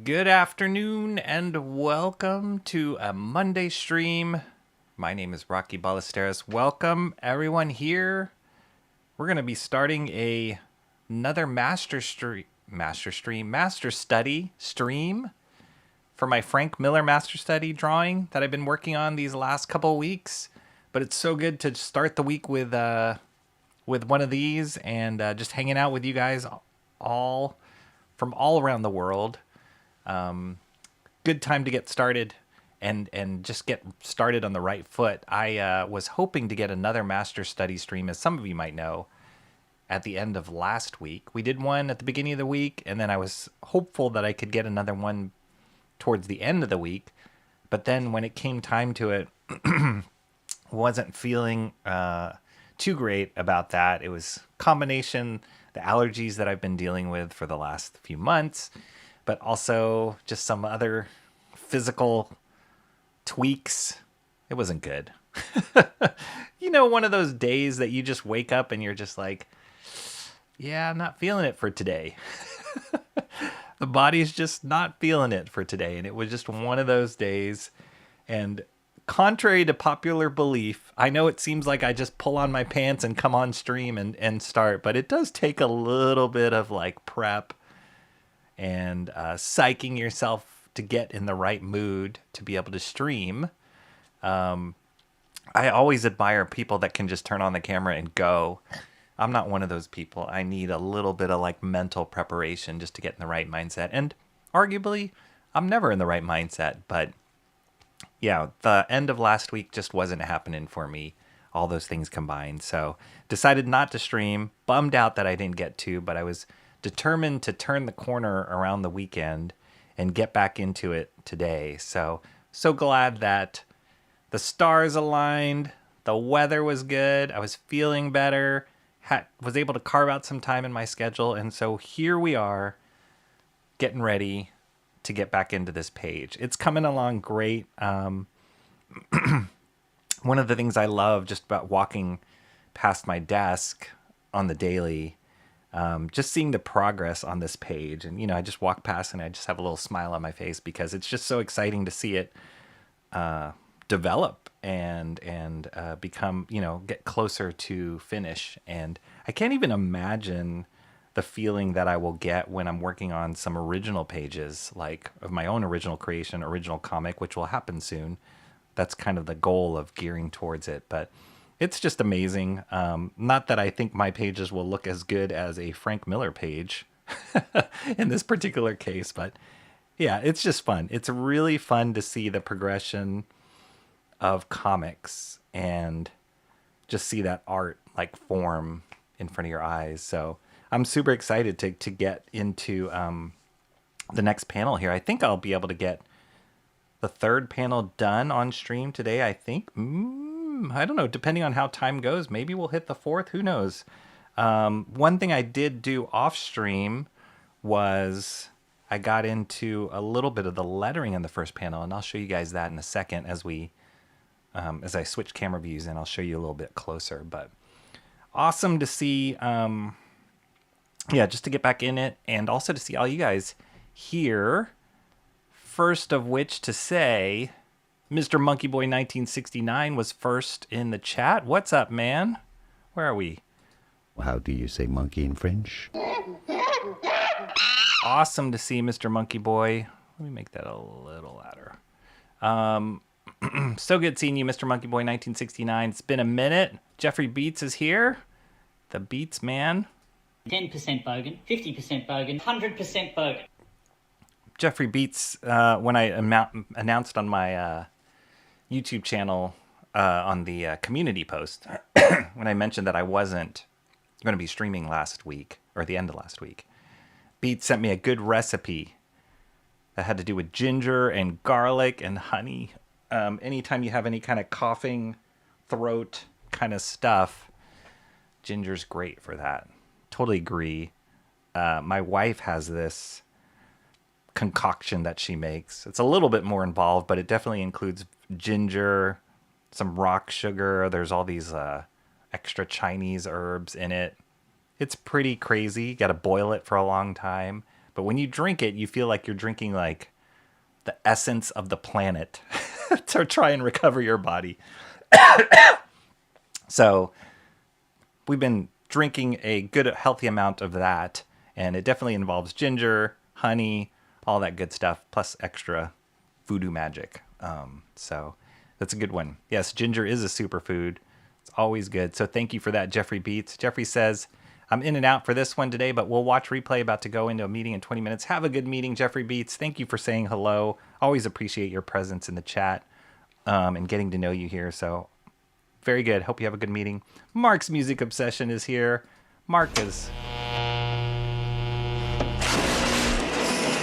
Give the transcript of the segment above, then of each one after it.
Good afternoon and welcome to a Monday stream. My name is Rocky Ballesteros. Welcome everyone here. We're going to be starting another master study stream for my Frank Miller master study drawing that I've been working on these last couple of weeks. But it's so good to start the week with one of these and just hanging out with you guys all from all around the world. Good time to get started and just get started on the right foot. I was hoping to get another master study stream, as some of you might know, at the end of last week. We did one at the beginning of the week, and then I was hopeful that I could get another one towards the end of the week. But then when it came time to it, wasn't feeling too great about that. It was combination, the allergies that I've been dealing with for the last few months, but also just some other physical tweaks. It wasn't good. You know, one of those days that you just wake up and you're just like, yeah, I'm not feeling it for today. The body's just not feeling it for today. And it was just one of those days. And contrary to popular belief, I know it seems like I just pull on my pants and come on stream and start, but it does take a little bit of like prep and psyching yourself to get in the right mood to be able to stream. I always admire people that can just turn on the camera and go. I'm not one of those people. I need a little bit of like mental preparation just to get in the right mindset. And arguably, I'm never in the right mindset, but yeah, the end of last week just wasn't happening for me. All those things combined. So decided not to stream. Bummed out that I didn't get to, but I was determined to turn the corner around the weekend and get back into it today. So glad that the stars aligned. The weather was good. I was feeling better. Was able to carve out some time in my schedule. And so here we are getting ready to get back into this page. It's coming along great. One of the things I love just about walking past my desk on the daily, just seeing the progress on this page. And, you know, I just walk past and I just have a little smile on my face because it's just so exciting to see it develop and become, you know, get closer to finish. And I can't even imagine the feeling that I will get when I'm working on some original pages, like of my own original creation, original comic, which will happen soon. That's kind of the goal of gearing towards it. But it's just amazing. Not that I think my pages will look as good as a Frank Miller page in this particular case, but yeah, it's just fun. It's really fun to see the progression of comics and just see that art like form in front of your eyes. So I'm super excited to get into the next panel here. I think I'll be able to get the third panel done on stream today, I think. I don't know, depending on how time goes, maybe we'll hit the fourth, who knows. One thing I did do off stream was I got into a little bit of the lettering in the first panel, and I'll show you guys that in a second as I switch camera views, and I'll show you a little bit closer. But awesome to see, just to get back in it, and also to see all you guys here. First of which to say, Mr. Monkey Boy 1969 was first in the chat. What's up, man? Where are we? How do you say monkey in French? Awesome to see Mr. Monkey Boy. Let me make that a little louder. So good seeing you, Mr. Monkey Boy 1969. It's been a minute. Jeffrey Beats is here. The Beats man. 10% bogan, 50% bogan, 100% bogan. Jeffrey Beats, when I announced on my YouTube channel on the community post, when I mentioned that I wasn't going to be streaming last week, or the end of last week, Beats sent me a good recipe that had to do with ginger and garlic and honey. Anytime you have any kind of coughing, throat kind of stuff, ginger's great for that. Totally agree. My wife has this concoction that she makes. It's a little bit more involved, but it definitely includes ginger, some rock sugar. There's all these extra Chinese herbs in it. It's pretty crazy. You got to boil it for a long time. But when you drink it, you feel like you're drinking like the essence of the planet to try and recover your body. So we've been drinking a good, healthy amount of that. And it definitely involves ginger, honey, all that good stuff, plus extra voodoo magic. So that's a good one. Yes, ginger is a superfood. It's always good. So thank you for that, Jeffrey Beats. Jeffrey says, I'm in and out for this one today, but we'll watch replay. About to go into a meeting in 20 minutes. Have a good meeting, Jeffrey Beats. Thank you for saying hello. Always appreciate your presence in the chat and getting to know you here. So very good. Hope you have a good meeting. Mark's Music Obsession is here. Mark is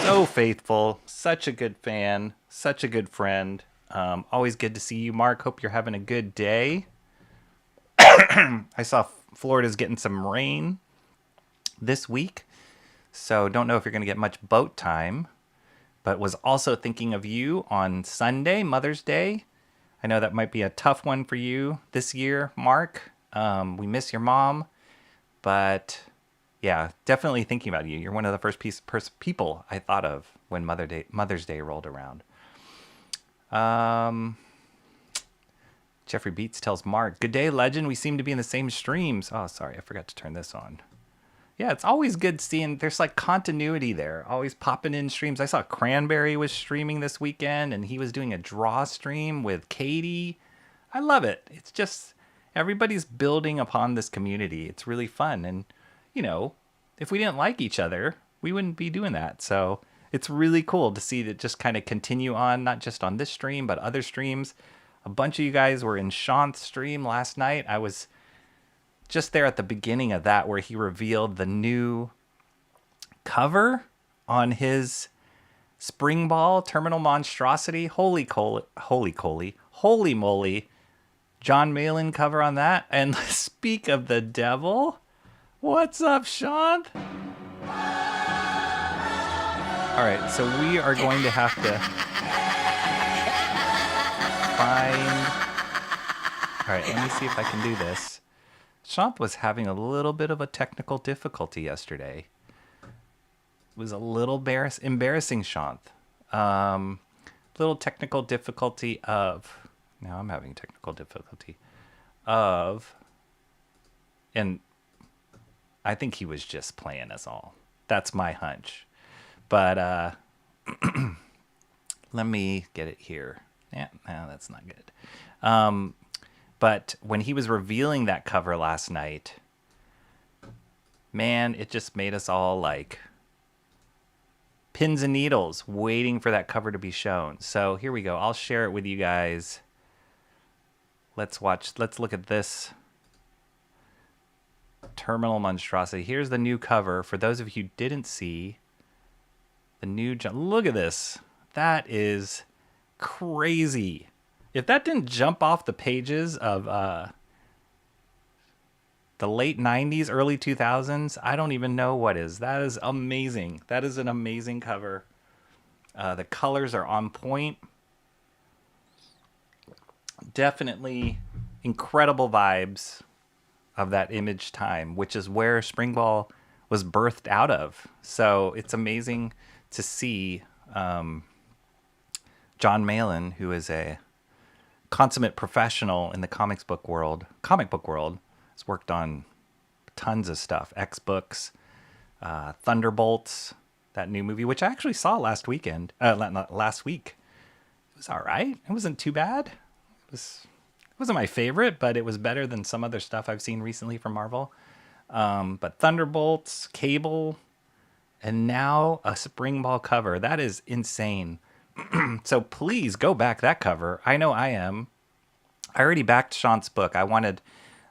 so faithful. Such a good fan. Such a good friend. Always good to see you, Mark. Hope you're having a good day. I saw Florida's getting some rain this week, so don't know if you're going to get much boat time, but was also thinking of you on Sunday, Mother's Day. I know that might be a tough one for you this year, Mark. We miss your mom, but yeah, definitely thinking about you. You're one of the first people I thought of when Mother's Day rolled around. Jeffrey Beats tells Mark, good day, legend. We seem to be in the same streams. Oh, sorry. I forgot to turn this on. Yeah, it's always good seeing there's like continuity there. Always popping in streams. I saw Cranberry was streaming this weekend and he was doing a draw stream with Katie. I love it. It's just everybody's building upon this community. It's really fun. And, you know, if we didn't like each other, we wouldn't be doing that. So it's really cool to see that just kind of continue on, not just on this stream, but other streams. A bunch of you guys were in Sean's stream last night. I was just there at the beginning of that where he revealed the new cover on his Spring Ball Terminal Monstrosity. Holy moly. John Malin cover on that. And speak of the devil. What's up, Sean? All right, so we are going to have to find... All right, let me see if I can do this. Shanth was having a little bit of a technical difficulty yesterday. It was a little embarrassing, Shanth. Little technical difficulty of... Now I'm having technical difficulty of... And I think he was just playing us all. That's my hunch. But let me get it here. Yeah, no, that's not good. But when he was revealing that cover last night, man, it just made us all like pins and needles waiting for that cover to be shown. So here we go. I'll share it with you guys. Let's look at this Terminal Monstrosity. Here's the new cover. For those of you who didn't see the new, look at this. That is crazy. If that didn't jump off the pages of the late 90s, early 2000s, I don't even know what is. That is amazing. That is an amazing cover. The colors are on point. Definitely incredible vibes of that Image time, which is where Spring Ball was birthed out of. So it's amazing to see John Malin, who is a consummate professional in the comic book world, has worked on tons of stuff. X-Books, Thunderbolts, that new movie, which I actually saw last weekend. Not last week. It was all right. It wasn't too bad. It wasn't my favorite, but it was better than some other stuff I've seen recently from Marvel. But Thunderbolts, Cable, and now a Spring Ball cover. That is insane. So please go back that cover. I know I am. I already backed Sean's book. I wanted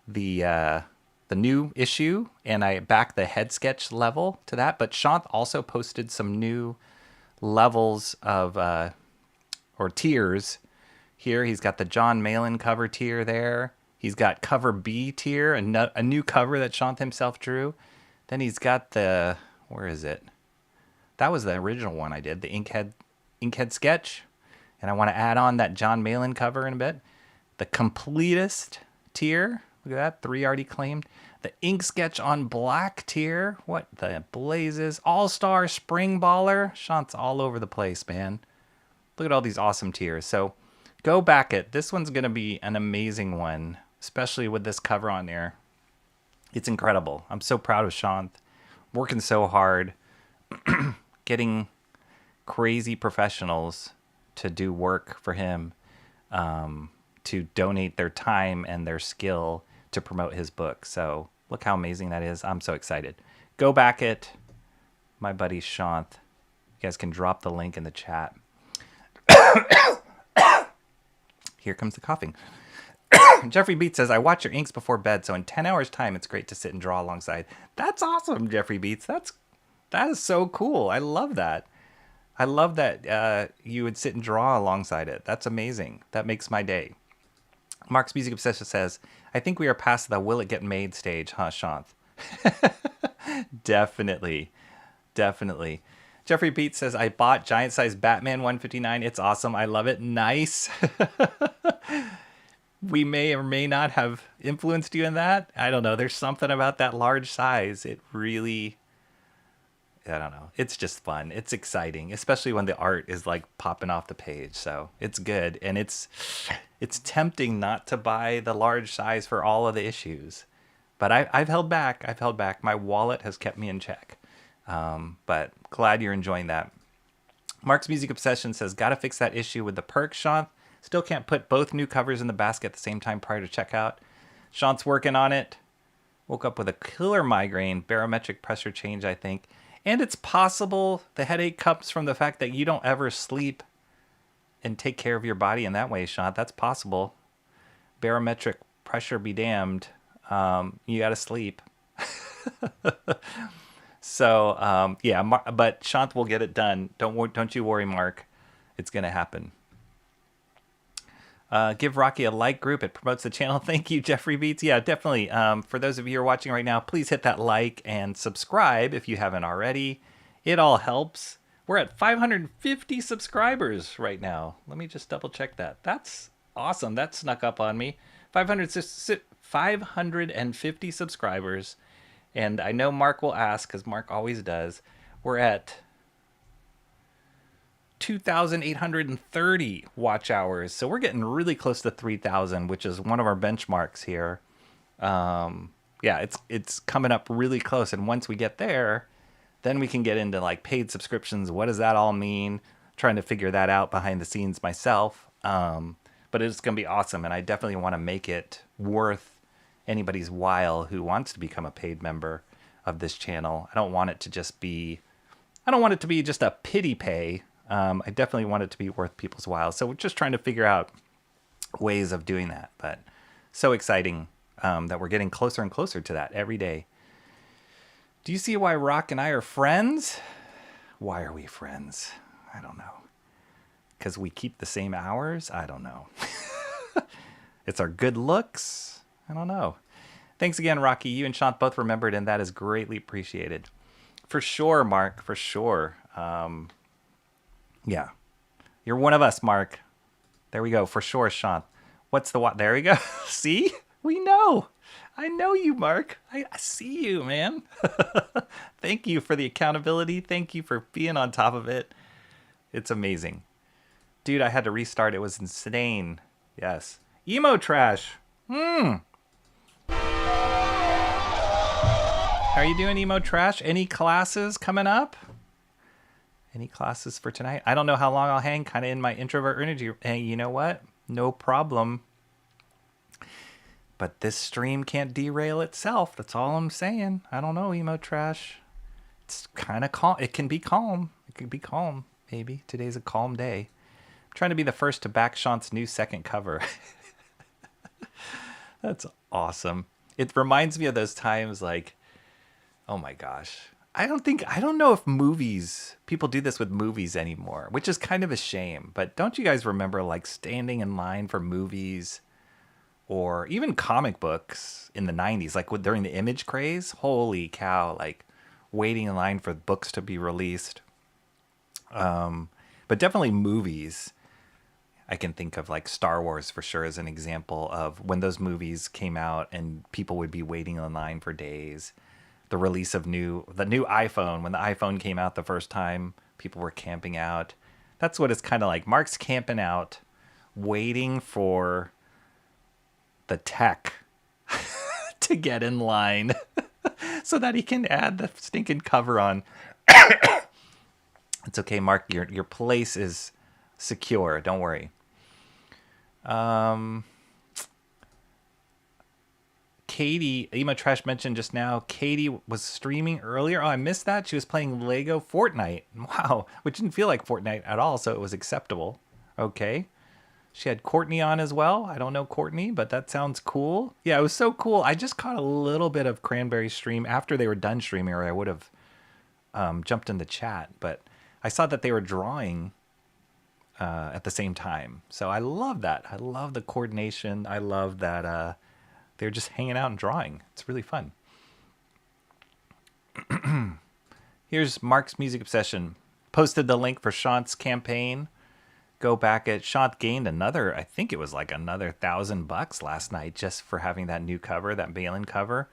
the new issue, and I backed the head sketch level to that. But Sean also posted some new levels of or tiers here. He's got the John Malin cover tier there. He's got cover B tier, a new cover that Sean himself drew. Then he's got the, where is it? That was the original one I did, the Inkhead sketch. And I want to add on that John Malin cover in a bit. The completest tier, look at that, 3 already claimed. The ink sketch on black tier. What the blazes? All-Star Spring Baller. Shant's all over the place, man. Look at all these awesome tiers. So go back it. This one's going to be an amazing one, especially with this cover on there. It's incredible. I'm so proud of Shant. Working so hard. Getting crazy professionals to do work for him, to donate their time and their skill to promote his book. So look how amazing that is. I'm so excited. Go back it. My buddy Shant. You guys can drop the link in the chat. Here comes the coughing. Jeffrey Beats says, I watch your inks before bed, so in 10 hours time, it's great to sit and draw alongside. That's awesome, Jeffrey Beats. That is so cool. I love that. I love that you would sit and draw alongside it. That's amazing. That makes my day. Mark's Music Obsession says, I think we are past the will it get made stage, huh, Shant? Definitely. Definitely. Jeffrey Pete says, I bought giant size Batman 159. It's awesome. I love it. Nice. We may or may not have influenced you in that. I don't know. There's something about that large size. It really, I don't know. It's just fun. It's exciting, especially when the art is like popping off the page. So it's good. And it's tempting not to buy the large size for all of the issues. But I've held back. I've held back. My wallet has kept me in check. But glad you're enjoying that. Mark's Music Obsession says, gotta fix that issue with the perk, Shant. Still can't put both new covers in the basket at the same time prior to checkout. Shant's working on it. Woke up with a killer migraine, barometric pressure change, I think. And it's possible the headache comes from the fact that you don't ever sleep and take care of your body in that way, Shant. That's possible. Barometric pressure be damned. You gotta sleep. So, yeah, but Shant will get it done. Don't you worry, Mark. It's gonna happen. Give Rocky a like group. It promotes the channel. Thank you, Jeffrey Beats. Yeah, definitely. For those of you who are watching right now, please hit that like and subscribe if you haven't already. It all helps. We're at 550 subscribers right now. Let me just double check that. That's awesome. That snuck up on me. 550 subscribers. And I know Mark will ask, because Mark always does. We're at 2,830 watch hours. So we're getting really close to 3,000, which is one of our benchmarks here. Yeah, it's coming up really close. And once we get there, then we can get into like paid subscriptions. What does that all mean? Trying to figure that out behind the scenes myself. But it's going to be awesome. And I definitely want to make it worth anybody's while who wants to become a paid member of this channel. I don't want it to be just a pity pay. I definitely want it to be worth people's while. So we're just trying to figure out ways of doing that. But so exciting that we're getting closer and closer to that every day. Do you see why Rock and I are friends? Why are we friends? I don't know. Because we keep the same hours? I don't know. It's our good looks? I don't know. Thanks again, Rocky. You and Shant both remembered, and that is greatly appreciated. For sure, Mark. For sure. Yeah. You're one of us, Mark. There we go. For sure, Shant. What's the what? There we go. See? We know. I know you, Mark. I see you, man. Thank you for the accountability. Thank you for being on top of it. It's amazing. Dude, I had to restart. It was insane. Yes. Emo trash. How are you doing, Emo Trash? Any classes coming up? Any classes for tonight? I don't know how long I'll hang, kind of in my introvert energy. Hey, you know what? No problem. But this stream can't derail itself. That's all I'm saying. I don't know, Emo Trash. It's kind of calm. It can be calm. It can be calm, maybe. Today's a calm day. I'm trying to be the first to back Shant's new second cover. That's awesome. It reminds me of those times like, oh my gosh. I don't know if people do this with movies anymore, which is kind of a shame. But don't you guys remember like standing in line for movies or even comic books in the 90s, like during the Image craze? Holy cow, like waiting in line for books to be released. But definitely movies. I can think of like Star Wars for sure as an example of when those movies came out and people would be waiting in line for days. The release of the new iPhone, when the iPhone came out the first time, people were camping out. That's what it's kind of like. Mark's camping out, waiting for the tech to get in line so that he can add the stinking cover on. It's okay, Mark. Your place is secure. Don't worry. Katie, Ema Trash mentioned just now, Katie was streaming earlier. Oh, I missed that. She was playing Lego Fortnite. Wow. Which didn't feel like Fortnite at all, so it was acceptable. Okay. She had Courtney on as well. I don't know Courtney, but that sounds cool. Yeah, it was so cool. I just caught a little bit of Cranberry's stream after they were done streaming, or I would have jumped in the chat. But I saw that they were drawing at the same time. So I love that. I love the coordination. I love that they're just hanging out and drawing. It's really fun. Here's Mark's Music Obsession. Posted the link for Shant's campaign. Go back at Shant gained another, I think it was like another $1,000 last night just for having that new cover, that Balin cover.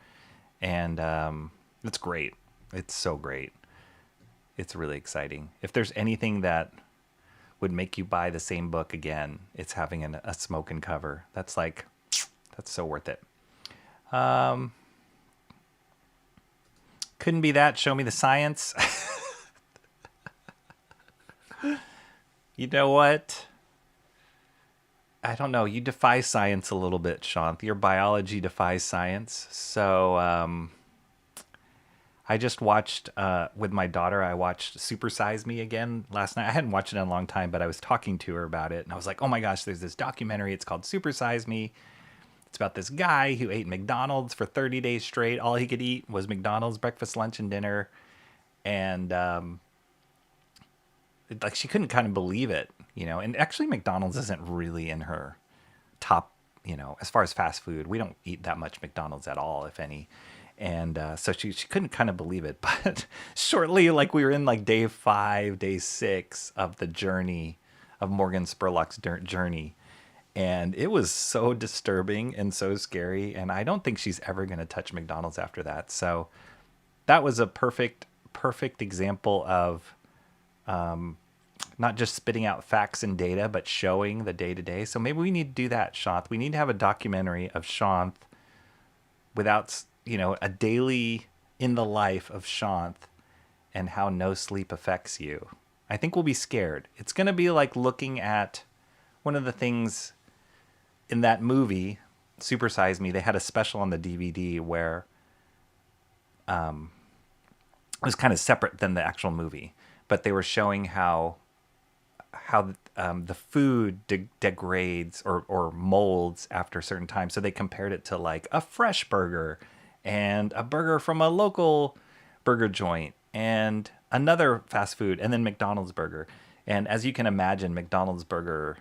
And it's great. It's so great. It's really exciting. If there's anything that would make you buy the same book again, it's having a smoking cover. That's so worth it. Couldn't be that. Show me the science. You know what? I don't know. You defy science a little bit, Shant. Your biology defies science. So I just watched, with my daughter, I watched Super Size Me again last night. I hadn't watched it in a long time, but I was talking to her about it. And I was like, oh my gosh, there's this documentary. It's called Super Size Me. It's about this guy who ate McDonald's for 30 days straight. All he could eat was McDonald's breakfast, lunch, and dinner. And like she couldn't kind of believe it, you know. And actually McDonald's isn't really in her top, you know, as far as fast food. We don't eat that much McDonald's at all, if any. And so she couldn't kind of believe it. But shortly, like we were in like day 5, day 6 of the journey of Morgan Spurlock's journey. And it was so disturbing and so scary. And I don't think she's ever going to touch McDonald's after that. So that was a perfect example of not just spitting out facts and data, but showing the day-to-day. So maybe we need to do that, Shant. We need to have a documentary of Shant without, you know, a daily in the life of Shant and how no sleep affects you. I think we'll be scared. It's going to be like looking at one of the things in that movie, Super Size Me. They had a special on the DVD where it was kind of separate than the actual movie, but they were showing how the food degrades or molds after a certain time. So they compared it to like a fresh burger and a burger from a local burger joint and another fast food and then McDonald's burger. And as you can imagine, McDonald's burger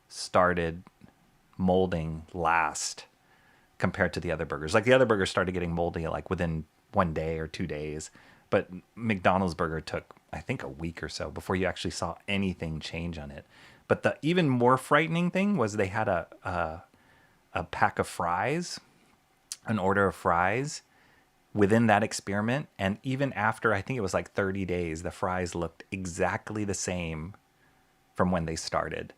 started molding last compared to the other burgers. Like the other burgers started getting moldy like within 1 day or 2 days. But McDonald's burger took, I think, a week or so before you actually saw anything change on it. But the even more frightening thing was they had a pack of fries, an order of fries within that experiment. And even after, I think it was like 30 days, the fries looked exactly the same from when they started.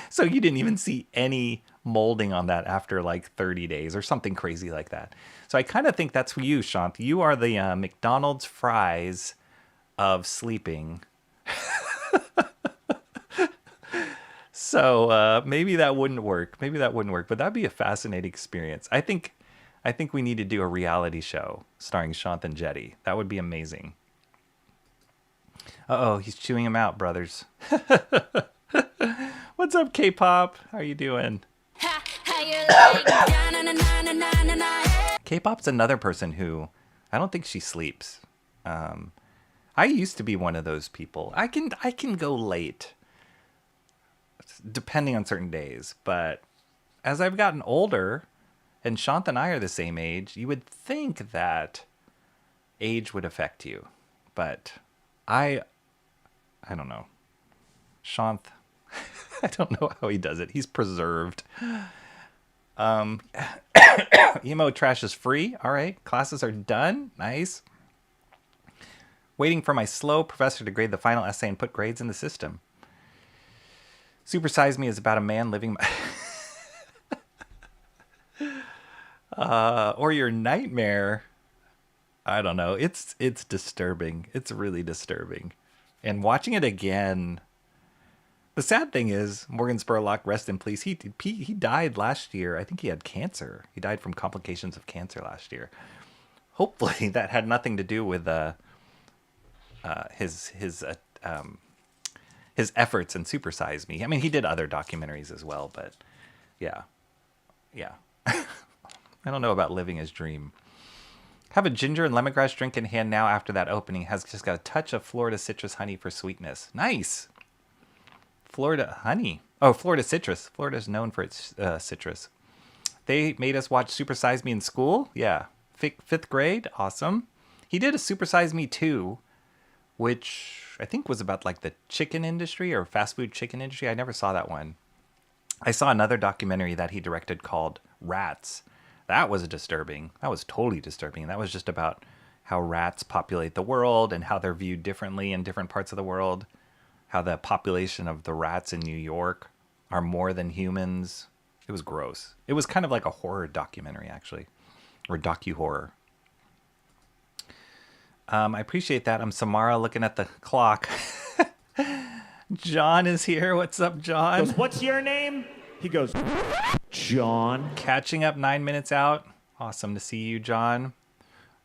So you didn't even see any molding on that after like 30 days or something crazy like that. So I kind of think that's you, Shant. You are the McDonald's fries of sleeping. So maybe that wouldn't work. But that'd be a fascinating experience. I think we need to do a reality show starring Shant and Jetty. That would be amazing. Uh-oh, he's chewing him out, brothers. What's up, K-pop? How you doing? K-pop's another person who I don't think she sleeps. I used to be one of those people. I can go late, depending on certain days. But as I've gotten older, and Shant and I are the same age, you would think that age would affect you. But I don't know. Shant, I don't know how he does it. He's preserved. Emo trash is free. All right. Classes are done. Nice. Waiting for my slow professor to grade the final essay and put grades in the system. Super Size Me is about a man living... or your nightmare. I don't know. It's disturbing. It's really disturbing. And watching it again... The sad thing is, Morgan Spurlock, rest in peace, he died last year. I think he had cancer. He died from complications of cancer last year. Hopefully that had nothing to do with his efforts in Super Size Me. I mean, he did other documentaries as well, but yeah. I don't know about living his dream. Have a ginger and lemongrass drink in hand now after that opening. Has just got a touch of Florida citrus honey for sweetness. Nice. Florida honey. Oh, Florida citrus. Florida is known for its citrus. They made us watch Super Size Me in school. Yeah. Fifth grade. Awesome. He did a Super Size Me 2, which I think was about like the chicken industry or fast food chicken industry. I never saw that one. I saw another documentary that he directed called Rats. That was disturbing. That was totally disturbing. That was just about how rats populate the world and how they're viewed differently in different parts of the world. How the population of the rats in New York are more than humans. It was gross. It was kind of like a horror documentary, actually. Or docu-horror. I appreciate that. I'm Samara looking at the clock. John is here. What's up, John? Goes, what's your name? He goes, John. Catching up 9 minutes out. Awesome to see you, John.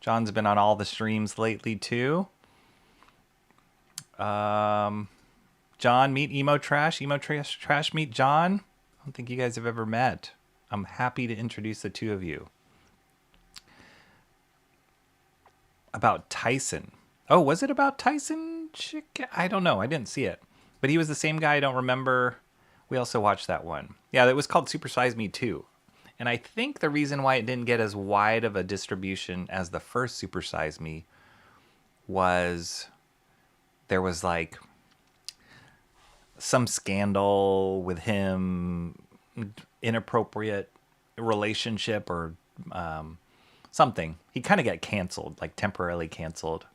John's been on all the streams lately, too. John, meet Emo Trash. Emo Trash, meet John. I don't think you guys have ever met. I'm happy to introduce the two of you. About Tyson. Oh, was it about Tyson Chicken? I don't know. I didn't see it. But he was the same guy. I don't remember. We also watched that one. Yeah, it was called Super Size Me 2. And I think the reason why it didn't get as wide of a distribution as the first Super Size Me was there was like some scandal with him, inappropriate relationship or something. He kind of got canceled, like temporarily canceled,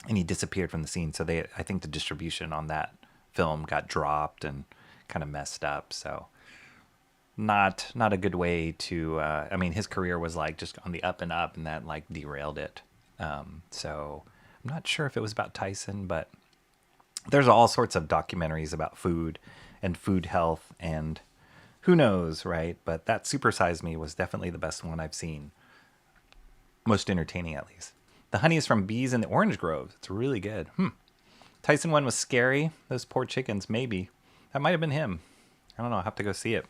and he disappeared from the scene. So I think the distribution on that film got dropped and kind of messed up. So not a good way to, I mean, his career was like just on the up and up, and that like derailed it. So I'm not sure if it was about Tyson, but there's all sorts of documentaries about food and food health and who knows, right? But that Super Size Me was definitely the best one I've seen. Most entertaining, at least. The honey is from bees in the orange groves. It's really good. Tyson one was scary. Those poor chickens, maybe. That might have been him. I don't know. I'll have to go see it.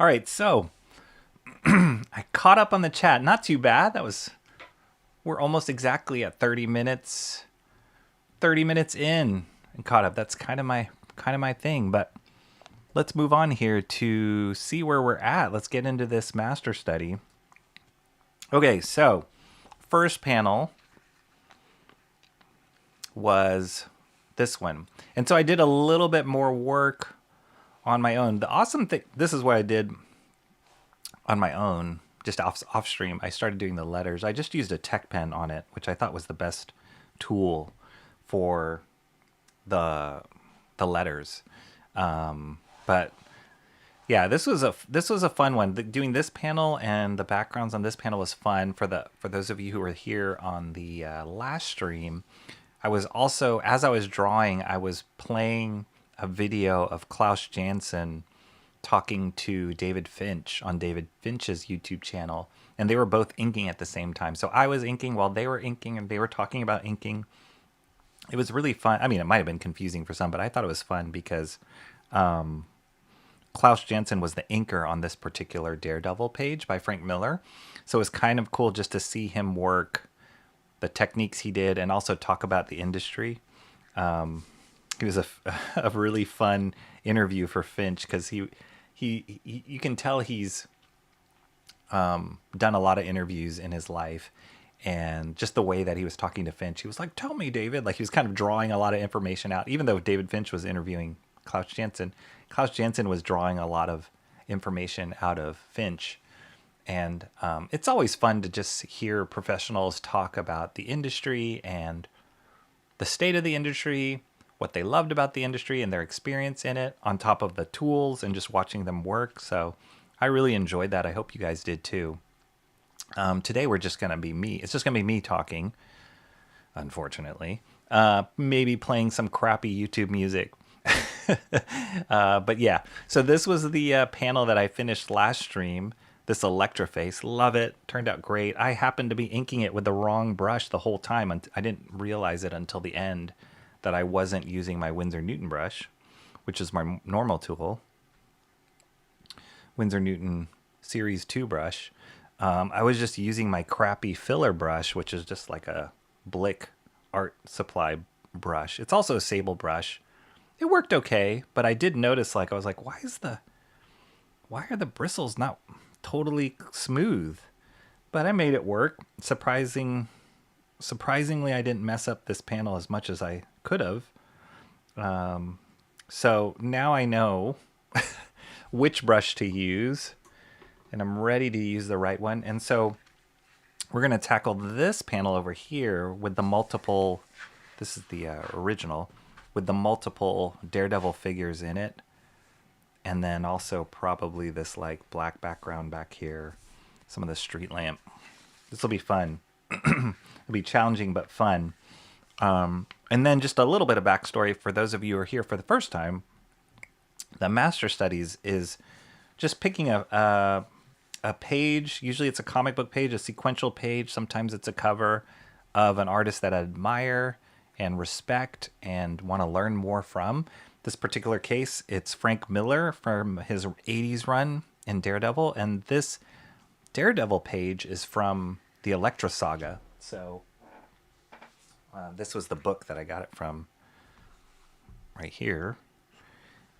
All right, so I caught up on the chat. Not too bad. We're almost exactly at 30 minutes. 30 minutes in and caught up. That's kind of my thing, but let's move on here to see where we're at. Let's get into this master study. Okay, so first panel was this one. And so I did a little bit more work on my own. The awesome thing, this is what I did on my own, just off stream. I started doing the letters. I just used a tech pen on it, which I thought was the best tool for the letters. But yeah, this was a fun one. Doing this panel and the backgrounds on this panel was fun for those of you who were here on the last stream. I was also, as I was drawing, I was playing a video of Klaus Janson talking to David Finch on David Finch's YouTube channel, and they were both inking at the same time. So I was inking while they were inking, and they were talking about inking. It was really fun. I mean, it might have been confusing for some, but I thought it was fun because Klaus Janson was the inker on this particular Daredevil page by Frank Miller. So it was kind of cool just to see him work the techniques he did and also talk about the industry. It was a really fun interview for Finch because he you can tell he's done a lot of interviews in his life. And just the way that he was talking to Finch, he was like, "Tell me, David." Like he was kind of drawing a lot of information out, even though David Finch was interviewing Klaus Janson. Klaus Janson was drawing a lot of information out of Finch. And it's always fun to just hear professionals talk about the industry and the state of the industry, what they loved about the industry and their experience in it, on top of the tools and just watching them work. So I really enjoyed that. I hope you guys did too. Today we're just going to be me. It's just going to be me talking, unfortunately. Maybe playing some crappy YouTube music. But yeah, so this was the panel that I finished last stream. This Electroface, love it, turned out great. I happened to be inking it with the wrong brush the whole time. I didn't realize it until the end that I wasn't using my Winsor Newton brush, which is my normal tool. Winsor Newton Series 2 brush. I was just using my crappy filler brush, which is just like a Blick art supply brush. It's also a sable brush. It worked okay, but I did notice, like, I was like, why are the bristles not totally smooth? But I made it work. Surprisingly, I didn't mess up this panel as much as I could have. So now I know which brush to use, and I'm ready to use the right one. And so we're going to tackle this panel over here with the multiple, this is the original, with the multiple Daredevil figures in it. And then also probably this like black background back here, some of the street lamp. This will be fun. It'll be challenging but fun. And then just a little bit of backstory for those of you who are here for the first time. The Master Studies is just picking a page. Usually it's a comic book page, a sequential page. Sometimes it's a cover of an artist that I admire and respect and want to learn more from. This particular case, it's Frank Miller from his 80s run in Daredevil. And this Daredevil page is from the Elektra Saga. So this was the book that I got it from right here.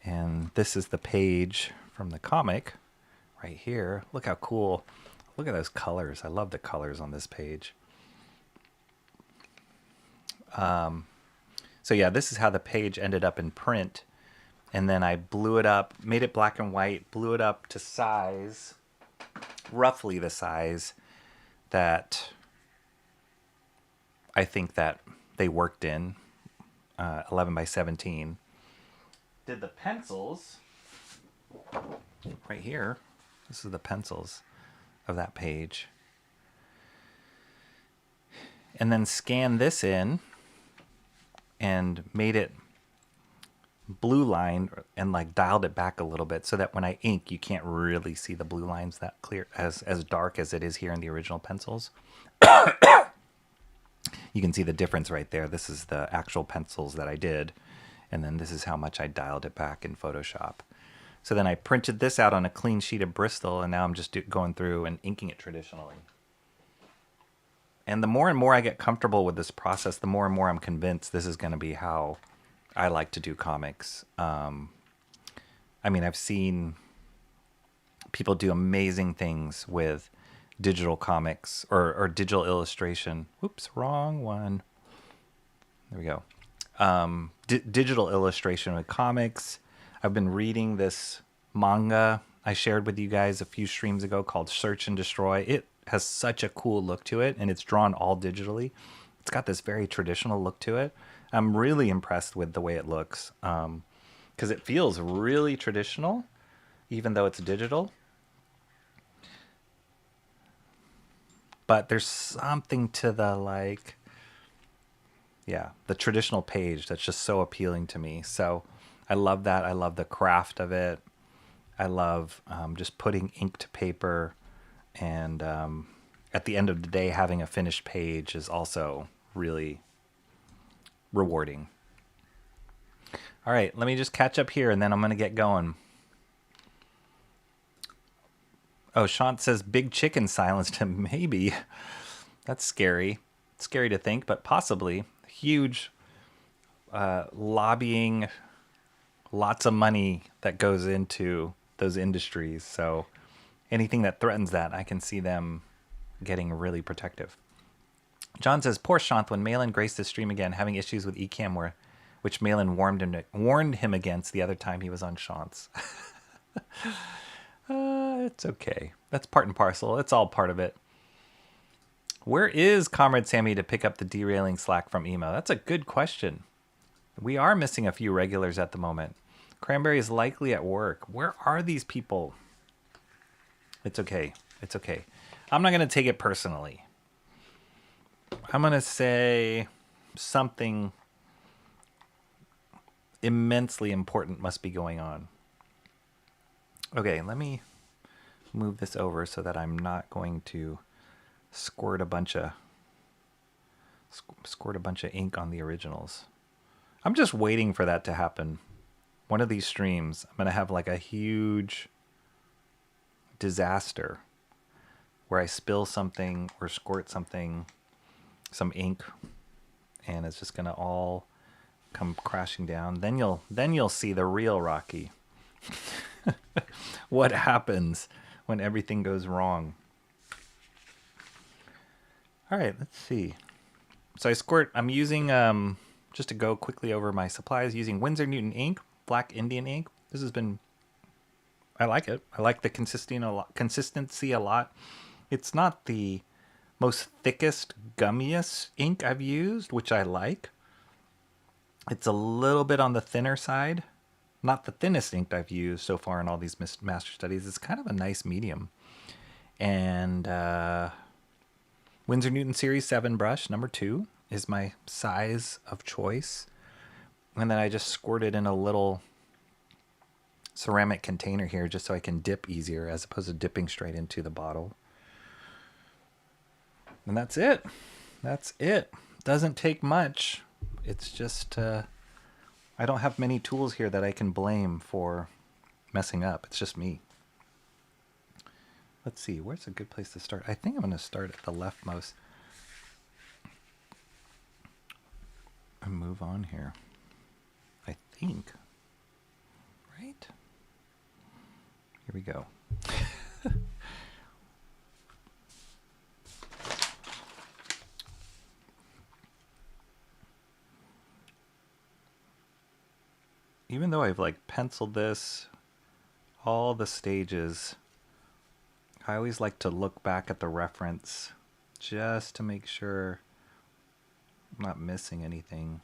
And this is the page from the comic right here. Look how cool. Look at those colors. I love the colors on this page. So yeah, this is how the page ended up in print. And then I blew it up, made it black and white, blew it up to size, roughly the size that I think that they worked in, 11 by 17. Did the pencils right here. This is the pencils of that page. And then scanned this in and made it blue line and like dialed it back a little bit so that when I ink, you can't really see the blue lines that clear, as dark as it is here in the original pencils. You can see the difference right there. This is the actual pencils that I did. And then this is how much I dialed it back in Photoshop. So then I printed this out on a clean sheet of Bristol, and now I'm just going through and inking it traditionally. And the more and more I get comfortable with this process, the more and more I'm convinced this is going to be how I like to do comics. I mean, I've seen people do amazing things with digital comics or digital illustration. Oops, wrong one. There we go. Digital illustration with comics. I've been reading this manga I shared with you guys a few streams ago called Search and Destroy. It has such a cool look to it, and it's drawn all digitally. It's got this very traditional look to it. I'm really impressed with the way it looks because it feels really traditional, even though it's digital. But there's something to the like, yeah, the traditional page that's just so appealing to me. So I love that. I love the craft of it. I love just putting ink to paper. And at the end of the day, having a finished page is also really rewarding. All right, let me just catch up here and then I'm going to get going. Oh, Shant says Big Chicken silenced him. Maybe. That's scary. It's scary to think, but possibly. Huge lobbying, lots of money that goes into those industries. So anything that threatens that, I can see them getting really protective. John says, poor Shant, when Malin graced his stream again, having issues with Ecamm were which Malin warned him against the other time he was on Chance. It's okay. That's part and parcel. It's all part of it. Where is Comrade Sammy to pick up the derailing slack from Emo? That's a good question. We are missing a few regulars at the moment. Cranberry is likely at work. Where are these people? It's okay. It's okay. I'm not going to take it personally. I'm going to say something immensely important must be going on. Okay, let me move this over so that I'm not going to squirt a bunch of ink on the originals. I'm just waiting for that to happen. One of these streams, I'm going to have like a huge disaster where I spill something or squirt something, some ink, and it's just going to all come crashing down. Then you'll see the real Rocky. What happens when everything goes wrong. All right, let's see. So I'm using, just to go quickly over my supplies, using Winsor Newton ink, Black Indian ink. I like it. I like the consistency a lot. It's not the most thickest, gummiest ink I've used, which I like. It's a little bit on the thinner side. Not the thinnest ink I've used so far in all these master studies. It's kind of a nice medium. And Winsor Newton Series 7 brush, number 2, is my size of choice. And then I just squirt it in a little ceramic container here just so I can dip easier as opposed to dipping straight into the bottle. And that's it. That's it. Doesn't take much. It's just, I don't have many tools here that I can blame for messing up. It's just me. Let's see, where's a good place to start? I think I'm going to start at the leftmost and move on here. I think. Right? Here we go. Even though I've like penciled this, all the stages, I always like to look back at the reference just to make sure I'm not missing anything.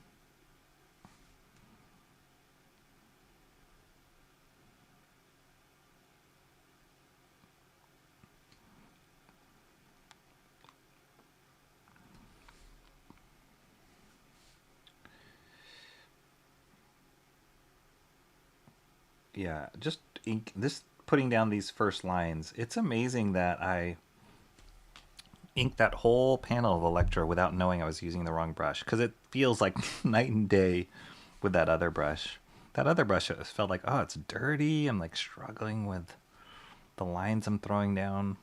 Yeah, just putting down these first lines. It's amazing that I inked that whole panel of Electra without knowing I was using the wrong brush, because it feels like night and day with that other brush. That other brush, it felt like, oh, it's dirty. I'm like struggling with the lines I'm throwing down.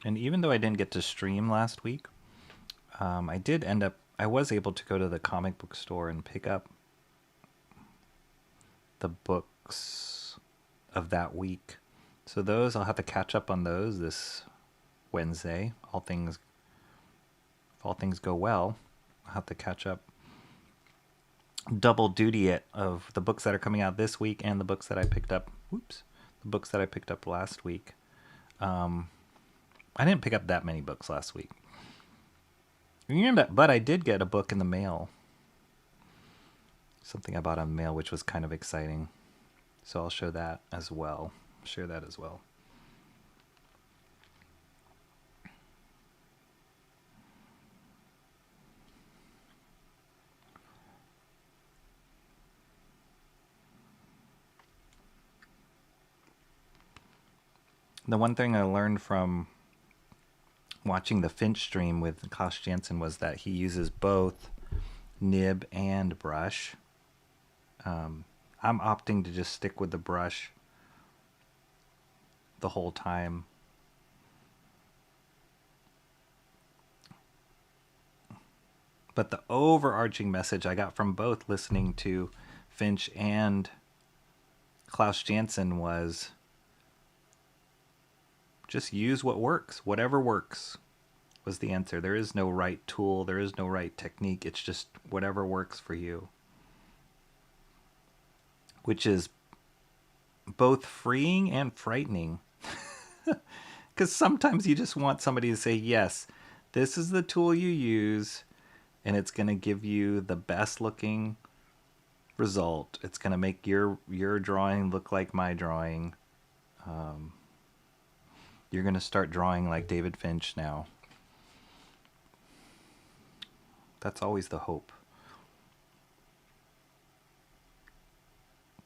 And even though I didn't get to stream last week, I was able to go to the comic book store and pick up the books of that week. So those, I'll have to catch up on those this Wednesday. If all things go well, I'll have to catch up. Double duty it of the books that are coming out this week and the books that I picked up. The books that I picked up last week. I didn't pick up that many books last week. But I did get a book in the mail. Something I bought on mail, which was kind of exciting. So I'll show that as well. Share that as well. The one thing I learned from watching the Finch stream with Kosh Jansen was that he uses both nib and brush. I'm opting to just stick with the brush the whole time. But the overarching message I got from both listening to Finch and Klaus Janson was just use what works. Whatever works was the answer. There is no right tool. There is no right technique. It's just whatever works for you. Which is both freeing and frightening. Because sometimes you just want somebody to say, yes, this is the tool you use, and it's going to give you the best looking result. It's going to make your drawing look like my drawing. You're going to start drawing like David Finch now. That's always the hope.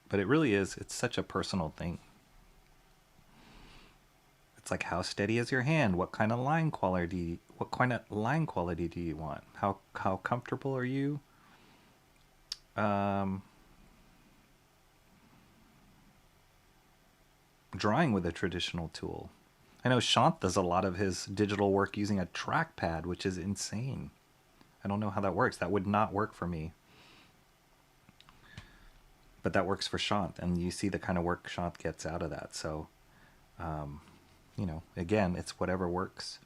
But it really is. It's such a personal thing. It's like, how steady is your hand? What kind of line quality? What kind of line quality do you want? How comfortable are you? Drawing with a traditional tool. I know Shant does a lot of his digital work using a trackpad, which is insane. I don't know how that works. That would not work for me. But that works for Shant, and you see the kind of work Shant gets out of that. So, again, it's whatever works.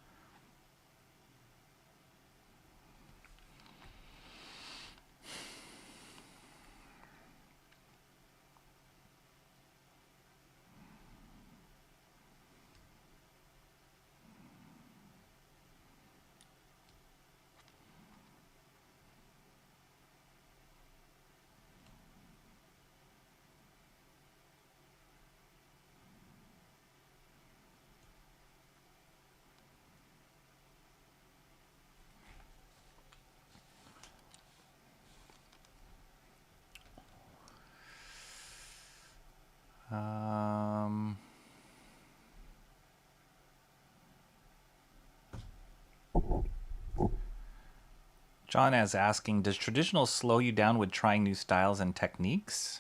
John is asking, does traditional slow you down with trying new styles and techniques?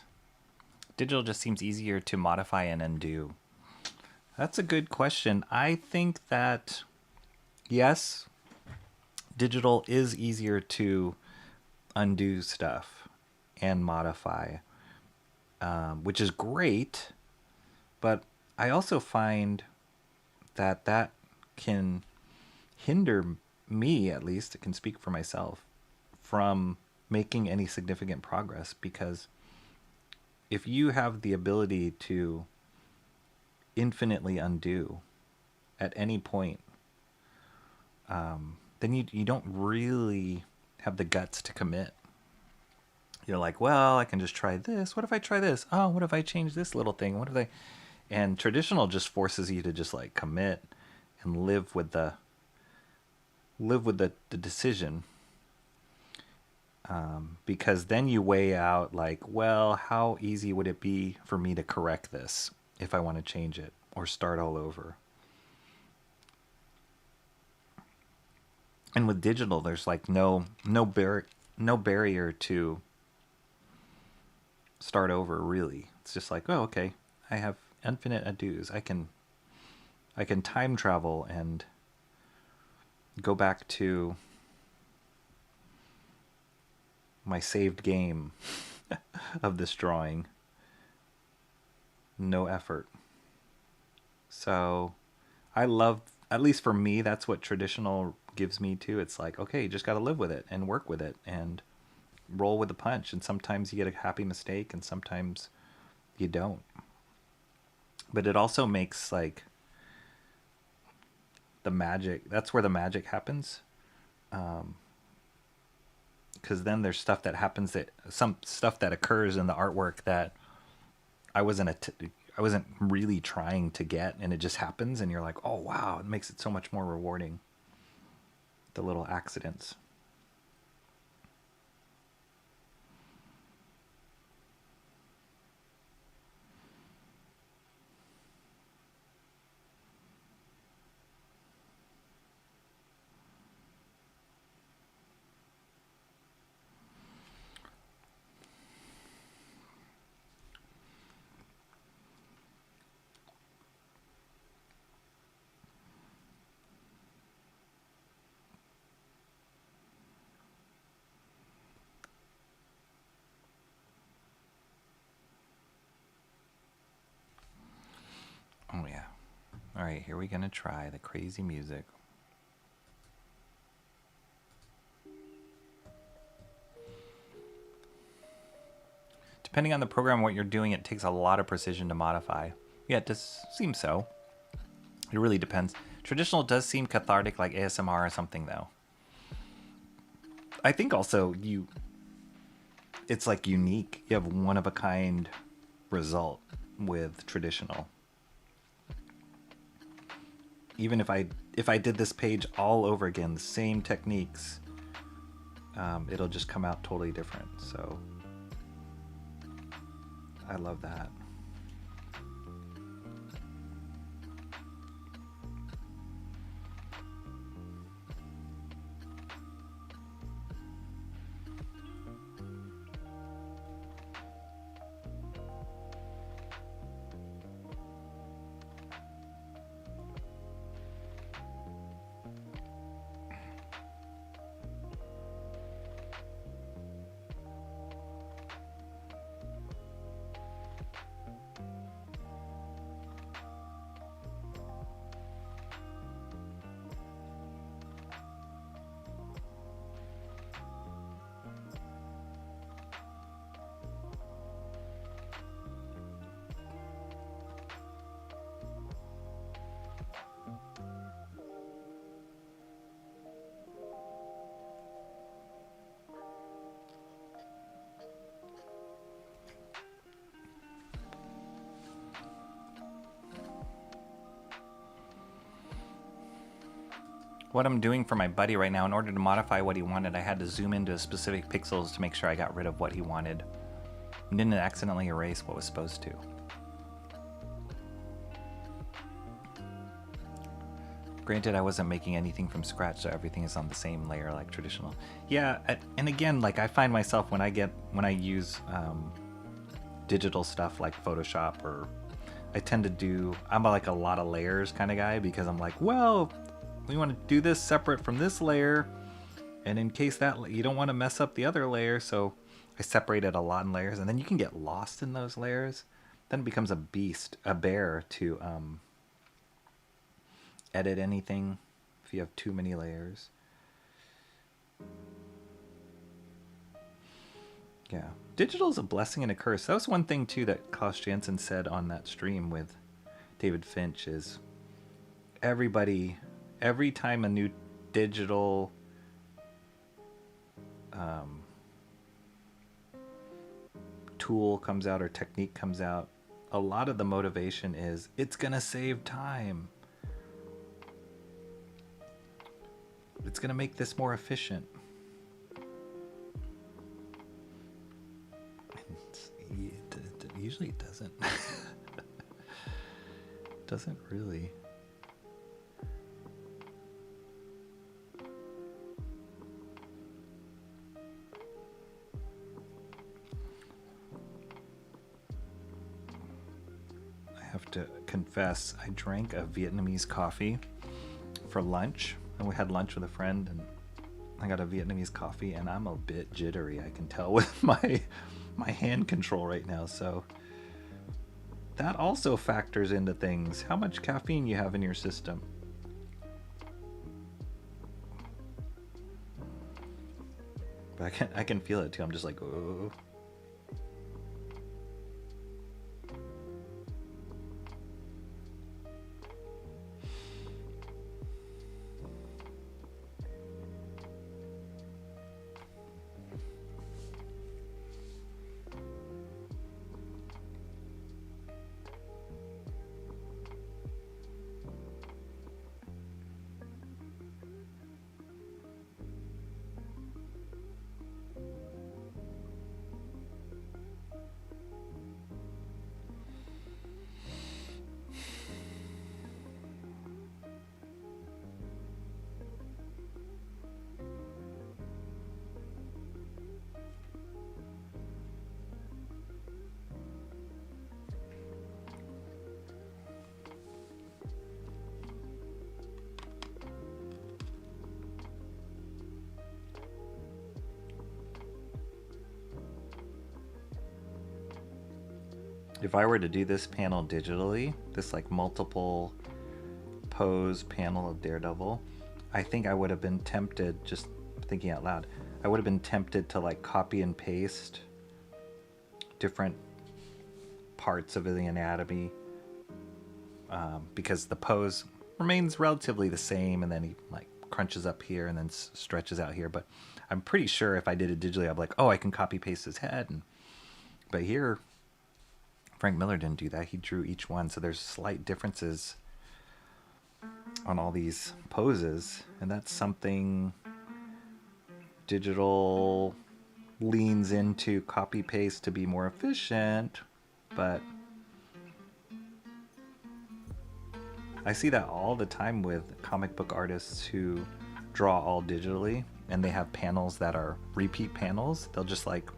Digital just seems easier to modify and undo. That's a good question. I think that, yes, digital is easier to undo stuff and modify, which is great. But I also find that can hinder me, at least, I can speak for myself, from making any significant progress. Because if you have the ability to infinitely undo at any point, then you don't really have the guts to commit. You're like, well, I can just try this. What if I try this? Oh, what if I change this little thing? What if I... And traditional just forces you to just like commit and live with the decision. Because then you weigh out like, well, how easy would it be for me to correct this if I want to change it or start all over? And with digital, there's like no barrier to start over, really. It's just like, oh, okay, I have infinite addos. I can time travel and go back to my saved game of this drawing. No effort. So I love, at least for me, that's what traditional gives me too. It's like, okay, you just got to live with it and work with it and roll with the punch. And sometimes you get a happy mistake and sometimes you don't. But it also makes like the magic, that's where the magic happens. Because then there's stuff that happens, that some stuff that occurs in the artwork that I wasn't really trying to get, and it just happens, and you're like, oh wow, it makes it so much more rewarding. The little accidents. All right, here we're gonna try the crazy music. Depending on the program, what you're doing, it takes a lot of precision to modify. Yeah, it does seem so. It really depends. Traditional does seem cathartic, like ASMR or something, though. I think also it's like unique. You have one of a kind result with traditional. Even if I did this page all over again, the same techniques, it'll just come out totally different. So I love that. What I'm doing for my buddy right now, in order to modify what he wanted, I had to zoom into specific pixels to make sure I got rid of what he wanted. And didn't accidentally erase what was supposed to. Granted, I wasn't making anything from scratch, so everything is on the same layer like traditional. Yeah, and again, like I find myself when I use digital stuff like Photoshop, or I tend to do, I'm like a lot of layers kind of guy, because I'm like, well, we want to do this separate from this layer, and in case that you don't want to mess up the other layer, so I separated a lot in layers, and then you can get lost in those layers. Then it becomes a bear to edit anything if you have too many layers. Yeah, digital is a blessing and a curse. That was one thing too that Klaus Janson said on that stream with David Finch, is every time a new digital tool comes out or technique comes out, a lot of the motivation is it's gonna save time. It's gonna make this more efficient. Usually it doesn't. Doesn't really. I have to confess, I drank a Vietnamese coffee for lunch, and we had lunch with a friend, and I got a Vietnamese coffee, and I'm a bit jittery, I can tell, with my hand control right now. So that also factors into things, how much caffeine you have in your system. But I can feel it too. I'm just like, oh. If I were to do this panel digitally, this like multiple pose panel of Daredevil, I think I would have been tempted, just thinking out loud, I would have been tempted to like copy and paste different parts of the anatomy, because the pose remains relatively the same, and then he like crunches up here and then stretches out here. But I'm pretty sure if I did it digitally, I'd be like, oh, I can copy paste his head. But here, Frank Miller didn't do that. He drew each one, so there's slight differences on all these poses, and that's something digital leans into copy paste to be more efficient. But I see that all the time with comic book artists who draw all digitally, and they have panels that are repeat panels. They'll just like,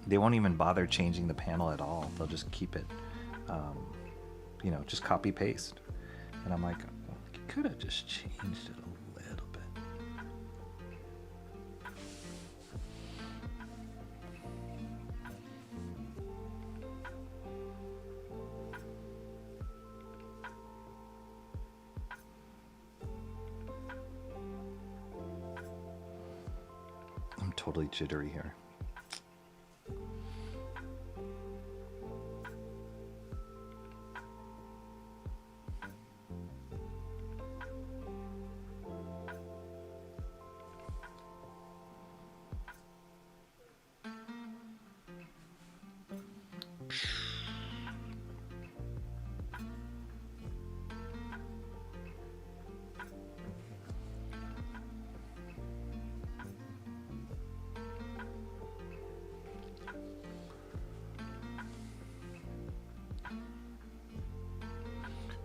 they won't even bother changing the panel at all. They'll just keep it, just copy paste. And I'm like, well, you could have just changed it a little bit. I'm totally jittery here.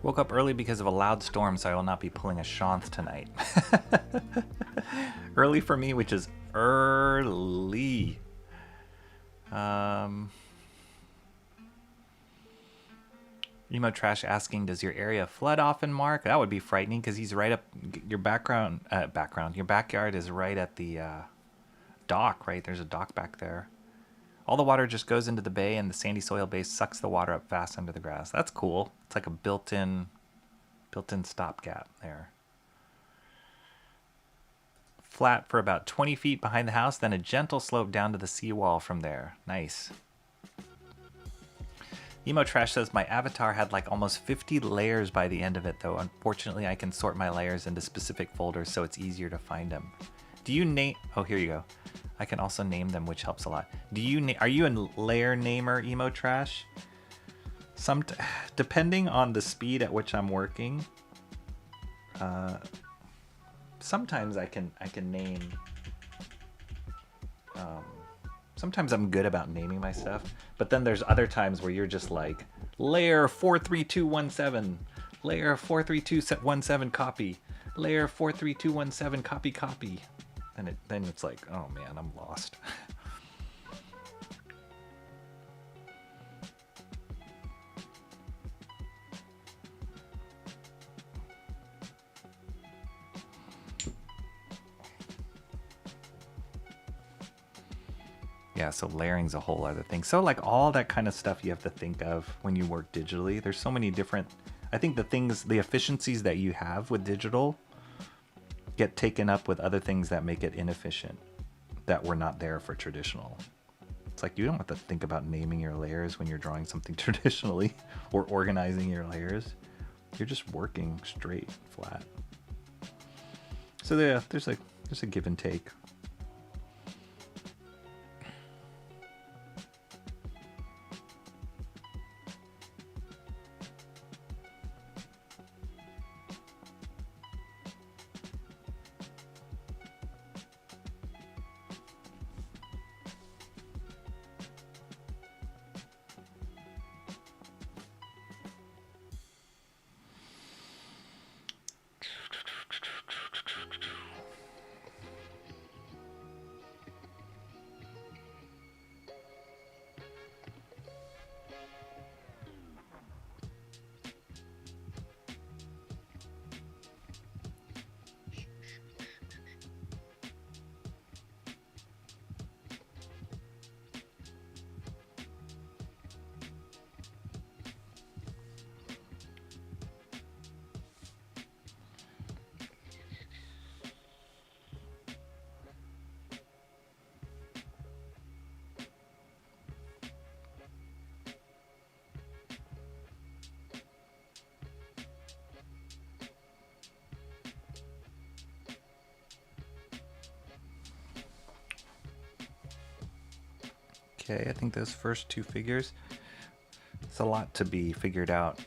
Woke up early because of a loud storm, so I will not be pulling a Shanth tonight. Early for me, which is early. Emo Trash asking, does your area flood often, Mark? That would be frightening because he's right up your your backyard is right at the dock, right? There's a dock back there. All the water just goes into the bay, and the sandy soil base sucks the water up fast under the grass. That's cool. It's like a built-in stopgap there. Flat for about 20 feet behind the house, then a gentle slope down to the seawall from there. Nice. Emo Trash says, my avatar had like almost 50 layers by the end of it, though. Unfortunately, I can sort my layers into specific folders, so it's easier to find them. Do you name... Oh, here you go. I can also name them, which helps a lot. Are you a layer namer, Emo Trash? Depending on the speed at which I'm working, sometimes I can name. Sometimes I'm good about naming my stuff, but then there's other times where you're just like layer 43217, layer 43217 copy, layer 43217 copy. And then it's like, oh man, I'm lost. Yeah, so layering's a whole other thing. So like all that kind of stuff you have to think of when you work digitally. There's so many different, I think the efficiencies that you have with digital get taken up with other things that make it inefficient, that were not there for traditional. It's like you don't have to think about naming your layers when you're drawing something traditionally or organizing your layers. You're just working straight, flat. So yeah, there's a give and take. okay. I think those first two figures, it's a lot to be figured out.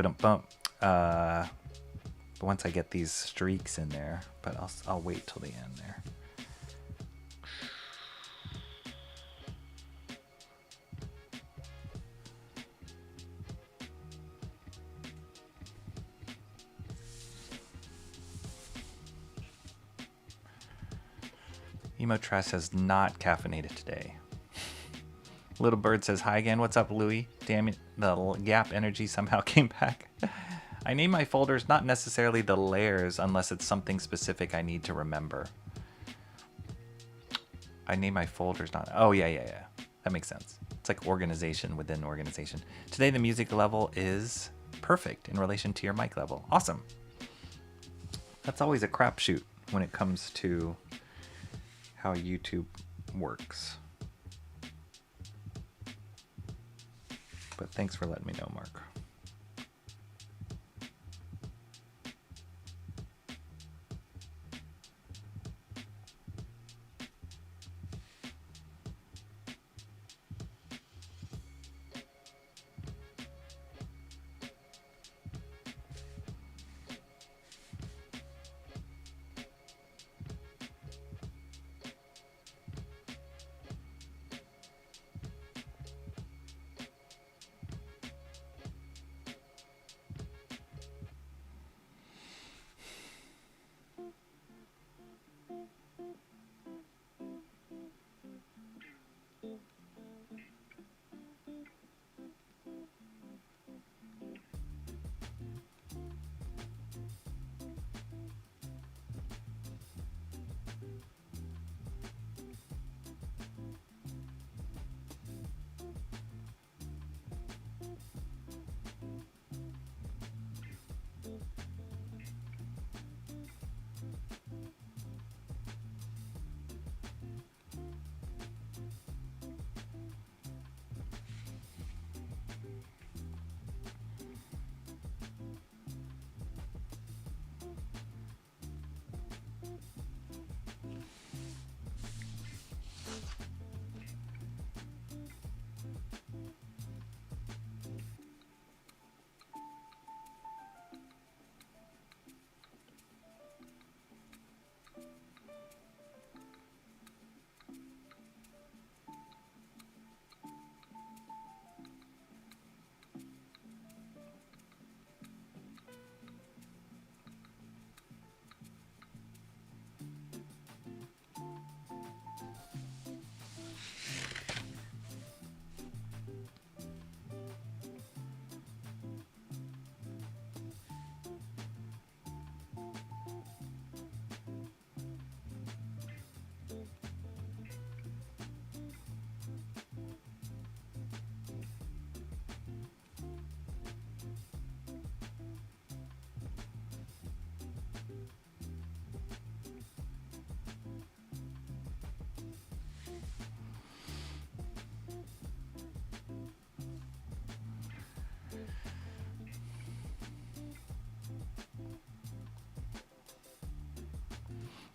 But once I get these streaks in there, but I'll wait till the end there. Emotrash says not caffeinated today. Little Bird says hi again. What's up, Louie? Damn it, the Gap energy somehow came back. I name my folders not necessarily the layers unless it's something specific I need to remember. I name my folders not... Oh, yeah. That makes sense. It's like organization within organization. Today the music level is perfect in relation to your mic level. Awesome. That's always a crapshoot when it comes to how YouTube works. But thanks for letting me know, Mark.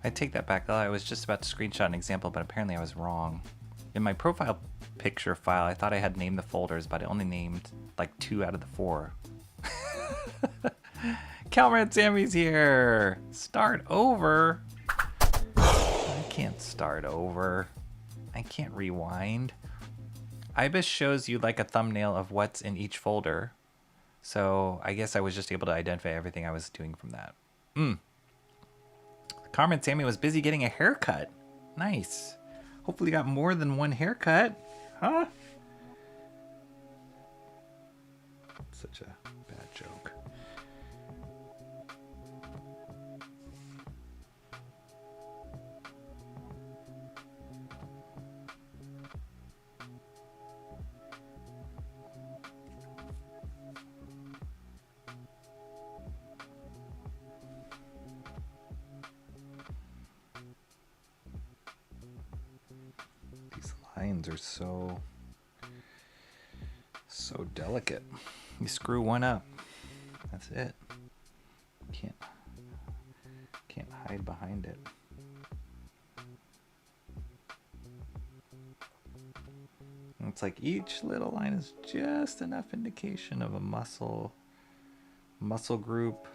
I take that back. I was just about to screenshot an example, but apparently I was wrong. In my profile picture file, I thought I had named the folders, but I only named like 2 out of the 4. Calrad Sammy's here. Start over. I can't start over. I can't rewind. Ibis shows you like a thumbnail of what's in each folder. So I guess I was just able to identify everything I was doing from that. Carmen Sammy was busy getting a haircut. Nice. Hopefully got more than one haircut. Huh? Such a bad joke. Lines are so delicate. You screw one up, that's it. Can't hide behind it. It's like each little line is just enough indication of a muscle group.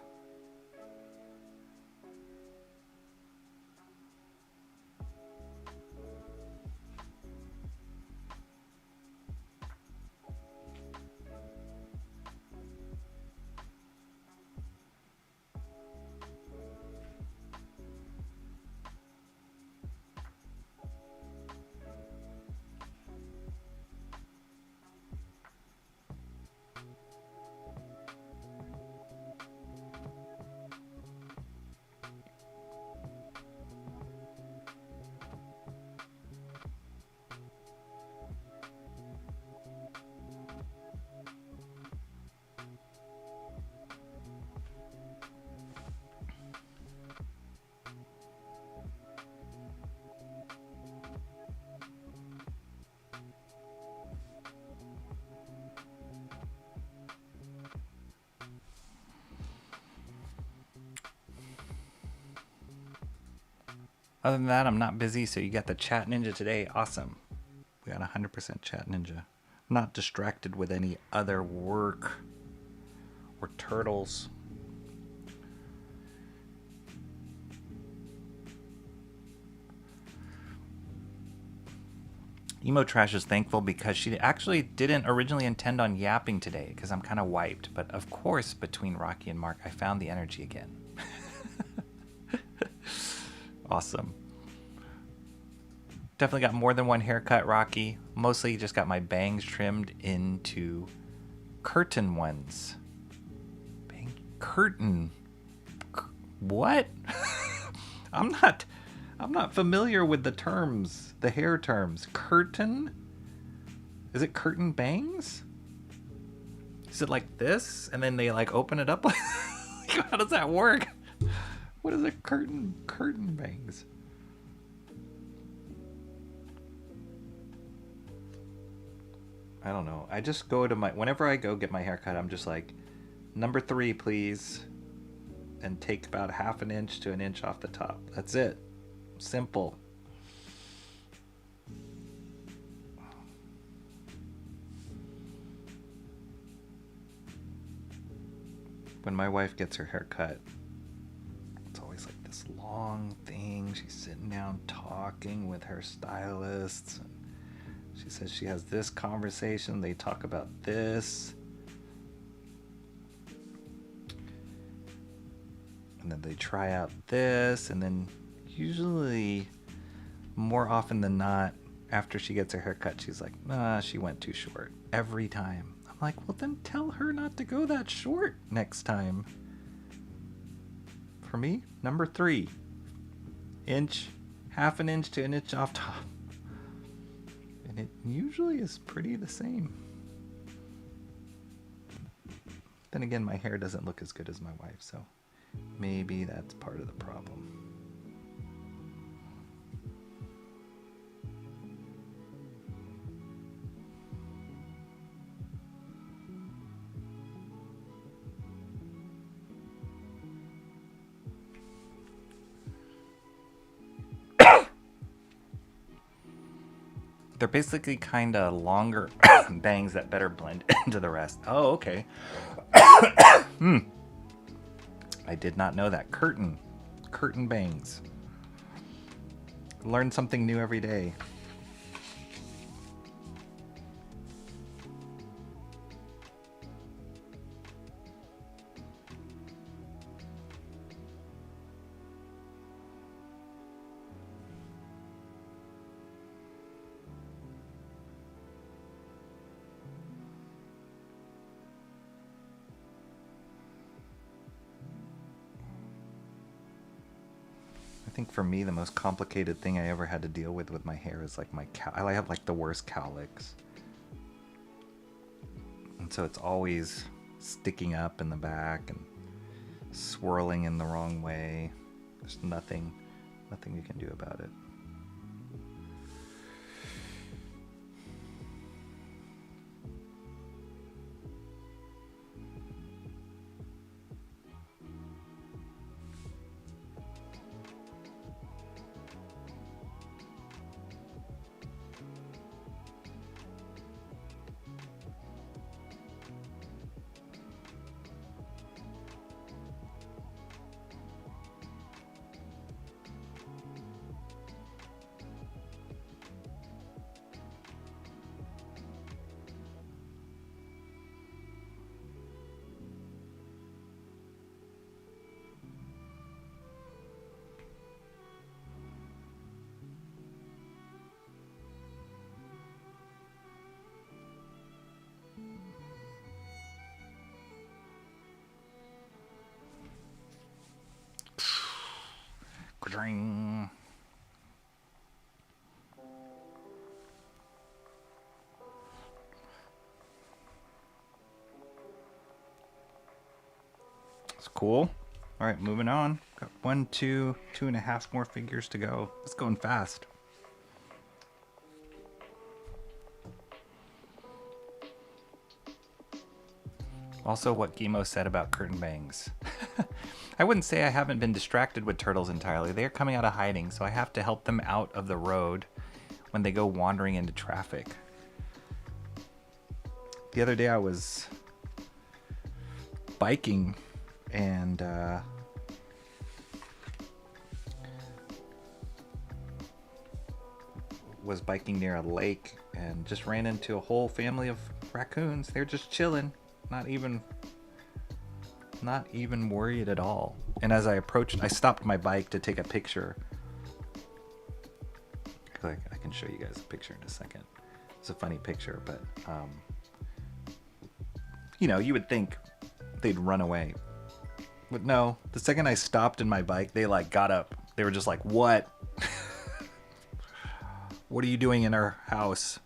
Other than that, I'm not busy, so you got the Chat Ninja today. Awesome. We got 100% Chat Ninja. I'm not distracted with any other work or turtles. Emo Trash is thankful because she actually didn't originally intend on yapping today because I'm kind of wiped. But of course, between Rocky and Mark, I found the energy again. Awesome. Definitely got more than one haircut, Rocky. Mostly just got my bangs trimmed into curtain ones. Curtain. What? I'm not familiar with the terms, the hair terms. Curtain? Is it curtain bangs? Is it like this and then they like open it up? How does that work? What is a curtain bangs? I don't know. I just go to whenever I go get my haircut, I'm just like, number 3, please. And take about half an inch to an inch off the top. That's it. Simple. When my wife gets her haircut, it's always like this long thing. She's sitting down talking with her stylists. She says she has this conversation. They talk about this. And then they try out this. And then usually, more often than not, after she gets her haircut, she's like, nah, she went too short. Every time. I'm like, well, then tell her not to go that short next time. For me, number 3. Inch, half an inch to an inch off top. And it usually is pretty the same. Then again, my hair doesn't look as good as my wife, so maybe that's part of the problem. They're basically kind of longer bangs that better blend into the rest. Oh, okay. I did not know that. Curtain bangs. Learn something new every day. I think for me, the most complicated thing I ever had to deal with my hair is like my I have like the worst cowlicks. And so it's always sticking up in the back and swirling in the wrong way. There's nothing you can do about it. Ka-dring. It's cool. All right, moving on. Got 1, 2, 2.5 more figures to go. It's going fast. Also, what Gimo said about curtain bangs. I wouldn't say I haven't been distracted with turtles entirely. They're coming out of hiding, so I have to help them out of the road when they go wandering into traffic. The other day I was biking and was biking near a lake and just ran into a whole family of raccoons. They're just chilling, not even worried at all. And as I approached, I stopped my bike to take a picture. I can show you guys a picture in a second. It's a funny picture, but you know, you would think they'd run away. But no, the second I stopped in my bike, they like got up. They were just like, "What? What are you doing in our house?"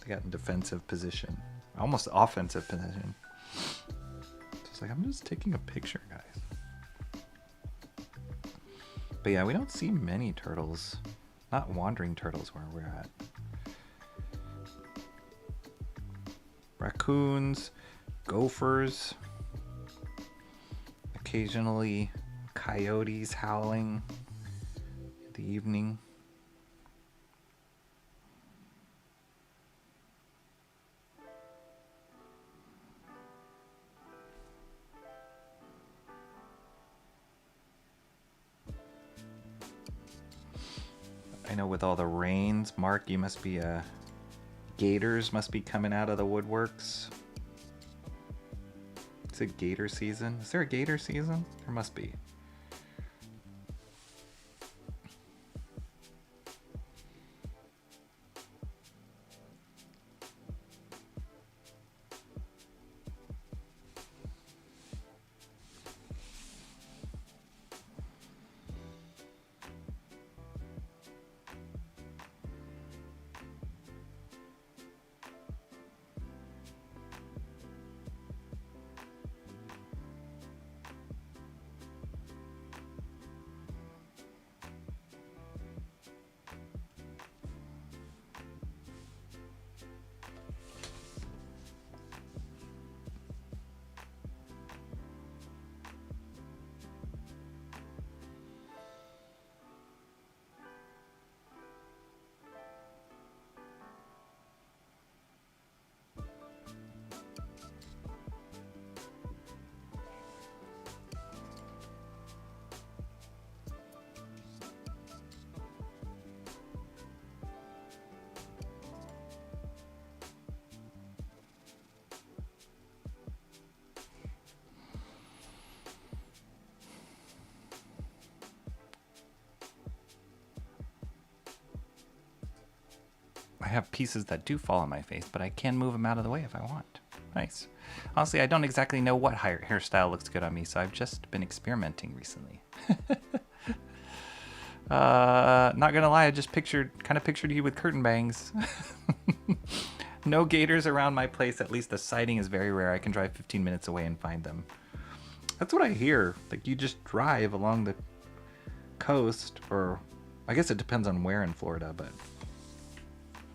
They got in defensive position, almost offensive position. Just like, I'm just taking a picture, guys. But yeah, we don't see many turtles, not wandering turtles where we're at. Raccoons, gophers, occasionally coyotes howling in the evening. I know with all the rains, Mark, you must be gators must be coming out of the woodworks. Is it gator season? Is there a gator season? There must be. I have pieces that do fall on my face, but I can move them out of the way if I want. Nice. Honestly, I don't exactly know what hairstyle looks good on me, so I've just been experimenting recently. Not gonna lie, I just kind of pictured you with curtain bangs. No gators around my place. At least the sighting is very rare. I can drive 15 minutes away and find them. That's what I hear. Like, you just drive along the coast, or I guess it depends on where in Florida, but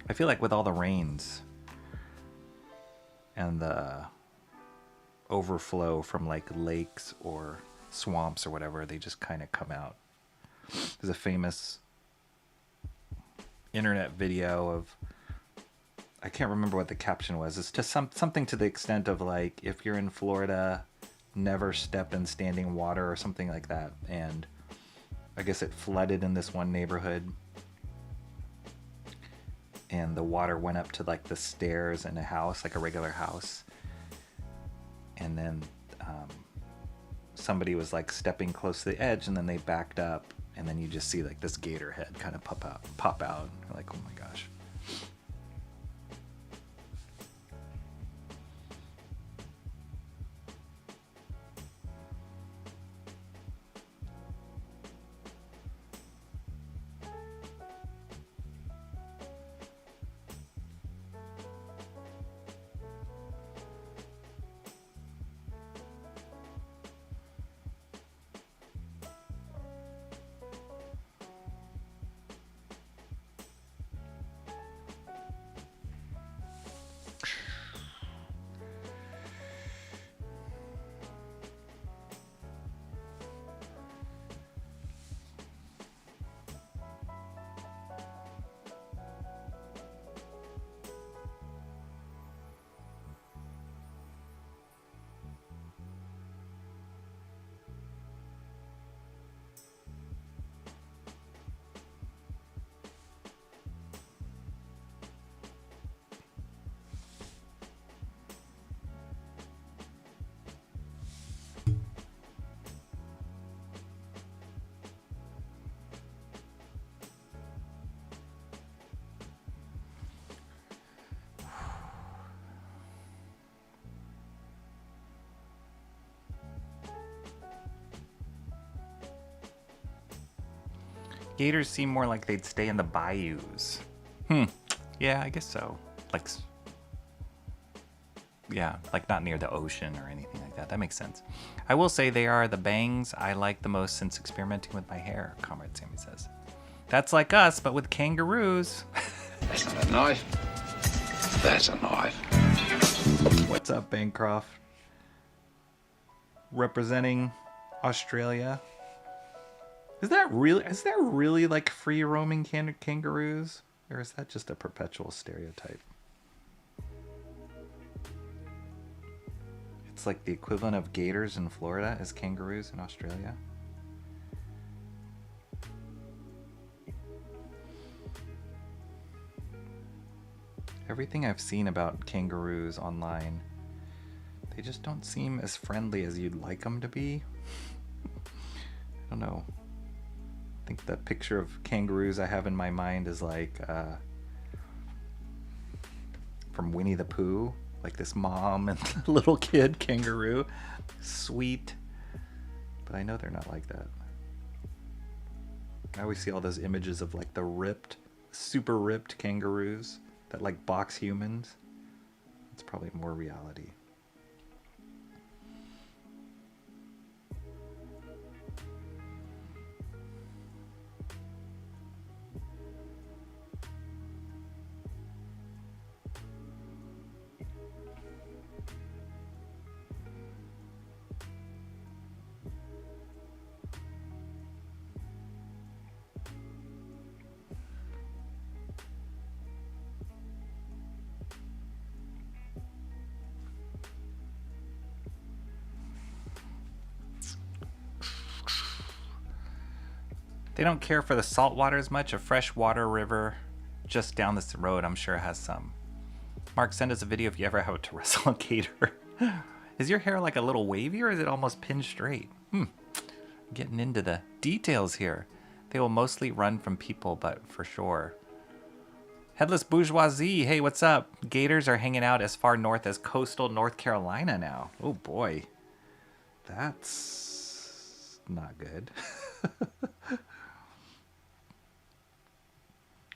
I feel like with all the rains and the overflow from like lakes or swamps or whatever, they just kind of come out. There's a famous internet video of, I can't remember what the caption was. It's just something to the extent of like, if you're in Florida, never step in standing water or something like that. And I guess it flooded in this one neighborhood, and the water went up to like the stairs in a house, like a regular house. And then somebody was like stepping close to the edge, and then they backed up, and then you just see like this gator head kind of pop out. You're like, oh my gosh. Gators seem more like they'd stay in the bayous. Yeah, I guess so. Like, yeah, like not near the ocean or anything like that. That makes sense. I will say they are the bangs I like the most since experimenting with my hair, Comrade Sammy says. That's like us, but with kangaroos. That's not a knife. That's a knife. What's up, Bancroft? Representing Australia. Is there really like free roaming kangaroos? Or is that just a perpetual stereotype? It's like the equivalent of gators in Florida as kangaroos in Australia. Everything I've seen about kangaroos online, they just don't seem as friendly as you'd like them to be. I don't know. I think the picture of kangaroos I have in my mind is like from Winnie the Pooh, like this mom and little kid kangaroo. Sweet. But I know they're not like that. I always see all those images of like the ripped, super ripped kangaroos that like box humans. It's probably more reality. They don't care for the salt water as much. A freshwater river just down this road, I'm sure, has some. Mark, send us a video if you ever have to wrestle a gator. Is your hair like a little wavy or is it almost pinned straight? Getting into the details here. They will mostly run from people, but for sure. Headless Bourgeoisie, hey, what's up? Gators are hanging out as far north as coastal North Carolina now. Oh boy. That's not good.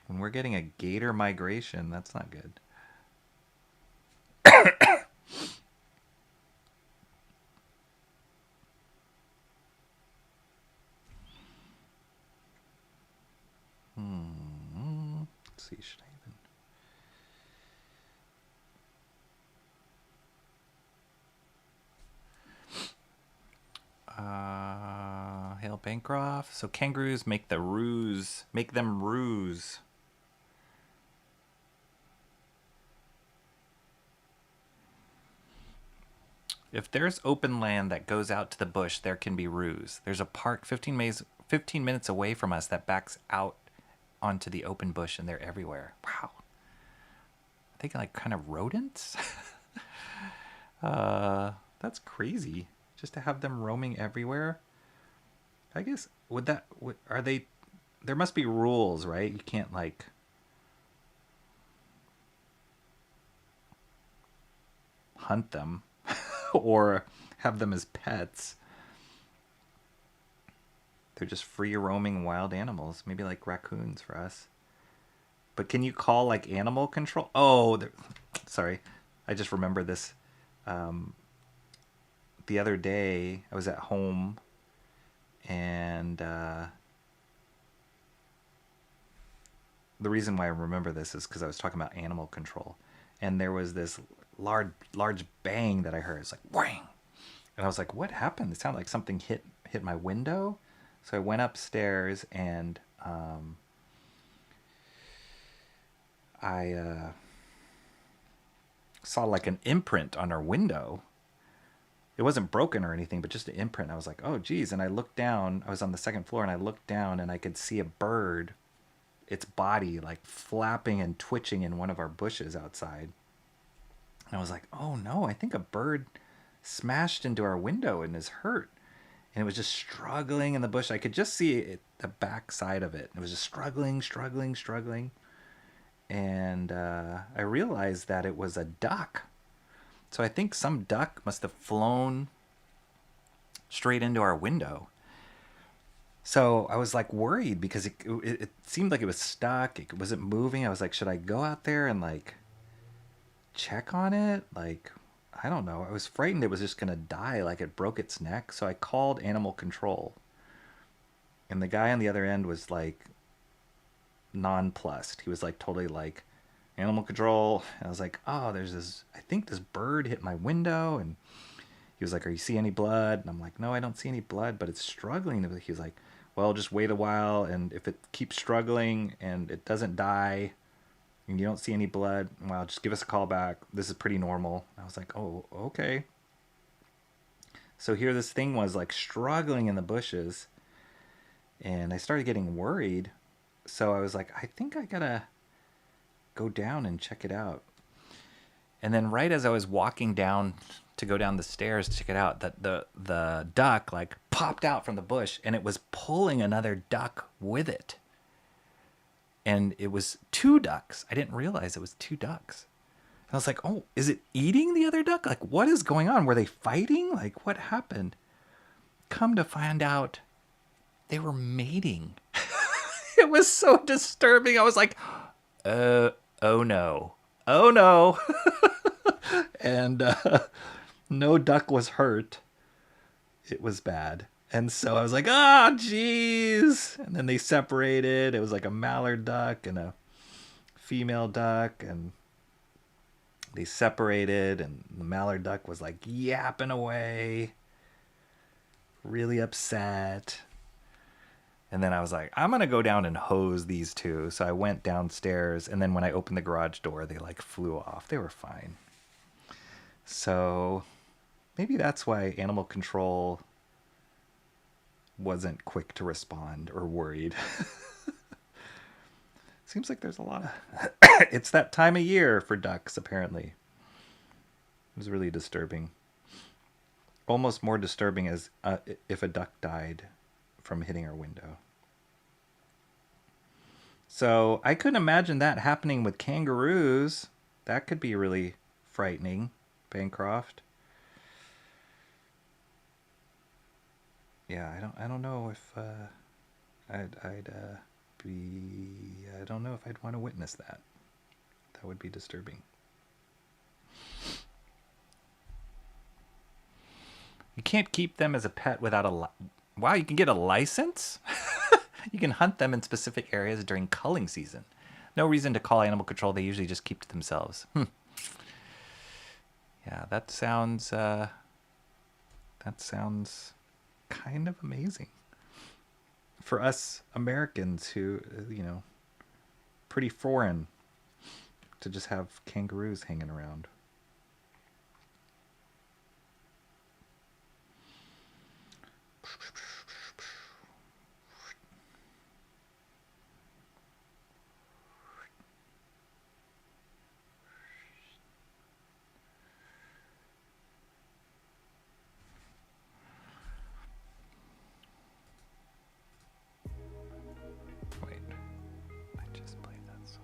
When we're getting a gator migration, that's not good. Let's see, should I even... Hail Bancroft. So kangaroos make them ruse. If there's open land that goes out to the bush, there can be ruse. There's a park 15 minutes away from us that backs out onto the open bush, and they're everywhere. Wow. I think like kind of rodents. That's crazy. Just to have them roaming everywhere. I guess are they? There must be rules, right? You can't like. Hunt them. Or have them as pets. They're just free roaming wild animals. Maybe like raccoons for us. But can you call like animal control? Oh, sorry. I just remember this. The other day I was at home and the reason why I remember this is because I was talking about animal control. And there was this large bang that I heard. It's like whang, and I was like, "What happened?" It sounded like something hit my window. So I went upstairs and I saw like an imprint on our window. It wasn't broken or anything, but just an imprint. I was like, "Oh, geez!" And I looked down. I was on the second floor, and I looked down, and I could see a bird, its body like flapping and twitching in one of our bushes outside. And I was like, oh no, I think a bird smashed into our window and is hurt. And it was just struggling in the bush. I could just see the back side of it. It was just struggling. And I realized that it was a duck. So I think some duck must have flown straight into our window. So I was like worried because it seemed like it was stuck. It wasn't moving. I was like, should I go out there and like check on it? Like, I don't know. I was frightened it was just gonna die, like it broke its neck. So I called animal control, and the guy on the other end was like nonplussed. He was like totally like animal control. And I was like, oh, there's this. I think this bird hit my window, and he was like, are you see any blood? And I'm like, no, I don't see any blood, but it's struggling. He was like, well, just wait a while, and if it keeps struggling and it doesn't die and you don't see any blood, well, just give us a call back. This is pretty normal. I was like, oh, okay. So here this thing was like struggling in the bushes, and I started getting worried. So I was like, I think I gotta go down and check it out. And then right as I was walking down to go down the stairs to check it out, that the duck like popped out from the bush, and it was pulling another duck with it. And it was two ducks. I didn't realize it was two ducks. And I was like, oh, is it eating the other duck? Like, what is going on? Were they fighting? Like, what happened? Come to find out, they were mating. It was so disturbing. I was like, oh no. Oh no. And no duck was hurt. It was bad. And so I was like, ah, jeez. And then they separated. It was like a mallard duck and a female duck. And they separated. And the mallard duck was like yapping away. Really upset. And then I was like, I'm going to go down and hose these two. So I went downstairs. And then when I opened the garage door, they like flew off. They were fine. So maybe that's why animal control wasn't quick to respond or worried. Seems like there's a lot of... It's that time of year for ducks, apparently. It was really disturbing. Almost more disturbing as if a duck died from hitting our window. So I couldn't imagine that happening with kangaroos. That could be really frightening, Bancroft. Yeah, I don't know if I don't know if I'd want to witness that. That would be disturbing. You can't keep them as a pet without wow, you can get a license? You can hunt them in specific areas during culling season. No reason to call animal control. They usually just keep to themselves. Yeah, that sounds kind of amazing. For us Americans who, pretty foreign to just have kangaroos hanging around. Wait, I just played that song.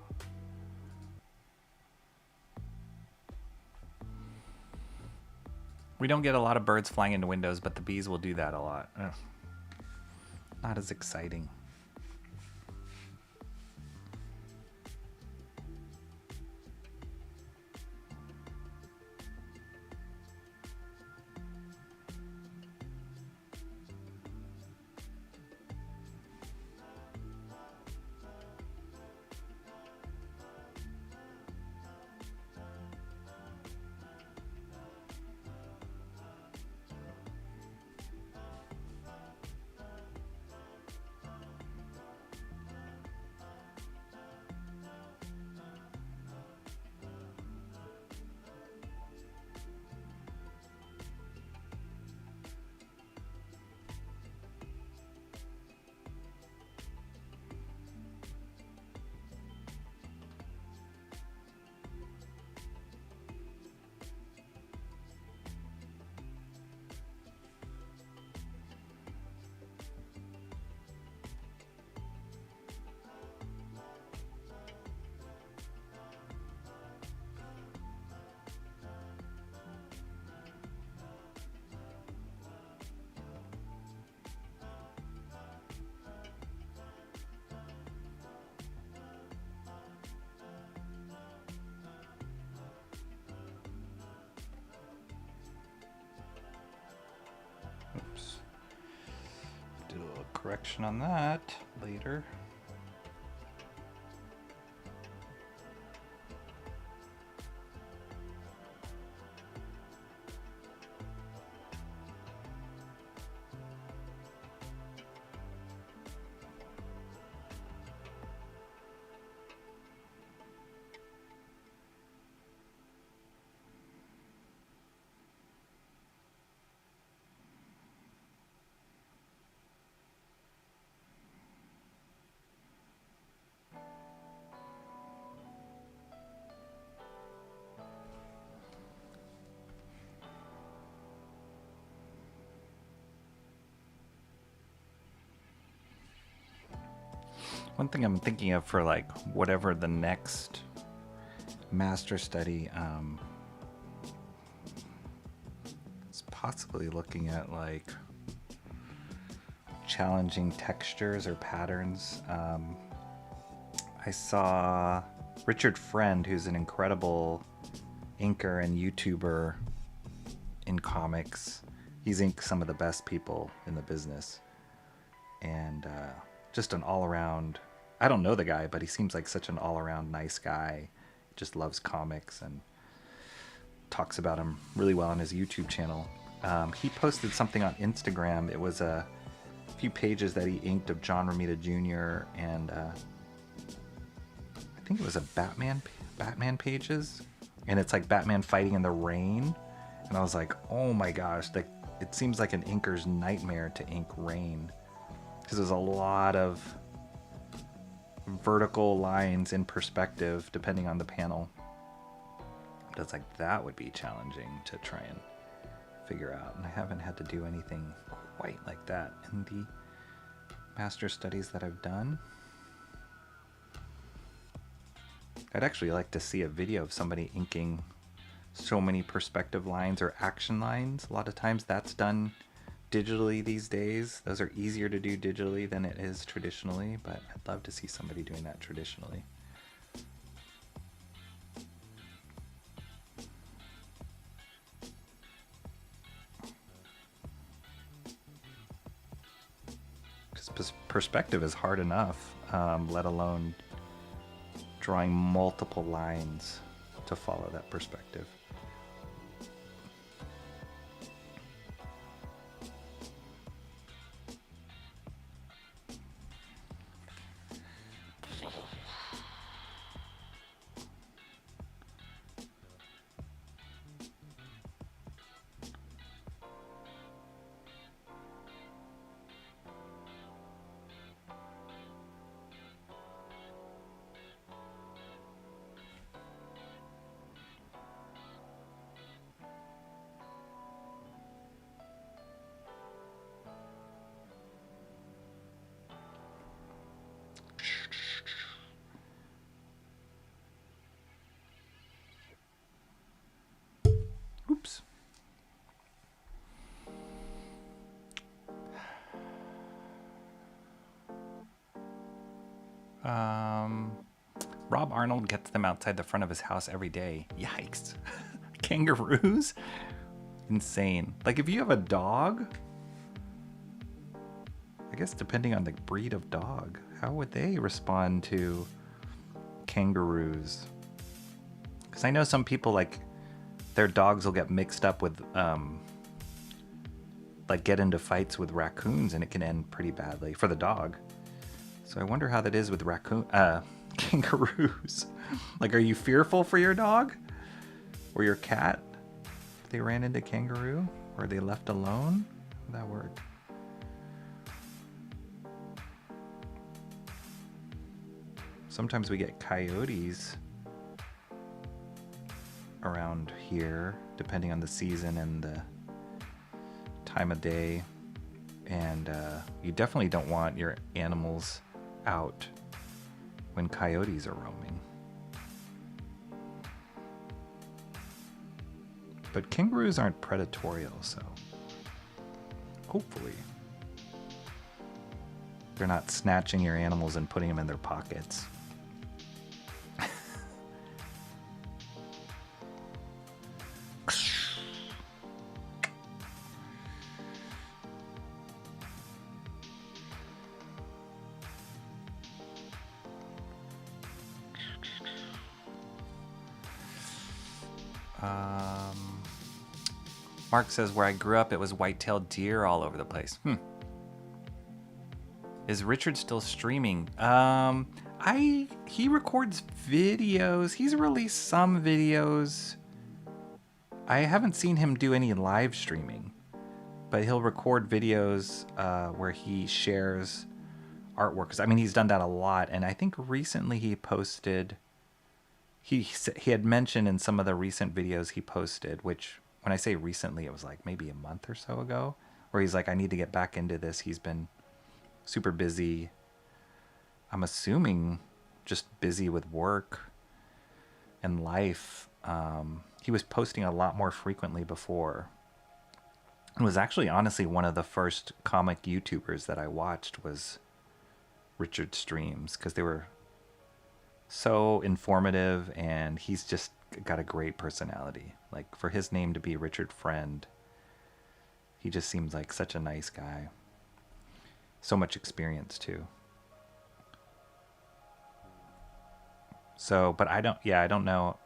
We don't get a lot of birds flying into windows, but the bees will do that a lot. Ugh. Not as exciting. correction on that later. One thing I'm thinking of for like whatever the next master study is possibly looking at like challenging textures or patterns. I saw Richard Friend, who's an incredible inker and YouTuber in comics. He's inked some of the best people in the business. And just an all-around, I don't know the guy, but he seems like such an all-around nice guy. Just loves comics and talks about him really well on his YouTube channel. He posted something on Instagram. It was a few pages that he inked of John Romita Jr. and I think it was a Batman pages, and it's like Batman fighting in the rain. And I was like, oh my gosh, like it seems like an inker's nightmare to ink rain, because there's a lot of vertical lines in perspective depending on the panel. But it's like that would be challenging to try and figure out, and I haven't had to do anything quite like that in the master studies that I've done. I'd actually like to see a video of somebody inking so many perspective lines or action lines. A lot of times that's done digitally these days. Those are easier to do digitally than it is traditionally, but I'd love to see somebody doing that traditionally. Because perspective is hard enough, let alone drawing multiple lines to follow that perspective. Oops. Rob Arnold gets them outside the front of his house every day. Yikes. Kangaroos? Insane. Like if you have a dog, I guess depending on the breed of dog, how would they respond to kangaroos? Because I know some people, like, their dogs will get mixed up with, like, get into fights with raccoons, and it can end pretty badly for the dog. So I wonder how that is with kangaroos. Like, are you fearful for your dog or your cat if they ran into kangaroo, or are they left alone? How would that work? Sometimes we get coyotes around here, depending on the season and the time of day. And you definitely don't want your animals out when coyotes are roaming. But kangaroos aren't predatorial, so hopefully they're not snatching your animals and putting them in their pockets. Mark says, where I grew up, it was white-tailed deer all over the place. Is Richard still streaming? He records videos. He's released some videos. I haven't seen him do any live streaming, but he'll record videos where he shares artwork. 'Cause, I mean, he's done that a lot, and I think recently he posted. He had mentioned in some of the recent videos he posted, which when I say recently, it was like maybe a month or so ago, where he's like, I need to get back into this. He's been super busy. I'm assuming just busy with work and life. He was posting a lot more frequently before. It was actually honestly one of the first comic YouTubers that I watched was Richard streams, because they were so informative, and he's just got a great personality. Like, for his name to be Richard Friend, he just seems like such a nice guy. So much experience too. So, but I don't know.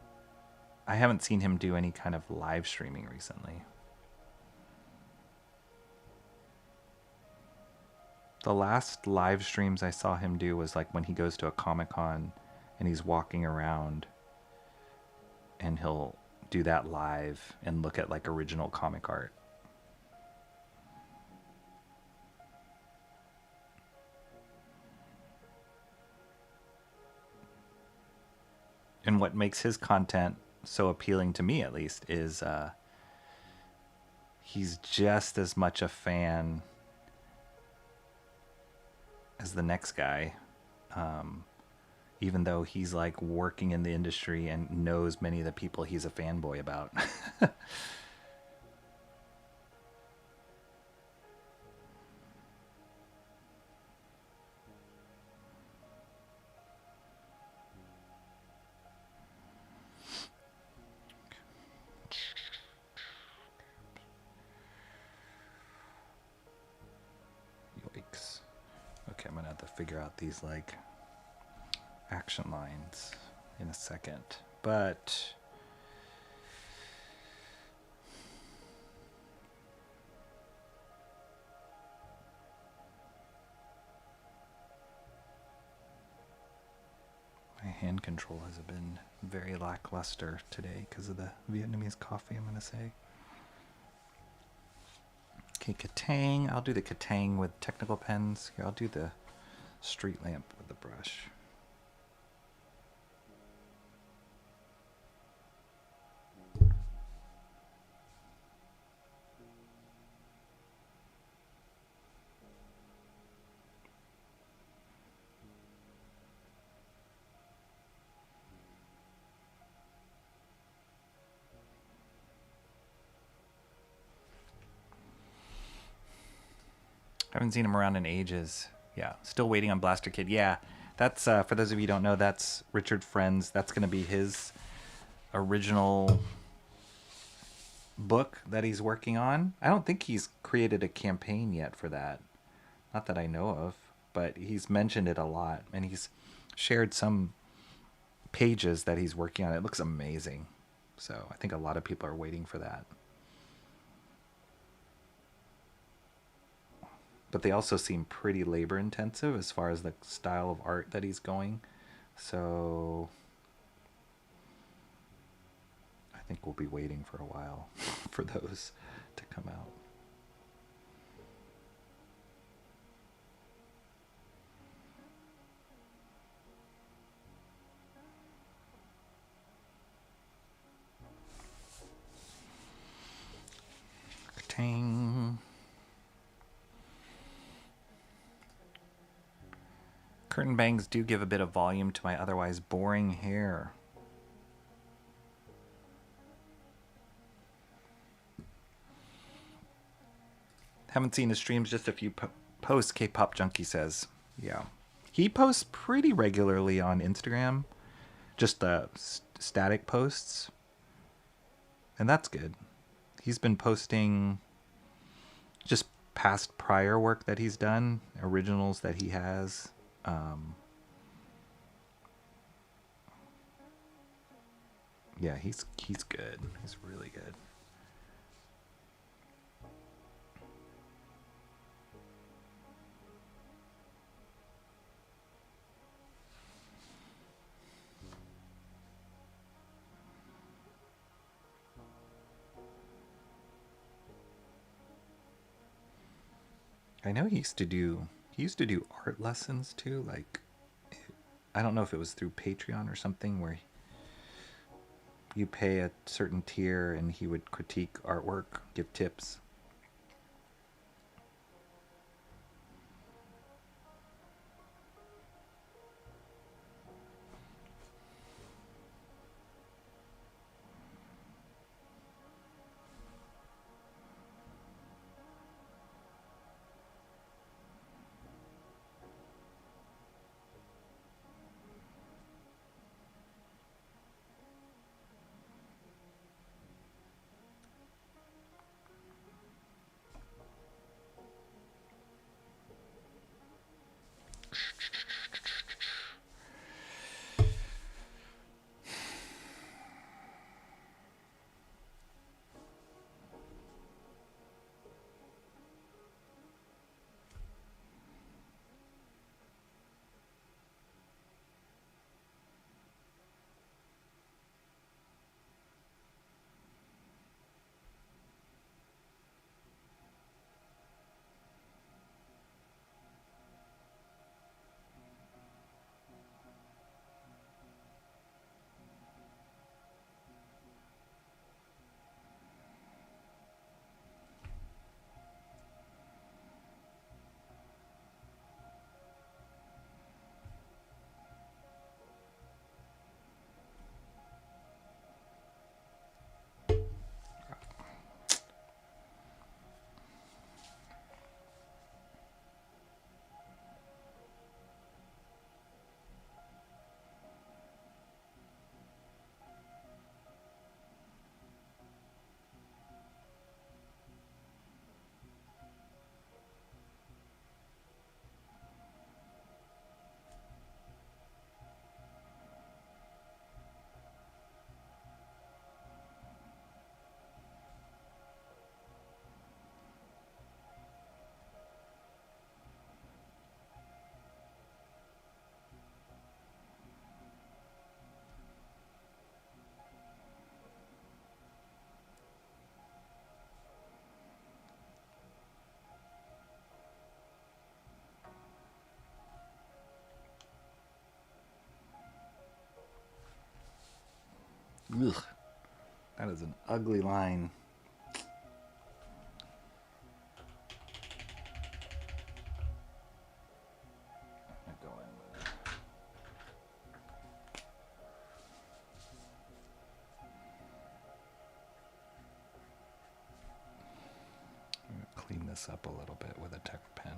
I haven't seen him do any kind of live streaming recently. The last live streams I saw him do was like when he goes to a Comic-Con and he's walking around, and he'll do that live and look at like original comic art. And what makes his content so appealing to me, at least, is he's just as much a fan as the next guy, even though he's like working in the industry and knows many of the people he's a fanboy about. Yikes. Okay, I'm gonna have to figure out these like action lines in a second, but my hand control has been very lackluster today because of the Vietnamese coffee, I'm gonna say. Okay, Katang. I'll do the Katang with technical pens. Here, I'll do the street lamp with the brush. I haven't seen him around in ages. Yeah, still waiting on Blaster Kid. Yeah, that's, for those of you who don't know, that's Richard Friends. That's going to be his original book that he's working on. I don't think he's created a campaign yet for that. Not that I know of, but he's mentioned it a lot, and he's shared some pages that he's working on. It looks amazing. So I think a lot of people are waiting for that. But they also seem pretty labor intensive as far as the style of art that he's going. So I think we'll be waiting for a while for those to come out. Tang. Curtain bangs do give a bit of volume to my otherwise boring hair. Haven't seen his streams, just a few posts, K-Pop Junkie says. Yeah. He posts pretty regularly on Instagram. Just the static posts. And that's good. He's been posting just past prior work that he's done, originals that he has. Yeah, he's good. He's really good. I know he used to do art lessons too, like I don't know if it was through Patreon or something where you pay a certain tier and he would critique artwork, give tips. Ugh, that is an ugly line. I'm going with I'm gonna clean this up a little bit with a tech pen.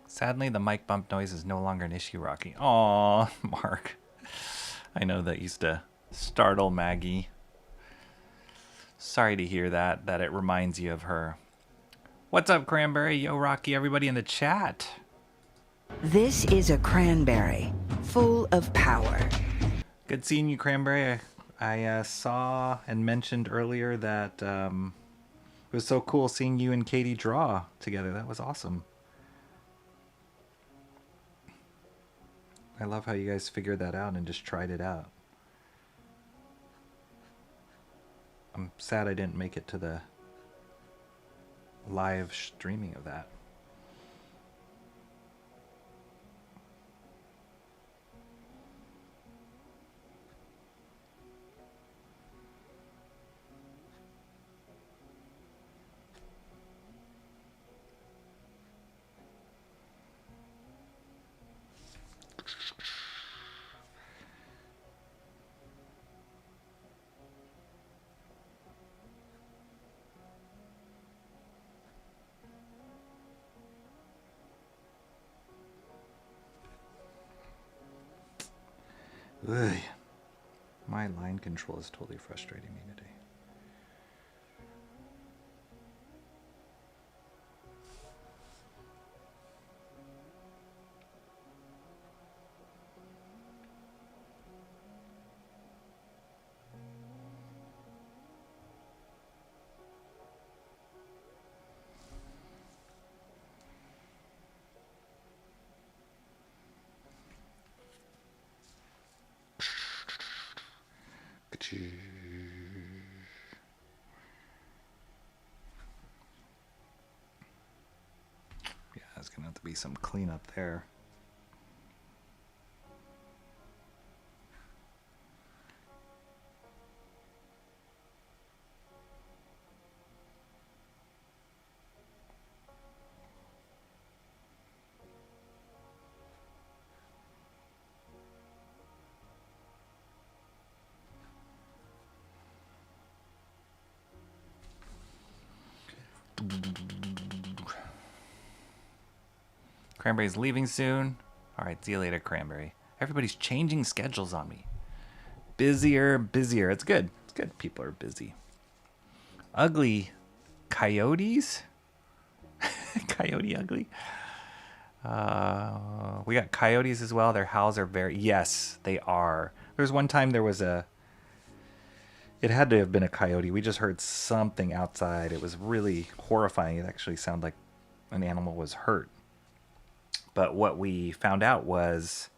Sadly, the mic bump noise is no longer an issue, Rocky. Aw, Mark. I know that used to Startle Maggie. Sorry to hear that it reminds you of her. What's up, Cranberry? Yo, Rocky, everybody in the chat. This is a cranberry, full of power. Good seeing you, Cranberry. I saw and mentioned earlier that it was so cool seeing you and Katie draw together. That was awesome. I love how you guys figured that out and just tried it out. I'm sad I didn't make it to the live streaming of that. Ugh. My line control is totally frustrating me today. Yeah, there's gonna have to be some cleanup there. Cranberry's leaving soon. All right, see you later, Cranberry. Everybody's changing schedules on me. Busier, busier. It's good. It's good. People are busy. Ugly coyotes? Coyote ugly? We got coyotes as well. Their howls are very... Yes, they are. There was one time there was a... It had to have been a coyote. We just heard something outside. It was really horrifying. It actually sounded like an animal was hurt. But what we found out was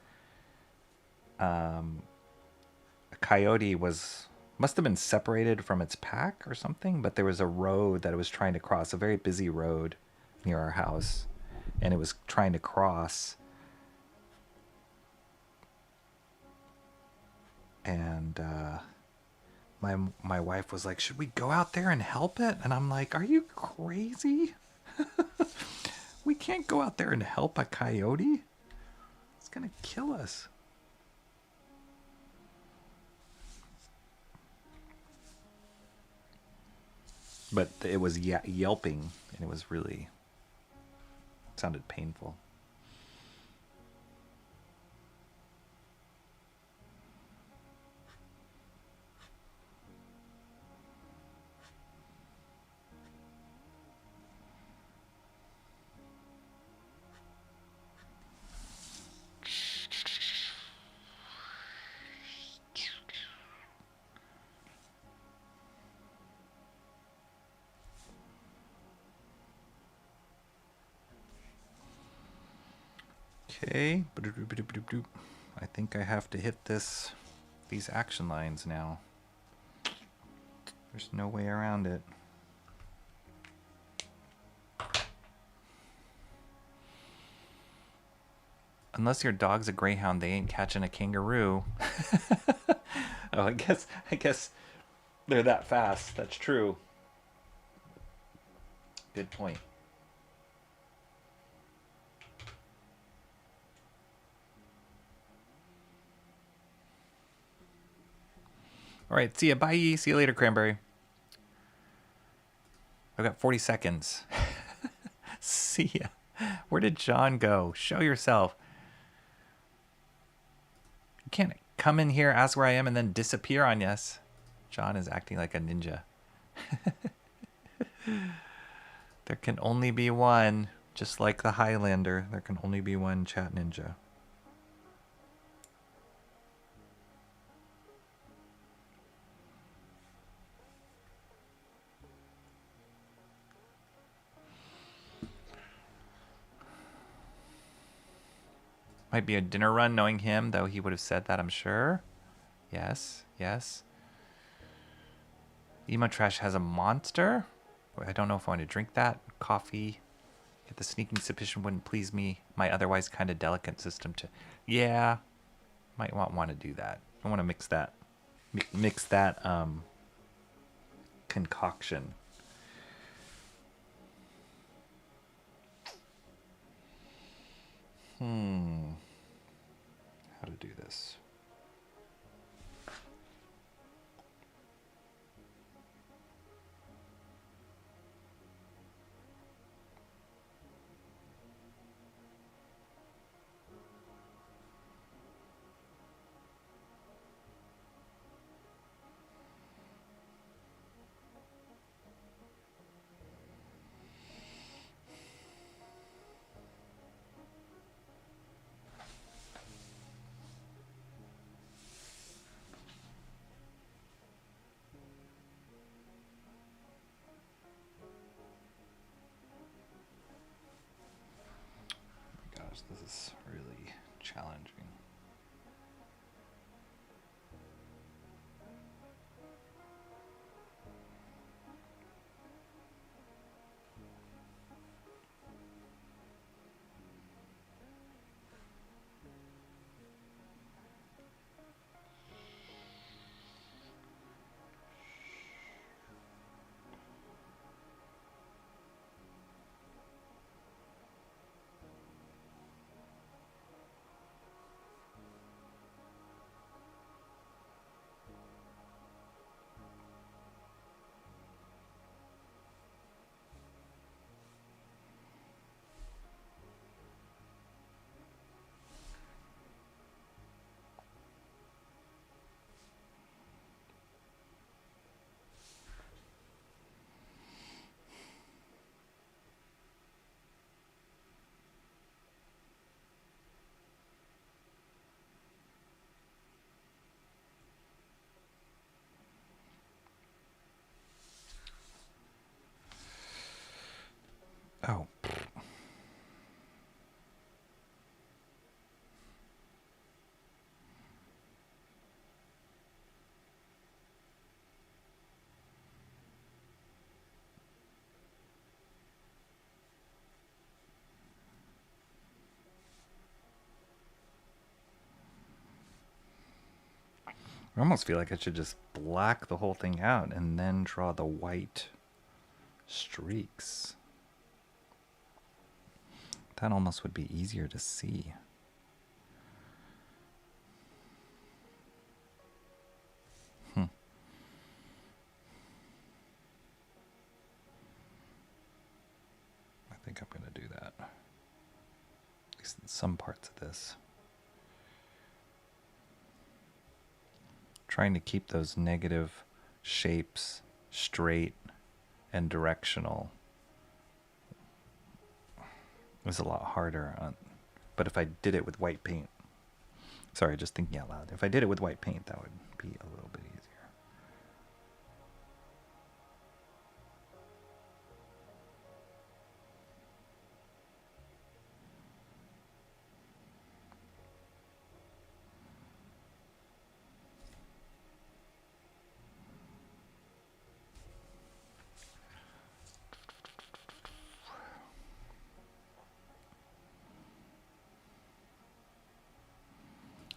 a coyote must have been separated from its pack or something, but there was a road that it was trying to cross, a very busy road near our house, and it was trying to cross. And my wife was like, "Should we go out there and help it?" And I'm like, "Are you crazy? We can't go out there and help a coyote. It's gonna kill us." But it was yelping, and it was really sounded painful. Okay, I think I have to hit these action lines now. There's no way around it. Unless your dog's a greyhound, they ain't catching a kangaroo. Oh, I guess they're that fast. That's true. Good point. All right, see ya. Bye. See you later, Cranberry. I've got 40 seconds. See ya. Where did John go? Show yourself. You can't come in here, ask where I am, and then disappear on us. John is acting like a ninja. There can only be one, just like the Highlander. There can only be one chat ninja. Might be a dinner run knowing him, though he would have said that, I'm sure. Yes, yes. Emo Trash has a monster. I don't know if I want to drink that. Coffee. If the sneaking suspicion wouldn't please me, my otherwise kind of delicate system to... Yeah, might want to do that. I want to mix that. Mix that concoction. How to do this. Gosh, this is really challenging. Oh. I almost feel like I should just black the whole thing out and then draw the white streaks. That almost would be easier to see. I think I'm going to do that. At least in some parts of this. Trying to keep those negative shapes straight and directional was a lot harder. But if I did it with white paint, sorry, just thinking out loud. If I did it with white paint, that would be a little bit easier.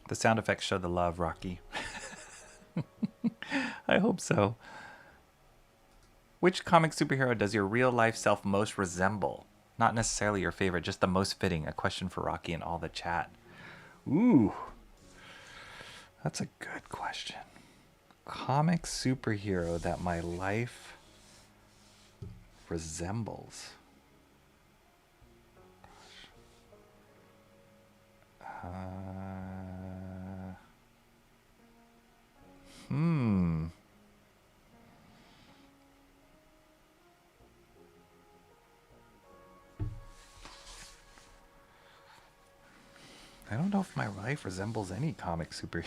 The sound effects show the love, Rocky. I hope so. Which comic superhero does your real life self most resemble? Not necessarily your favorite, just the most fitting. A question for Rocky and all the chat. Ooh. That's a good question. Comic superhero that my life resembles. I don't know if my life resembles any comic superhero,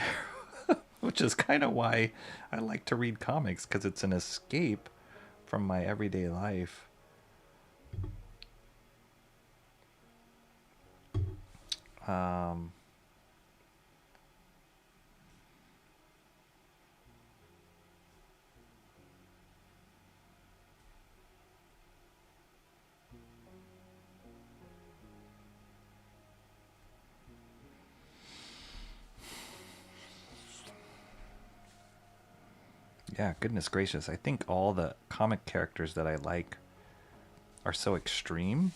which is kind of why I like to read comics, because it's an escape from my everyday life. Um, yeah, goodness gracious. I think all the comic characters that I like are so extreme.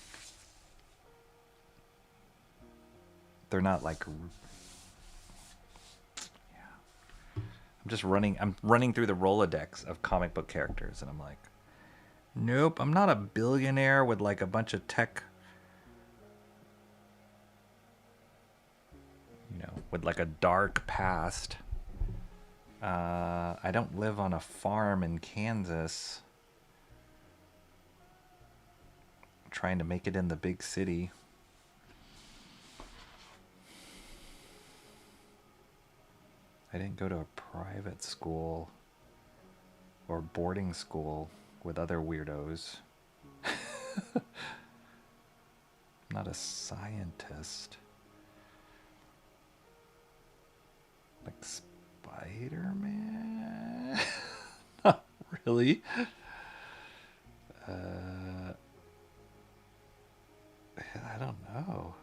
They're not like I'm running through the Rolodex of comic book characters and I'm like, nope, I'm not a billionaire with like a bunch of tech, with like a dark past. I don't live on a farm in Kansas trying to make it in the big city. I didn't go to a private school or boarding school with other weirdos. I'm not a scientist. Like Spider-Man? Not really. I don't know.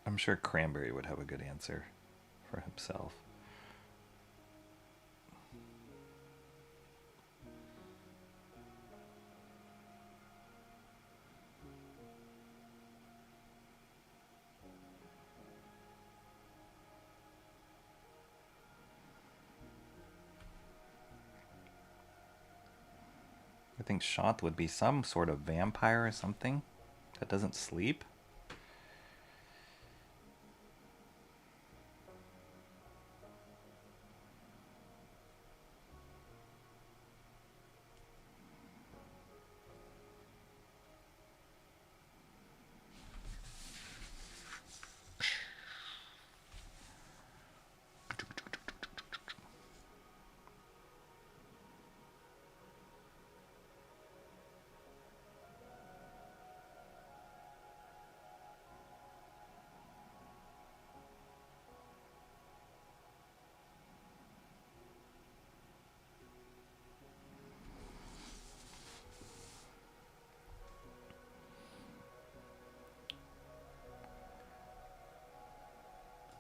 I'm sure Cranberry would have a good answer for himself. I think Shant would be some sort of vampire or something that doesn't sleep.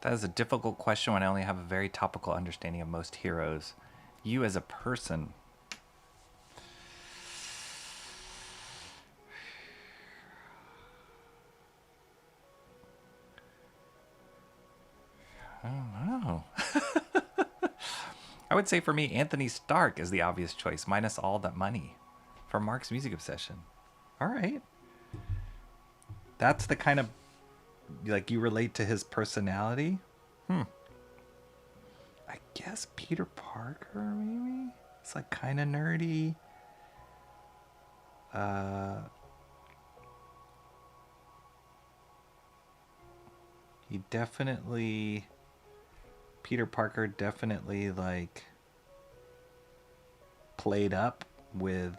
That is a difficult question when I only have a very topical understanding of most heroes. You as a person. I don't know. I would say for me, Anthony Stark is the obvious choice, minus all that money for Mark's music obsession. All right. That's the kind of, like, you relate to his personality. I guess Peter Parker, maybe? It's like kind of nerdy. He definitely, Peter Parker definitely like played up with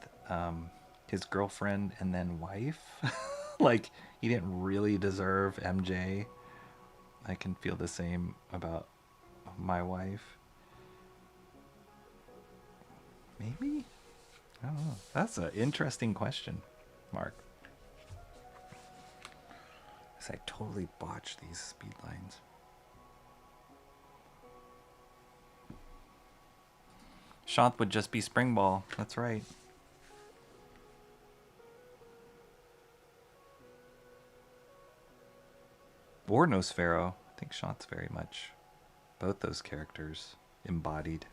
his girlfriend and then wife. Like, he didn't really deserve MJ. I can feel the same about my wife. Maybe? I don't know. That's an interesting question, Mark. I totally botched these speed lines. Shant would just be Spring Ball. That's right. Or Nosfero. I think Shant's very much both those characters embodied.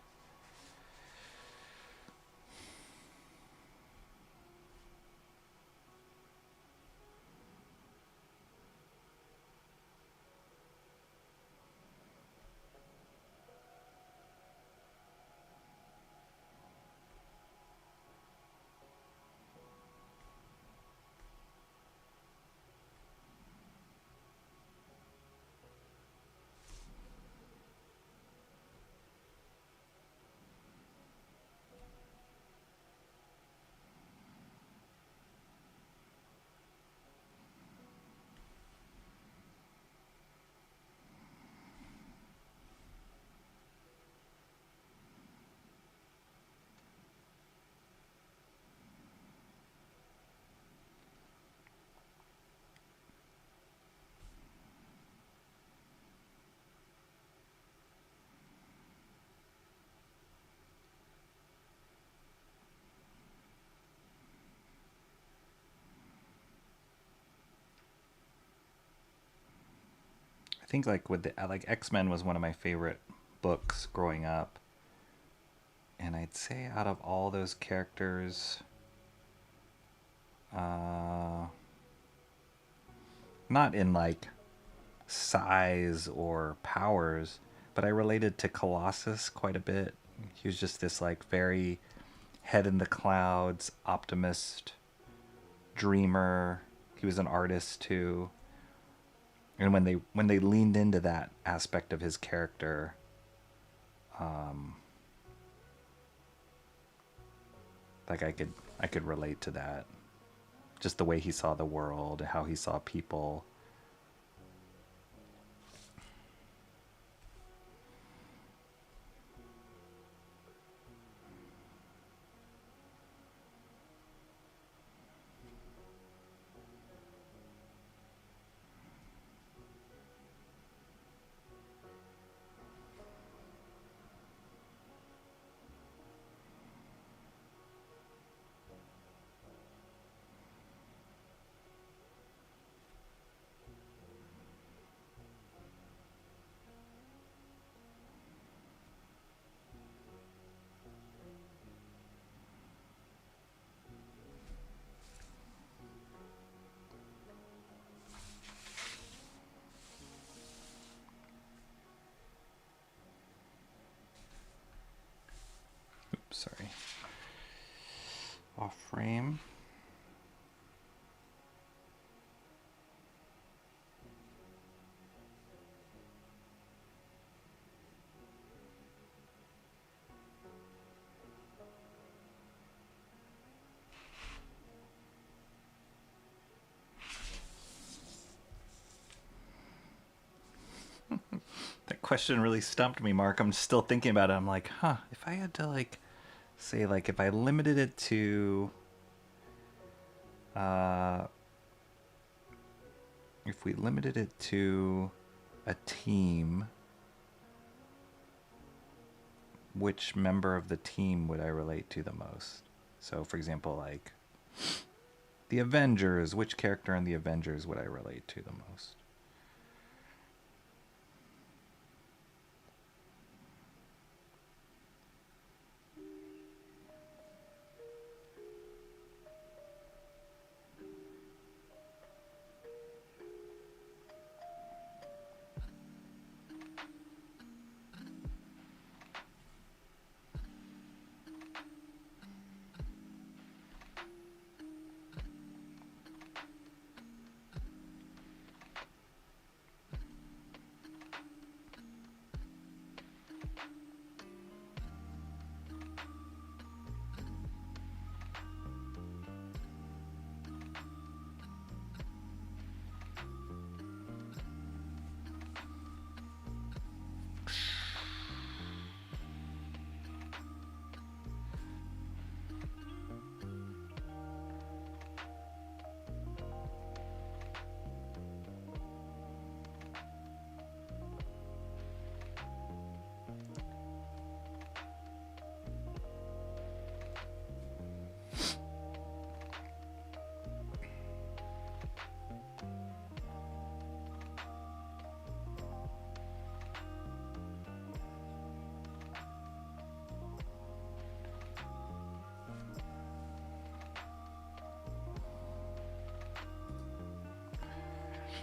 think like with the like X-Men was one of my favorite books growing up. And I'd say out of all those characters, not in like size or powers, but I related to Colossus quite a bit. He was just this like very head in the clouds, optimist, dreamer. He was an artist too. And when they leaned into that aspect of his character, like I could relate to that. Just the way he saw the world, how he saw people. Oops, sorry. Off frame. That question really stumped me, Mark. I'm still thinking about it. I'm like, if I had to like say like if I limited it to if we limited it to a team, which member of the team would I relate to the most? So for example, like the Avengers, which character in the Avengers would I relate to the most?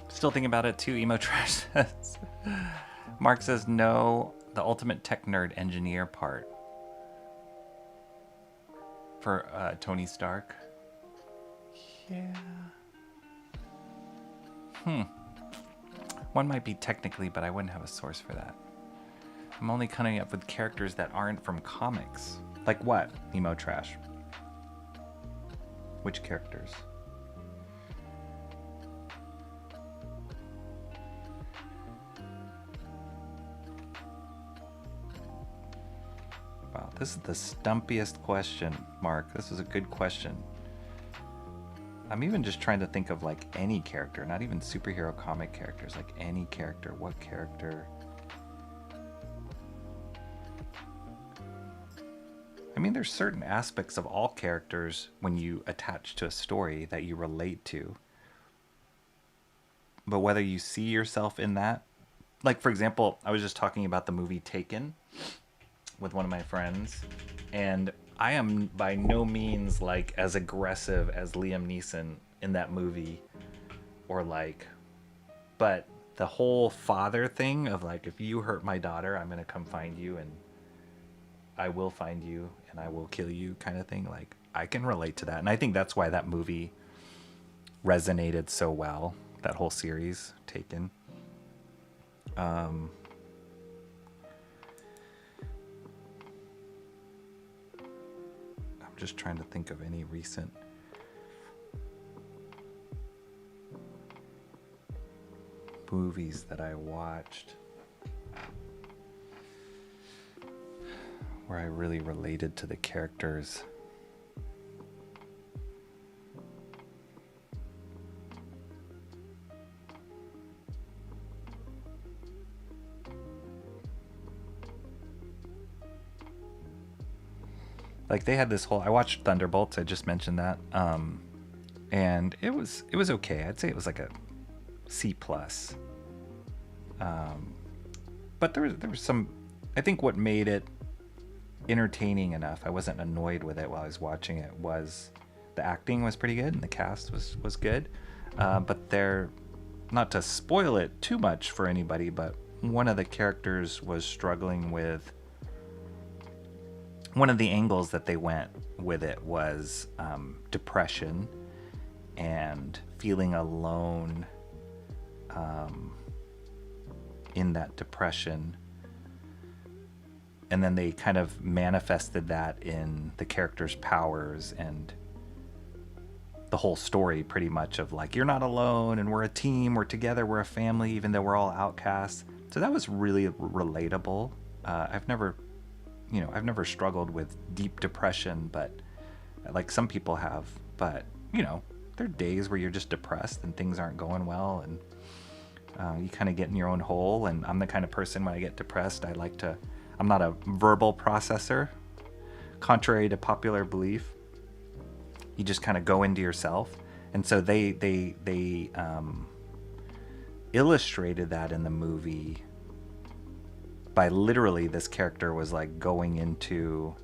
Still thinking about it too. Emo Trash says. Mark says no. The ultimate tech nerd engineer part for Tony Stark. Yeah. One might be technically, but I wouldn't have a source for that. I'm only coming up with characters that aren't from comics. Like what? Emo Trash. Which characters? Wow, this is the stumpiest question, Mark. This is a good question. I'm even just trying to think of like any character, not even superhero comic characters, like any character. What character? I mean, there's certain aspects of all characters when you attach to a story that you relate to. But whether you see yourself in that like for example, I was just talking about the movie Taken with one of my friends, and I am by no means like as aggressive as Liam Neeson in that movie, or like, but the whole father thing of like, if you hurt my daughter, I'm gonna come find you, and I will find you and I will kill you kind of thing. Like, I can relate to that, and I think that's why that movie resonated so well. That whole series, Taken. I'm just trying to think of any recent movies that I watched where I really related to the characters. Like they had this whole, I watched Thunderbolts, I just mentioned that. And it was okay. I'd say it was like a C plus. But there was some, I think what made it entertaining enough, I wasn't annoyed with it while I was watching it, was the acting was pretty good and the cast was good. But they're, not to spoil it too much for anybody, but one of the characters was struggling with, one of the angles that they went with it was depression and feeling alone in that depression. And then they kind of manifested that in the character's powers and the whole story, pretty much, of like, you're not alone and we're a team, we're together, we're a family, even though we're all outcasts. So that was really relatable. I've never struggled with deep depression, but like some people have. But there are days where you're just depressed and things aren't going well, and you kind of get in your own hole. And I'm the kind of person, when I get depressed, I'm not a verbal processor, contrary to popular belief. You just kind of go into yourself. And so they illustrated that in the movie by literally, this character was like going into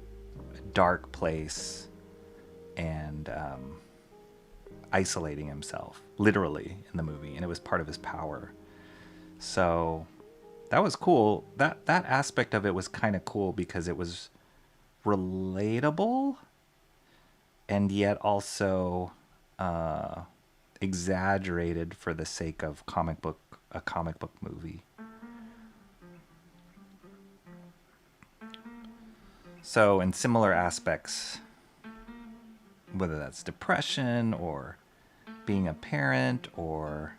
a dark place and isolating himself, literally, in the movie. And it was part of his power. So that was cool. That aspect of it was kind of cool because it was relatable and yet also exaggerated for the sake of a comic book movie. So in similar aspects, whether that's depression or being a parent or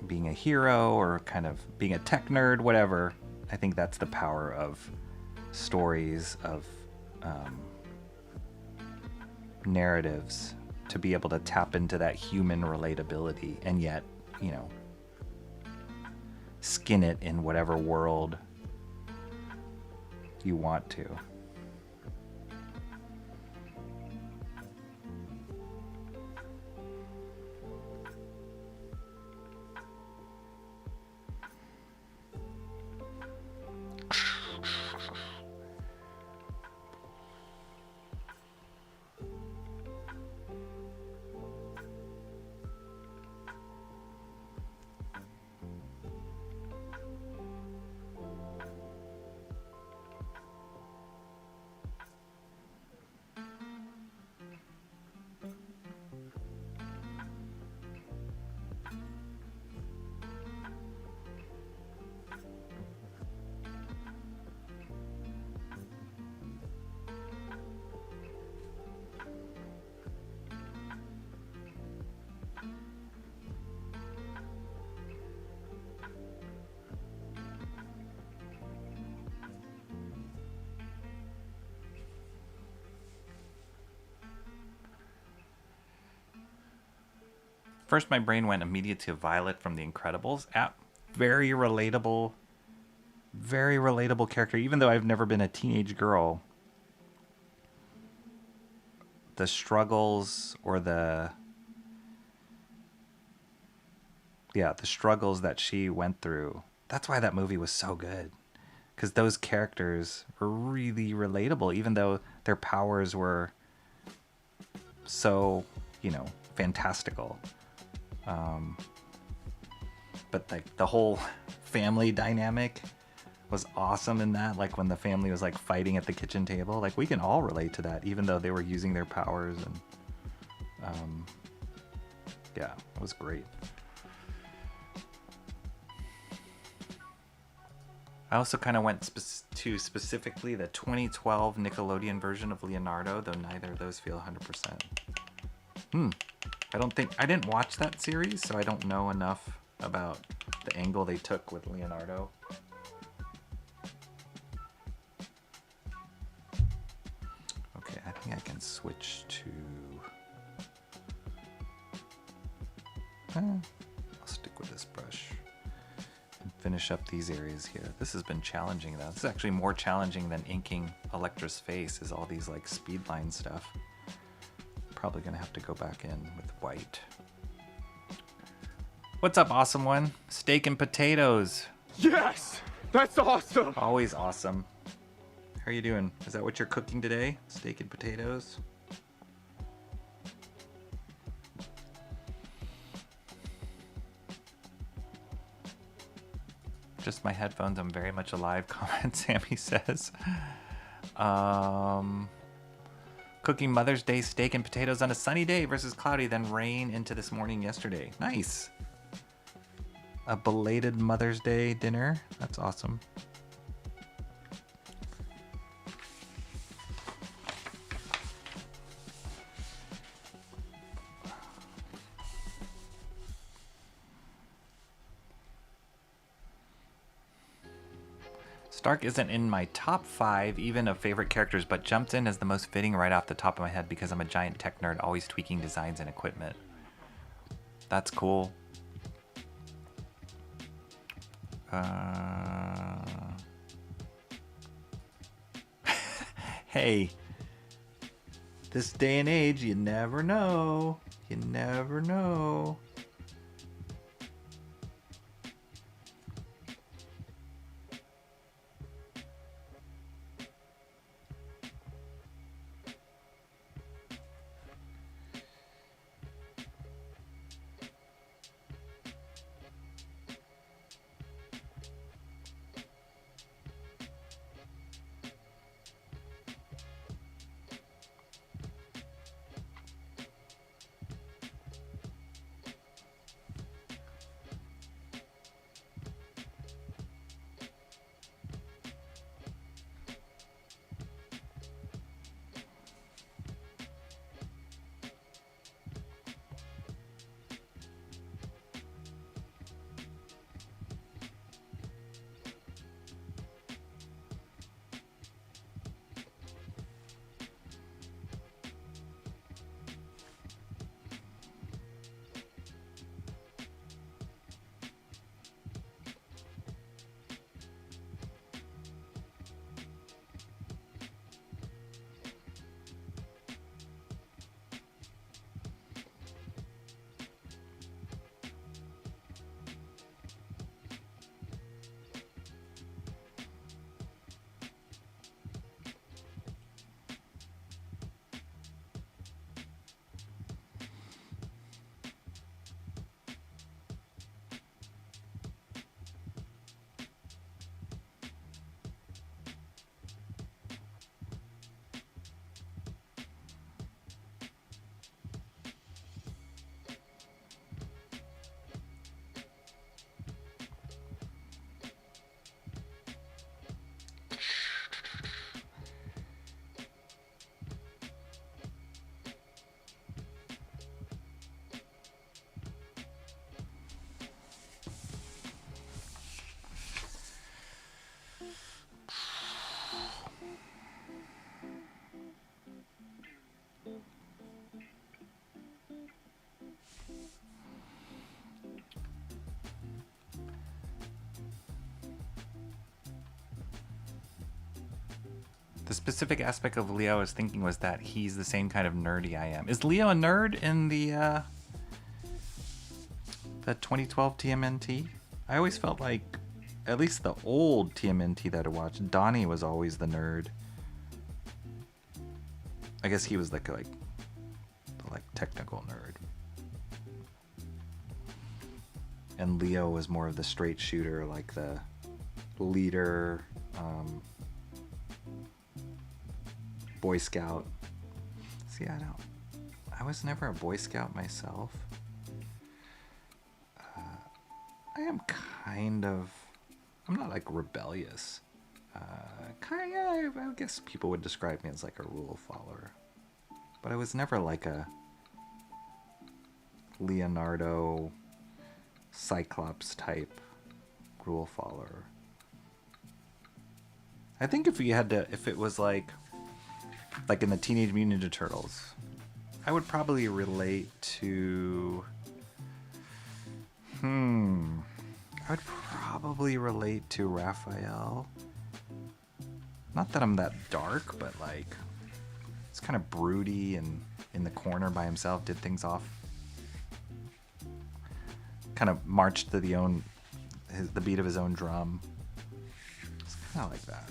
being a hero or kind of being a tech nerd, whatever, I think that's the power of stories, of narratives, to be able to tap into that human relatability and yet, skin it in whatever world you want to. First, my brain went immediately to Violet from The Incredibles. Very relatable character. Even though I've never been a teenage girl, the struggles or the yeah, the struggles that she went through. That's why that movie was so good. Because those characters were really relatable, even though their powers were so, fantastical. But like the whole family dynamic was awesome in that. Like when the family was like fighting at the kitchen table, like we can all relate to that, even though they were using their powers. And yeah, it was great. I also kind of went to specifically the 2012 Nickelodeon version of Leonardo, though neither of those feel 100%. I didn't watch that series, so I don't know enough about the angle they took with Leonardo. Okay, I think I can switch to... I'll stick with this brush and finish up these areas here. This has been challenging though. This is actually more challenging than inking Electra's face, is all these like speed line stuff. Probably gonna have to go back in with white. What's up, awesome one? Steak and potatoes. Yes! That's awesome! Always awesome. How are you doing? Is that what you're cooking today? Steak and potatoes? Just my headphones. I'm very much alive. Comment Sammy says. Cooking Mother's Day steak and potatoes on a sunny day versus cloudy, then rain into this morning yesterday. Nice. A belated Mother's Day dinner. That's awesome. Stark isn't in my top 5 even of favorite characters, but jumps in as the most fitting right off the top of my head because I'm a giant tech nerd, always tweaking designs and equipment. That's cool. Hey, this day and age, you never know. You never know. The specific aspect of Leo I was thinking was that he's the same kind of nerdy I am. Is Leo a nerd in the The 2012 TMNT. I always felt like, at least the old TMNT that I watched, Donnie was always the nerd. I guess he was the technical nerd. And Leo was more of the straight shooter, like the leader, Boy Scout. See, I was never a Boy Scout myself. I'm not like rebellious. I guess people would describe me as like a rule follower. But I was never like a Leonardo Cyclops type rule follower. I think if it was like in the Teenage Mutant Ninja Turtles, I would probably relate to I would probably relate to Raphael. Not that I'm that dark, but like it's kind of broody and in the corner by himself, did things off. Kind of marched to the beat of his own drum. It's kind of like that.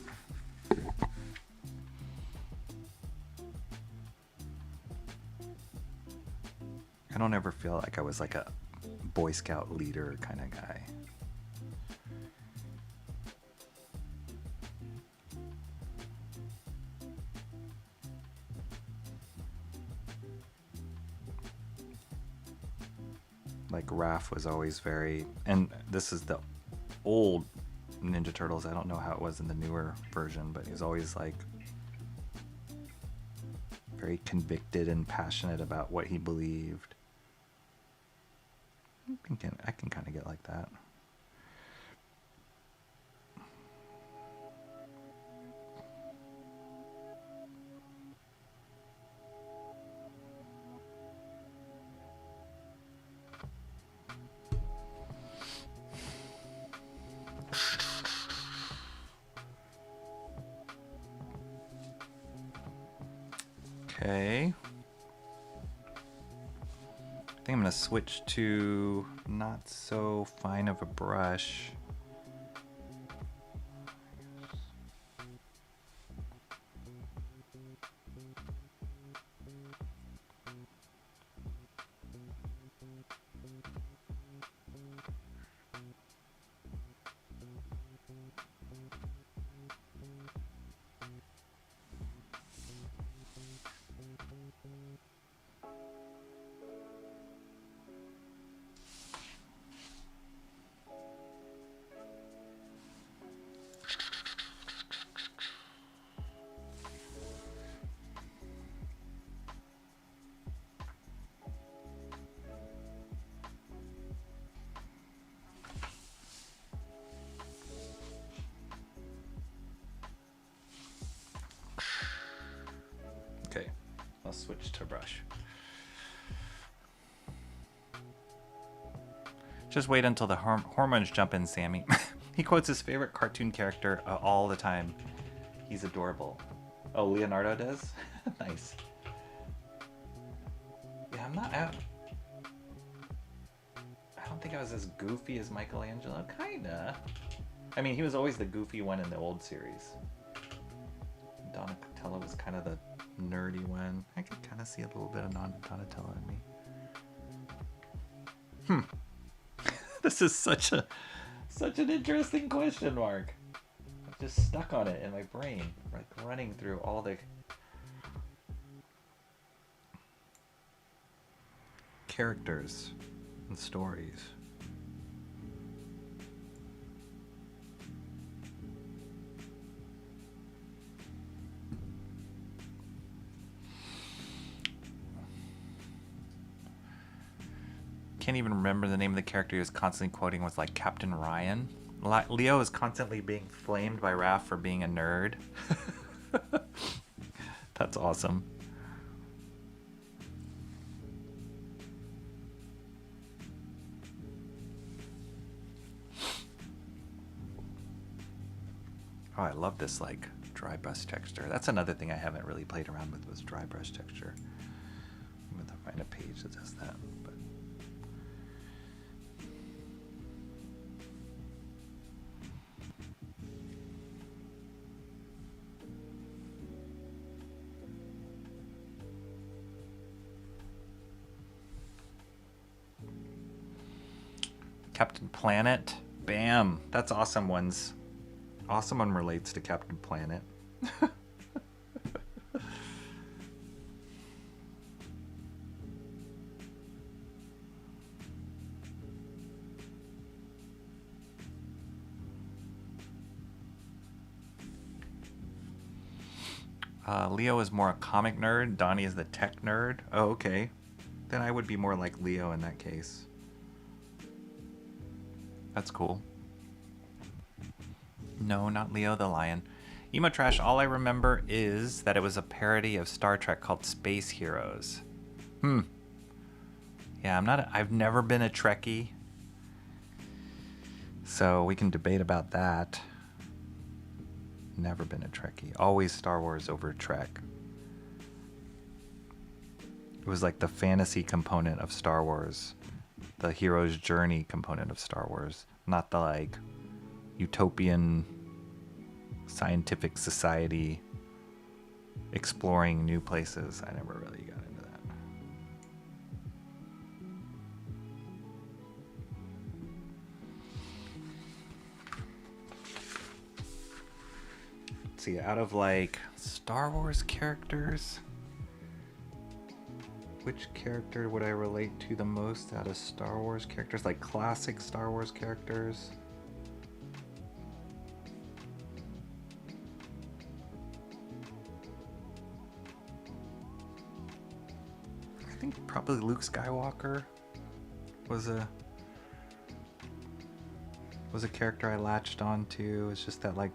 I don't ever feel like I was like a Boy Scout leader kind of guy. Like Raph was always very, and this is the old Ninja Turtles. I don't know how it was in the newer version, but he was always like very convicted and passionate about what he believed. I can kind of get like that. Okay. I think I'm going to switch to not so fine of a brush. Okay, I'll switch to brush. Just wait until the hormones jump in, Sammy. He quotes his favorite cartoon character all the time. He's adorable. Oh, Leonardo does? Nice. Yeah, I don't think I was as goofy as Michelangelo. Kinda. I mean, he was always the goofy one in the old series. Donatello was kind of the nerdy one. I could kind of see a little bit of Donatello in me. This is such an interesting question mark. I'm just stuck on it in my brain, like running through all the characters and stories. Can't even remember the name of the character he was constantly quoting. Was like Captain Ryan. Leo is constantly being flamed by Raph for being a nerd. That's awesome. Oh, I love this like dry brush texture. That's another thing I haven't really played around with, was dry brush texture. I'm gonna find a page that does that. But Captain Planet. Bam. That's awesome ones. Awesome one relates to Captain Planet. Leo is more a comic nerd. Donnie is the tech nerd. Oh, okay. Then I would be more like Leo in that case. That's cool. No, not Leo the Lion. Emo Trash, all I remember is that it was a parody of Star Trek called Space Heroes. Yeah, I've never been a Trekkie. So we can debate about that. Never been a Trekkie. Always Star Wars over Trek. It was like the fantasy component of Star Wars. The hero's journey component of Star Wars. Not the like utopian scientific society exploring new places. I never really got into that. Let's see, out of like Star Wars characters, which character would I relate to the most out of Star Wars characters? Like classic Star Wars characters? I think probably Luke Skywalker was a character I latched onto. It's just that like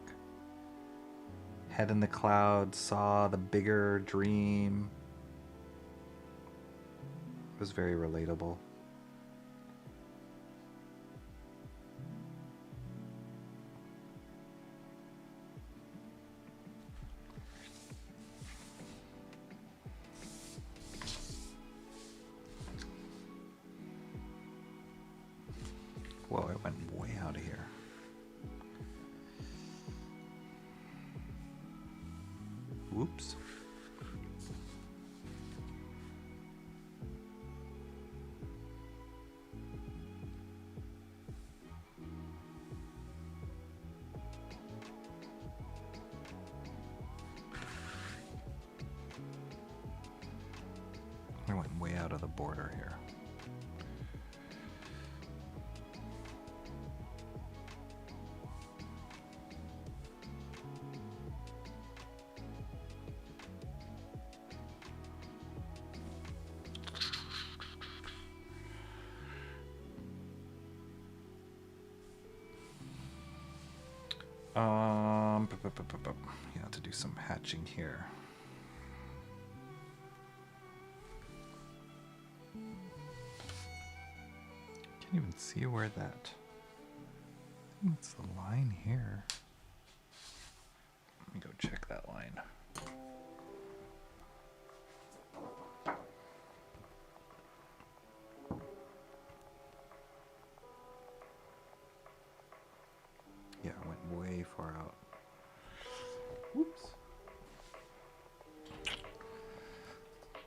head in the clouds, saw the bigger dream. It was very relatable. Whoa, it went way out of here. Whoops. I went way out of the border here. You have to do some hatching here. Can't even see where that. What's the line here? Let me go check that line. Yeah, I went way far out. Whoops.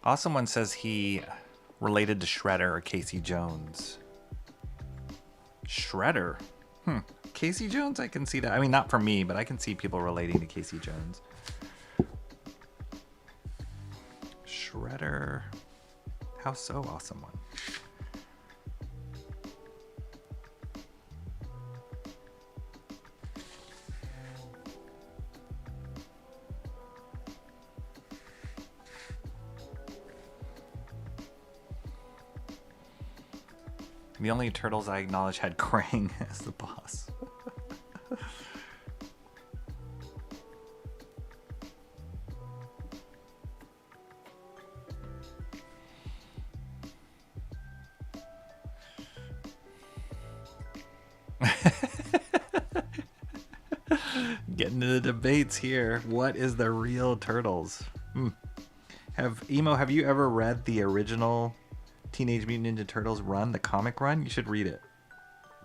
Awesome One says he related to Shredder or Casey Jones. Shredder? Casey Jones, I can see that. I mean, not for me, but I can see people relating to Casey Jones. Shredder. How so, Awesome One? The only turtles I acknowledge had Krang as the boss. Getting into the debates here. What is the real Turtles? Have you ever read the original Teenage Mutant Ninja Turtles run, the comic run? You should read it.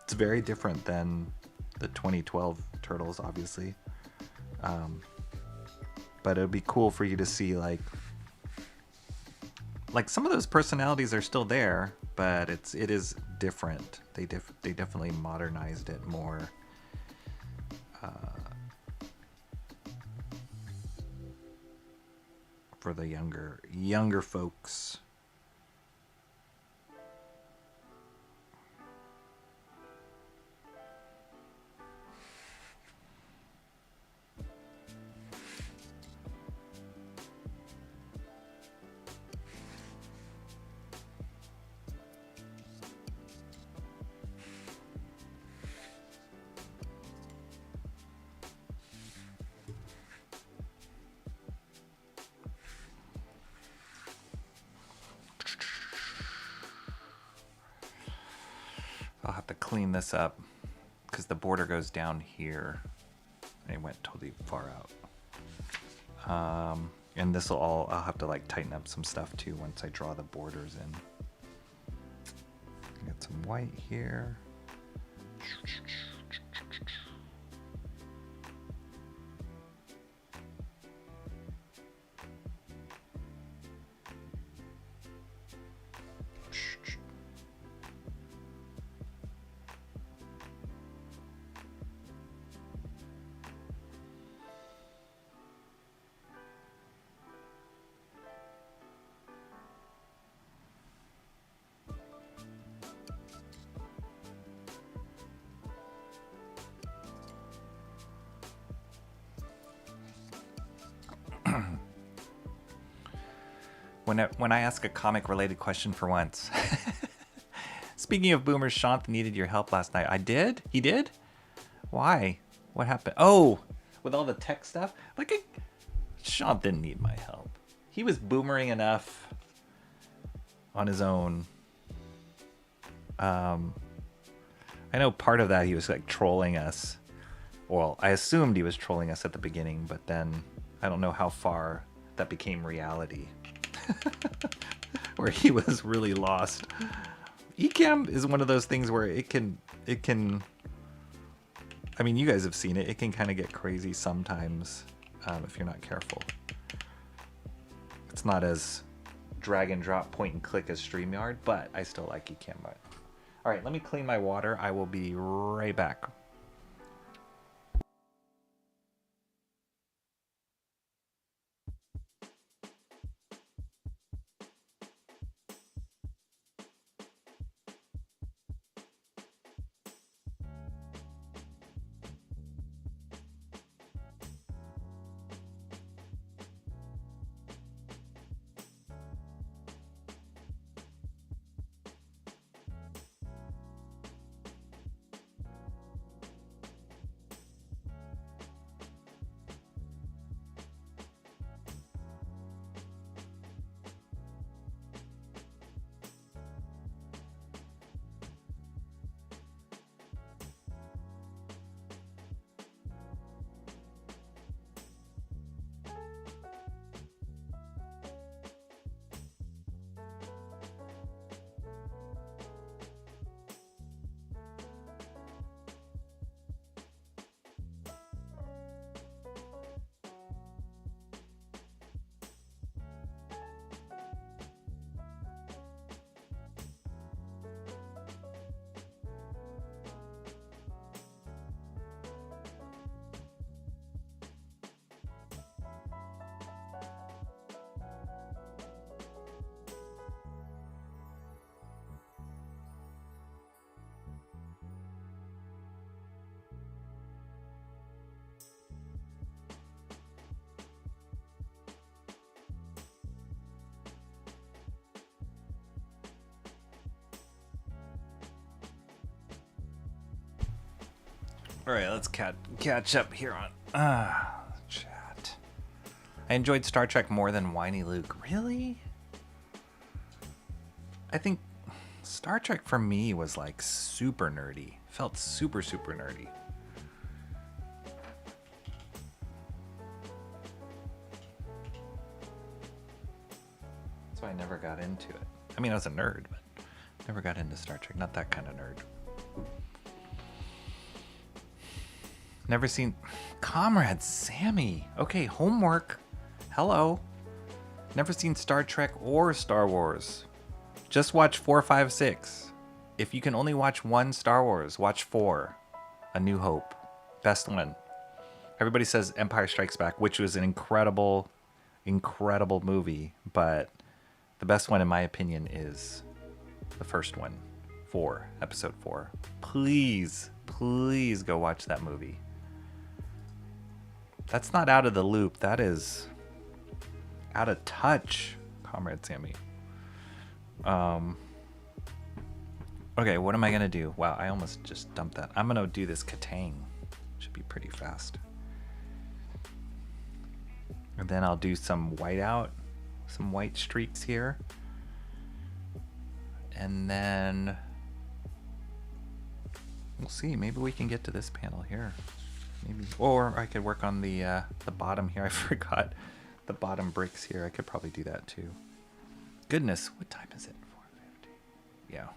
It's very different than the 2012 Turtles, obviously. But it would be cool for you to see like some of those personalities are still there, but it is different. They definitely modernized it more. For the younger folks. I'll have to clean this up because the border goes down here. It went totally far out. And this will all, I'll have to like tighten up some stuff too once I draw the borders in. Get some white here. When I ask a comic-related question for once. Speaking of boomers, Sean needed your help last night. I did? He did? Why? What happened? Oh, with all the tech stuff? Sean didn't need my help. He was boomering enough on his own. I know part of that he was like trolling us. Well, I assumed he was trolling us at the beginning, but then I don't know how far that became reality. Where he was really lost. Ecamm is one of those things where it can I mean, you guys have seen it. It can kind of get crazy sometimes if you're not careful. It's not as drag and drop, point and click as StreamYard, but I still like Ecamm. All right, let me clean my water. I will be right back. All right, let's catch up here on chat. I enjoyed Star Trek more than Whiny Luke. Really? I think Star Trek for me was like super nerdy. Felt super nerdy. That's why I never got into it. I mean, I was a nerd, but never got into Star Trek. Not that kind of nerd. Never seen Comrade Sammy. Okay, homework. Hello. Never seen Star Trek or Star Wars. Just watch 4, 5, 6. If you can only watch one Star Wars, watch 4. A New Hope. Best one. Everybody says Empire Strikes Back, which was an incredible, incredible movie. But the best one, in my opinion, is the first one. 4. Episode 4. Please, please go watch that movie. That's not out of the loop. That is out of touch, Comrade Sammy. Okay, what am I gonna do? Wow, I almost just dumped that. I'm gonna do this Katang. Should be pretty fast. And then I'll do some whiteout, some white streaks here. And then we'll see. Maybe we can get to this panel here. Maybe, or I could work on the bottom here. I forgot the bottom bricks here. I could probably do that too. Goodness, what time is it? 4:50. Yeah.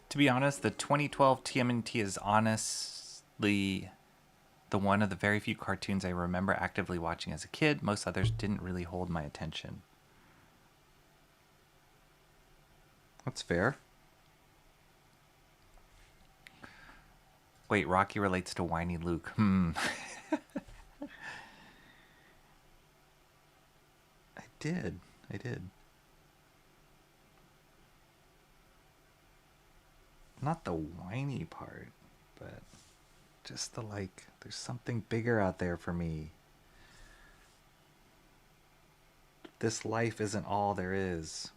To be honest, the 2012 TMNT is honestly the one of the very few cartoons I remember actively watching as a kid. Most others didn't really hold my attention. That's fair. Wait, Rocky relates to whiny Luke. I did. Not the whiny part, but just the like, there's something bigger out there for me. This life isn't all there is.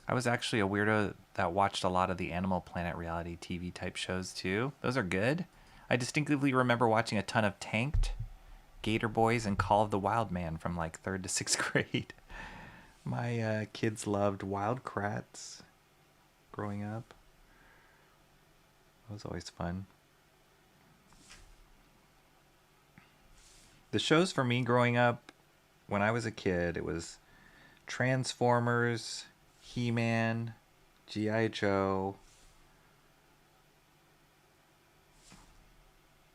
I was actually a weirdo that watched a lot of the Animal Planet reality TV type shows too. Those are good. I distinctively remember watching a ton of Tanked, Gator Boys, and Call of the Wild Man from like 3rd to 6th grade. My kids loved Wild Kratts growing up. That was always fun. The shows for me growing up, when I was a kid, it was Transformers, He-Man, G.I. Joe,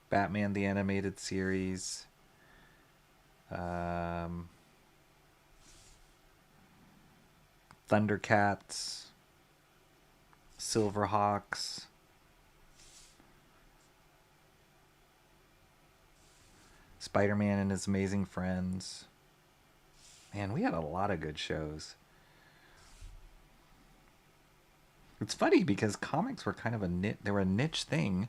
Batman the Animated Series, Thundercats, Silverhawks, Spider-Man and His Amazing Friends. Man, we had a lot of good shows. It's funny because comics were kind of they were a niche thing.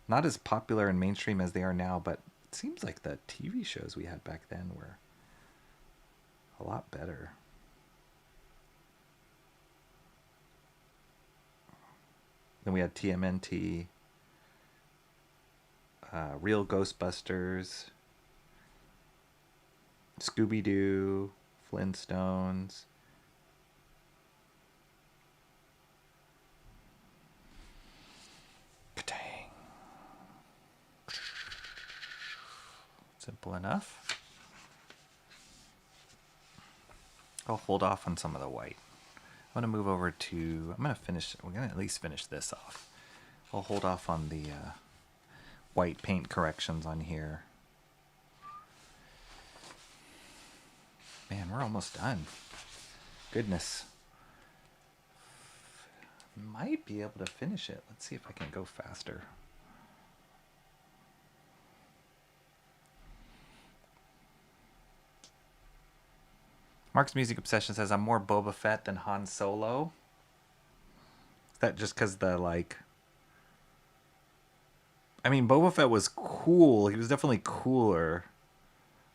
Not as popular and mainstream as they are now, but it seems like the TV shows we had back then were a lot better. Then we had TMNT, Real Ghostbusters, Scooby-Doo, Flintstones. Simple enough. I'll hold off on some of the white. I'm going to move over to, we're going to at least finish this off. I'll hold off on the white paint corrections on here. Man, we're almost done. Goodness. might be able to finish it. Let's see if I can go faster. Mark's Music Obsession says, I'm more Boba Fett than Han Solo. Is that just because the, like... I mean, Boba Fett was cool. He was definitely cooler.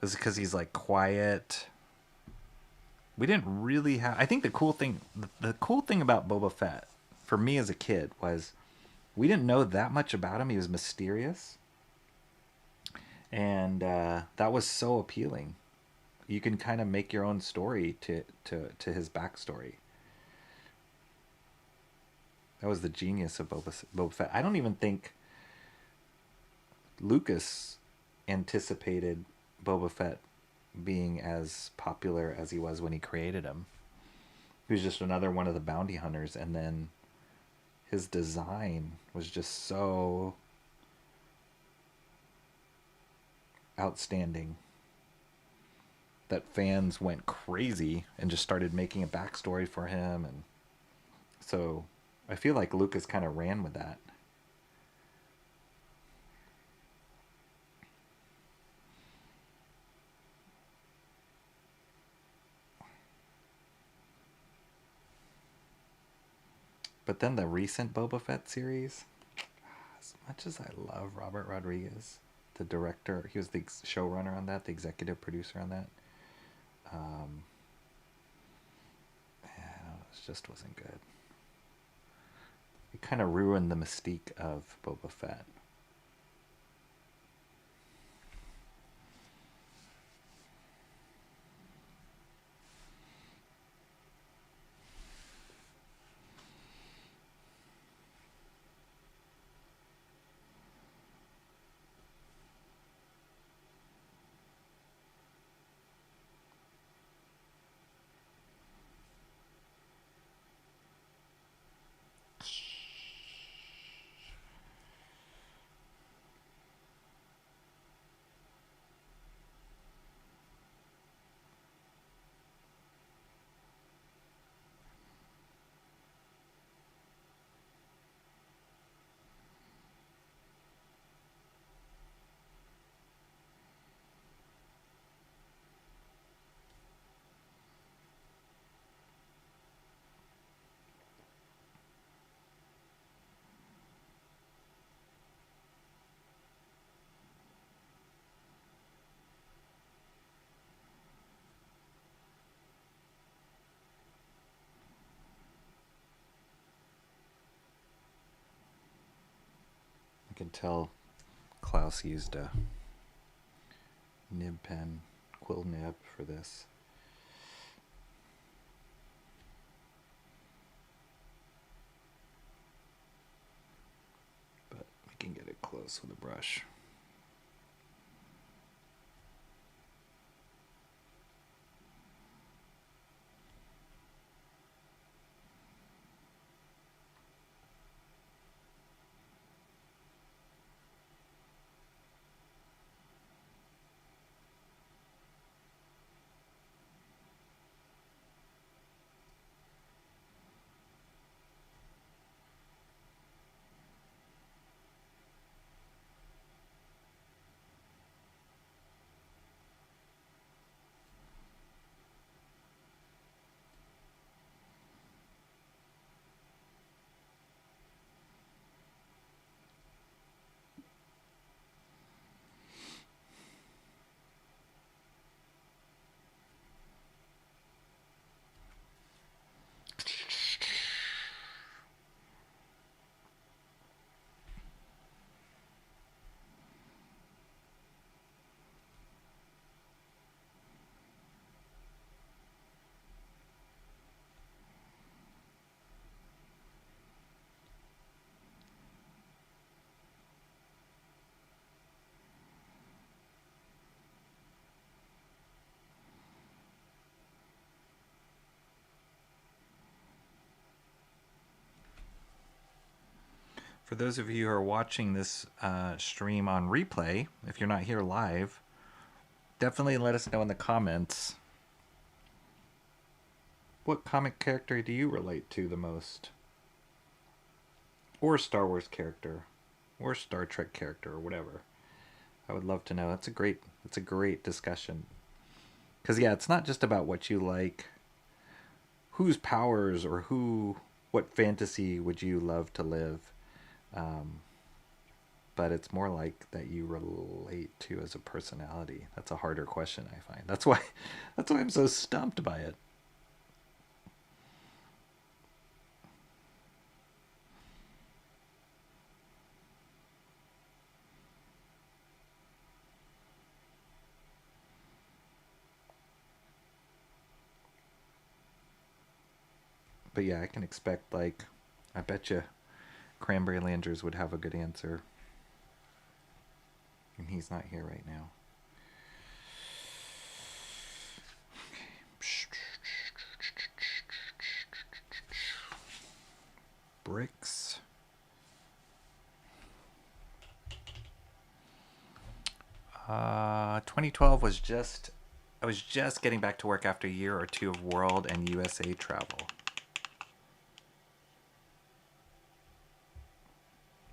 Is it because he's, like, quiet? We didn't really have... I think the cool thing about Boba Fett, for me as a kid, was we didn't know that much about him. He was mysterious. And that was so appealing. You can kind of make your own story to his backstory. That was the genius of Boba Fett. I don't even think Lucas anticipated Boba Fett being as popular as he was when he created him. He was just another one of the bounty hunters, and then his design was just so outstanding that fans went crazy and just started making a backstory for him. And so I feel like Lucas kind of ran with that. But then the recent Boba Fett series, as much as I love Robert Rodriguez, the director, he was the showrunner on that, the executive producer on that. It just wasn't good. It kind of ruined the mystique of Boba Fett. I can tell Klaus used a nib pen, quill nib for this. But we can get it close with a brush. For those of you who are watching this stream on replay, if you're not here live, definitely let us know in the comments, what comic character do you relate to the most? or Star Wars character, or Star Trek character, or whatever. I would love to know. That's a great discussion. Because yeah, it's not just about what you like, whose powers or what fantasy would you love to live, but it's more like that you relate to as a personality. That's a harder question, I find. That's why I'm so stumped by it. But yeah, I can expect, like, I bet you Cranberry Landers would have a good answer. And he's not here right now. Bricks. Uh, 2012 was I was just getting back to work after a year or two of world and USA travel.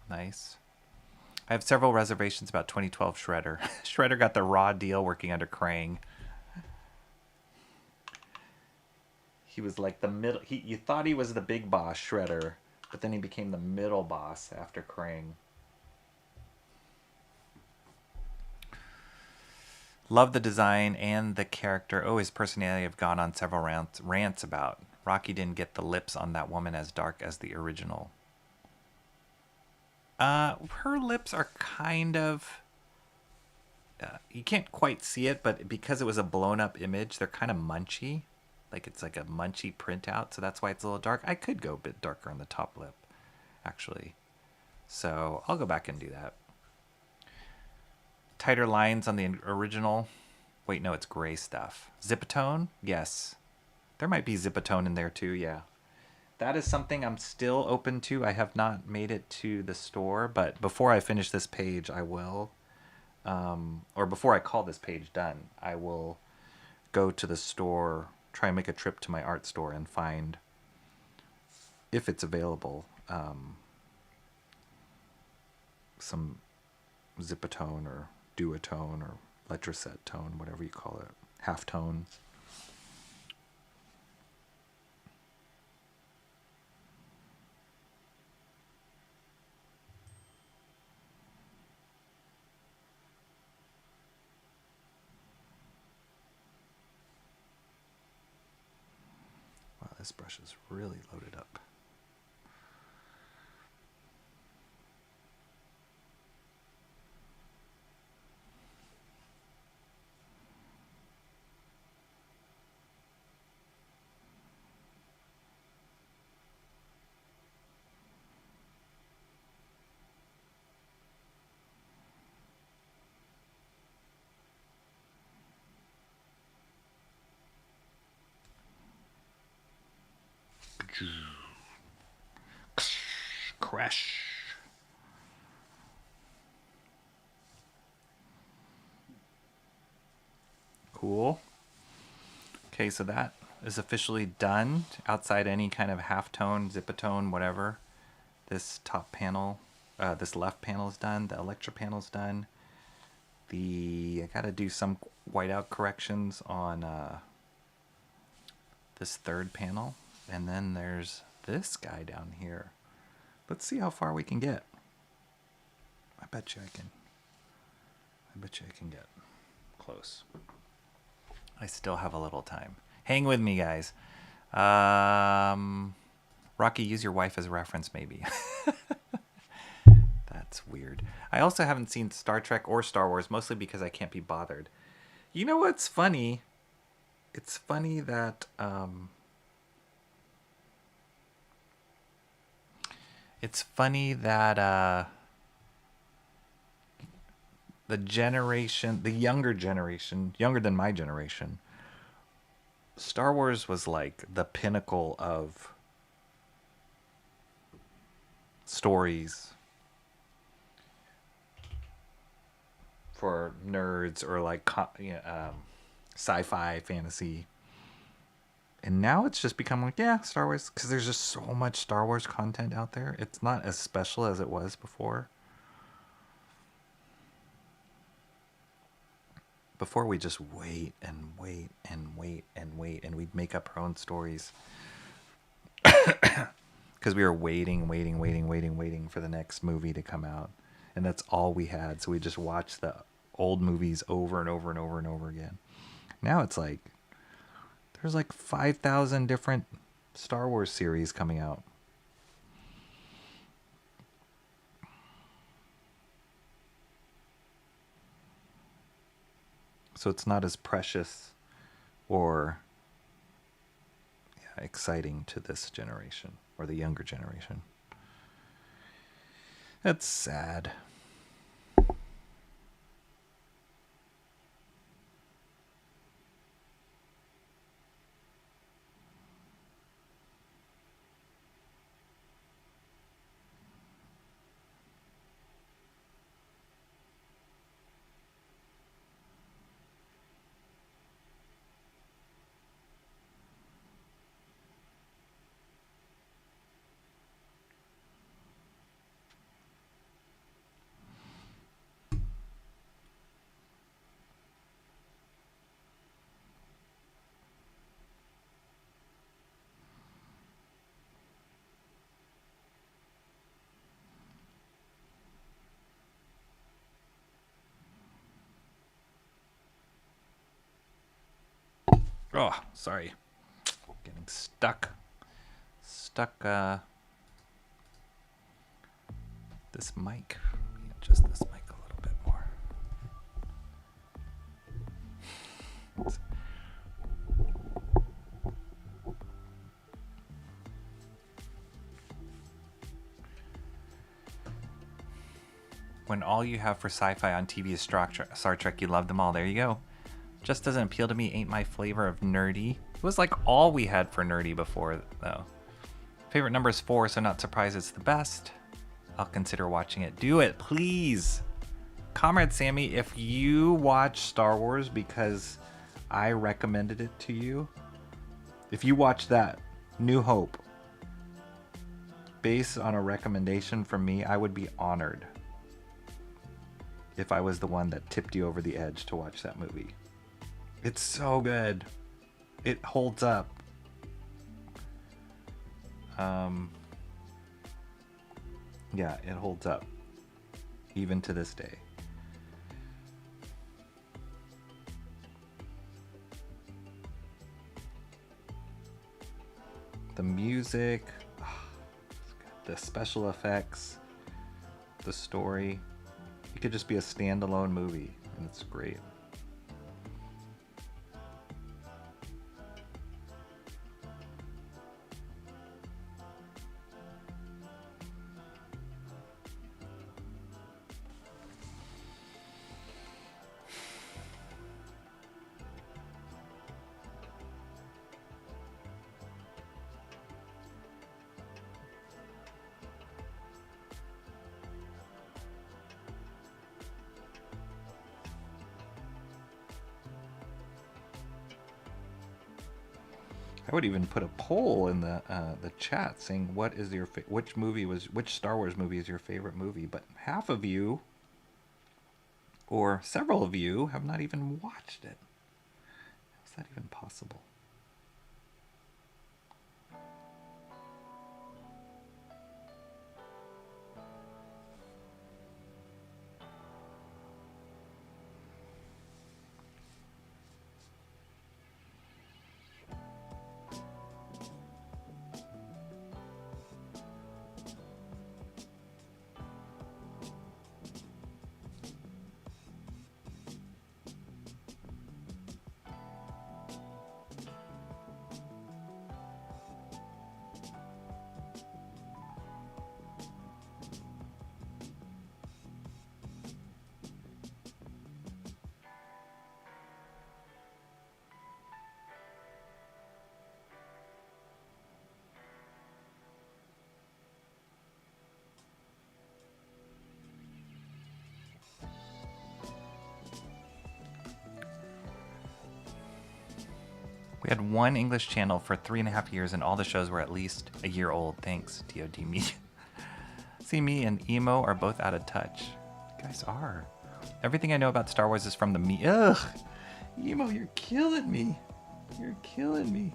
Nice. I have several reservations about 2012 Shredder. Shredder got the raw deal working under Krang. He was like the middle. You thought he was the big boss, Shredder, but then he became the middle boss after Krang. Love the design and the character. Oh, his personality I've gone on several rants about. Rocky didn't get the lips on that woman as dark as the original. Her lips are kind of... you can't quite see it, but because it was a blown up image, they're kind of munchy. Like it's like a munchy printout, so that's why it's a little dark. I could go a bit darker on the top lip, actually. So I'll go back and do that. Tighter lines on the original. Wait, no, it's gray stuff. Zipatone? Yes. There might be Zipatone in there too, yeah. That is something I'm still open to. I have not made it to the store, but before I finish this page, I will. Or before I call this page done, I will go to the store, try and make a trip to my art store and find, if it's available, some Zipatone or Duotone or Letraset tone, whatever you call it, half tone. Wow, this brush is really loaded up. Crash. Cool. Okay, so that is officially done. Outside any kind of halftone, zipatone, whatever. This top panel, this left panel is done. The Electra panel is done. I gotta do some whiteout corrections on this third panel. And then there's this guy down here. Let's see how far we can get. I bet you I can get close. I still have a little time. Hang with me, guys. Rocky, use your wife as a reference, maybe. That's weird. I also haven't seen Star Trek or Star Wars, mostly because I can't be bothered. You know what's funny? It's funny that... It's funny that the younger generation, younger than my generation, Star Wars was like the pinnacle of stories for nerds or like sci-fi, fantasy. And now it's just become like, yeah, Star Wars, because there's just so much Star Wars content out there. It's not as special as it was before. Before we just wait and wait and wait and wait, and we'd make up our own stories. Because we were waiting for the next movie to come out. And that's all we had. So we just watched the old movies over and over and over and over again. Now it's like, there's like 5,000 different Star Wars series coming out. So it's not as precious or exciting to this generation or the younger generation. That's sad. Oh, sorry. Getting stuck. This mic. Adjust this mic a little bit more. When all you have for sci-fi on TV is Star Trek, you love them all. There you go. Just doesn't appeal to me. Ain't my flavor of nerdy. It was like all we had for nerdy before, though. Favorite number is 4, so not surprised it's the best. I'll consider watching it. Do it, please. Comrade Sammy, if you watch Star Wars because I recommended it to you, if you watch that, New Hope, based on a recommendation from me, I would be honored if I was the one that tipped you over the edge to watch that movie. It's so good. It holds up. Yeah, it holds up. Even to this day. The music, the special effects, the story. It could just be a standalone movie, and it's great. I would even put a poll in the chat saying what is your which Star Wars movie is your favorite movie, but half of you or several of you have not even watched it. How is that even possible? We had one English channel for 3.5 years, and all the shows were at least a year old. Thanks, DOD Media. See, me and Emo are both out of touch. You guys are. Everything I know about Star Wars is from the me. Ugh! Emo, you're killing me. You're killing me.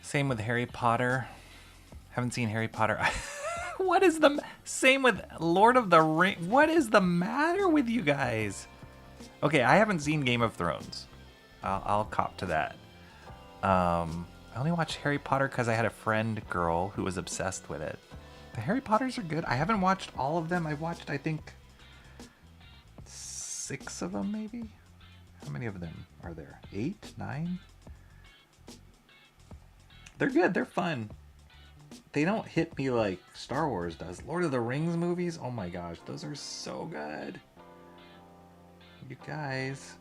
Same with Harry Potter. Haven't seen Harry Potter. What is the same with Lord of the Ring? What is the matter with you guys? Okay, I haven't seen Game of Thrones. I'll cop to that. I only watched Harry Potter because I had a friend girl who was obsessed with it. The Harry Potters are good. I haven't watched all of them. I've watched, I think, 6 of them, maybe. How many of them are there? 8, 9? They're good. They're fun. They don't hit me like Star Wars does. Lord of the Rings movies, oh my gosh, those are so good. You guys.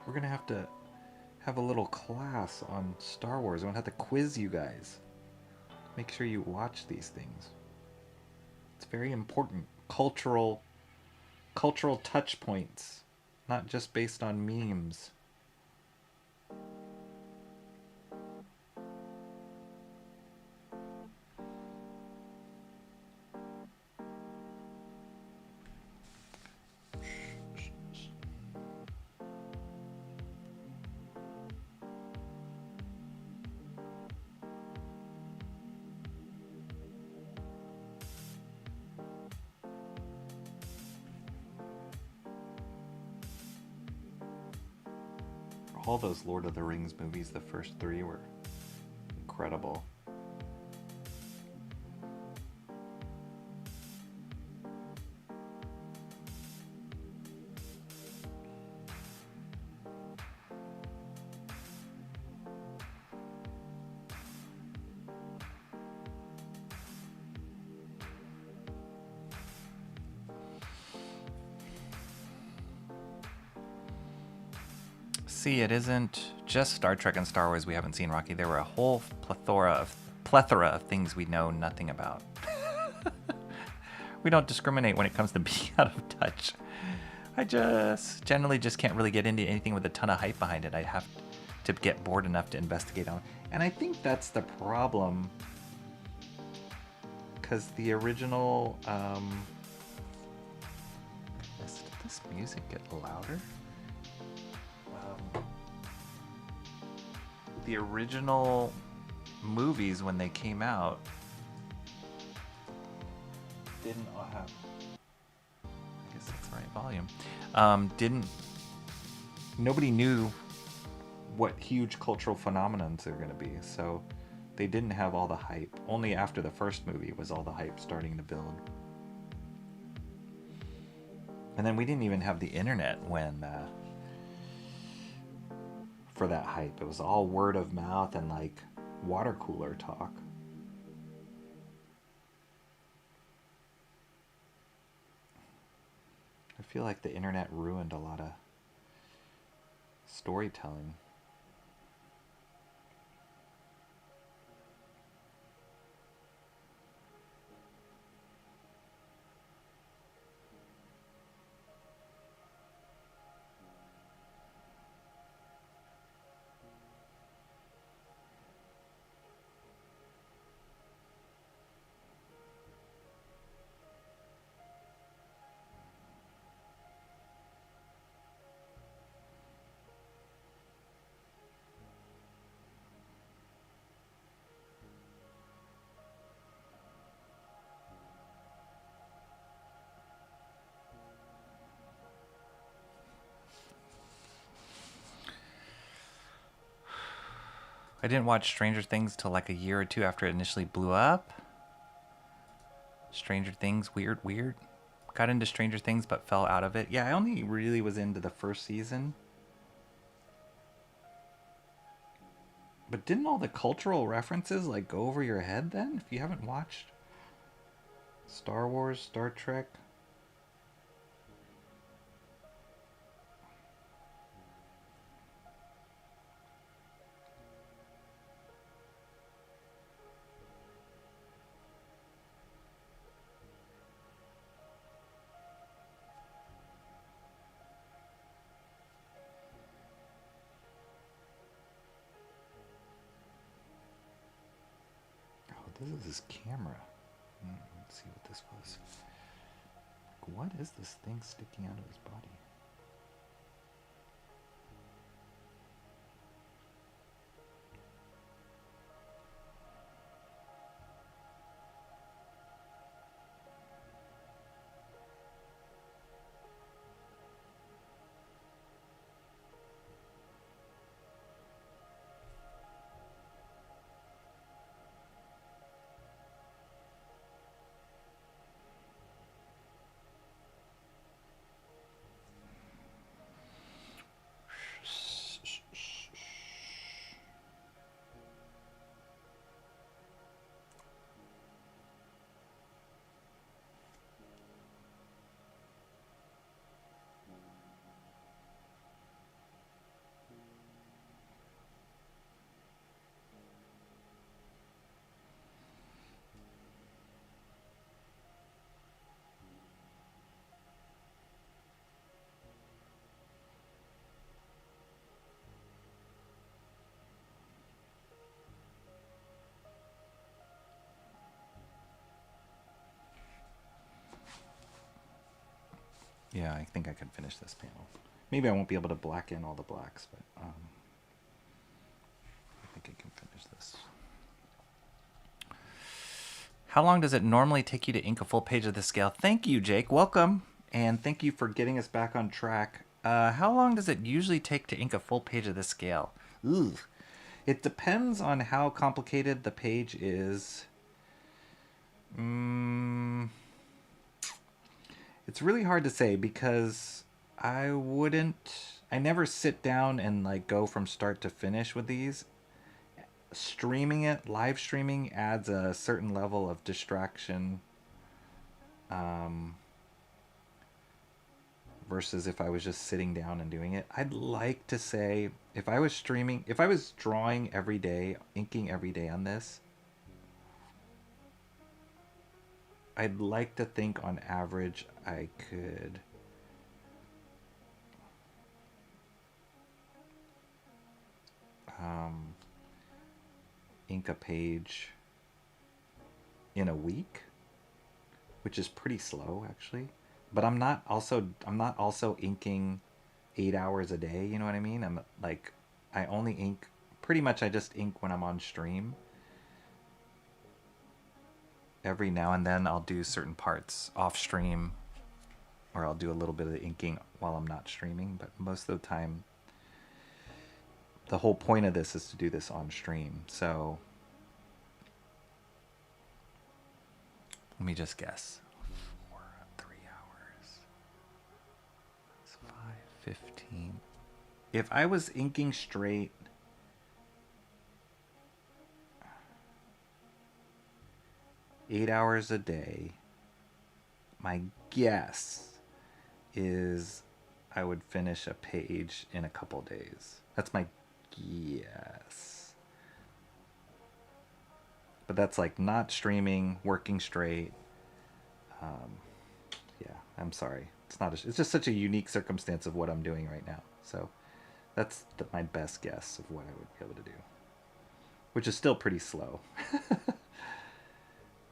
We're going to have a little class on Star Wars. I'm going to have to quiz you guys. Make sure you watch these things. It's very important. Cultural touch points, not just based on memes. All those Lord of the Rings movies, the first 3 were incredible. See, it isn't just Star Trek and Star Wars we haven't seen, Rocky. There were a whole plethora of things we know nothing about. We don't discriminate when it comes to being out of touch. I generally can't really get into anything with a ton of hype behind it. I have to get bored enough to investigate on. And I think that's the problem, because the original did this music get louder? The original movies, when they came out, didn't all have, I guess that's the right volume, nobody knew what huge cultural phenomenons they're going to be, so they didn't have all the hype. Only after the first movie was all the hype starting to build. And then we didn't even have the internet when for that hype. It was all word of mouth and like water cooler talk. I feel like the internet ruined a lot of storytelling. I didn't watch Stranger Things till like a year or two after it initially blew up. Stranger Things, weird. Got into Stranger Things but fell out of it. Yeah, I only really was into the first season. But didn't all the cultural references like go over your head then? If you haven't watched Star Wars, Star Trek. This is his camera. Let's see what this was. What is this thing sticking out of his body? Yeah, I think I can finish this panel. Maybe I won't be able to black in all the blacks, but I think I can finish this. How long does it normally take you to ink a full page of the scale? Thank you, Jake. Welcome. And thank you for getting us back on track. How long does it usually take to ink a full page of the scale? Ooh. It depends on how complicated the page is. It's really hard to say because I never sit down and like go from start to finish with these. Live streaming adds a certain level of distraction versus if I was just sitting down and doing it. I'd like to say if I was drawing every day, inking every day on this, I'd like to think on average I could ink a page in a week, which is pretty slow actually. But I'm not also inking 8 hours a day, you know what I mean? I only ink pretty much I just ink when I'm on stream. Every now and then I'll do certain parts off stream, or I'll do a little bit of the inking while I'm not streaming, but most of the time the whole point of this is to do this on stream. So let me just guess. 3 hours. It's 5:15. If I was inking straight, eight hours a day, my guess is I would finish a page in a couple days. That's my guess. But that's like not streaming, working straight. Yeah, I'm sorry. It's just such a unique circumstance of what I'm doing right now. So that's my best guess of what I would be able to do, which is still pretty slow.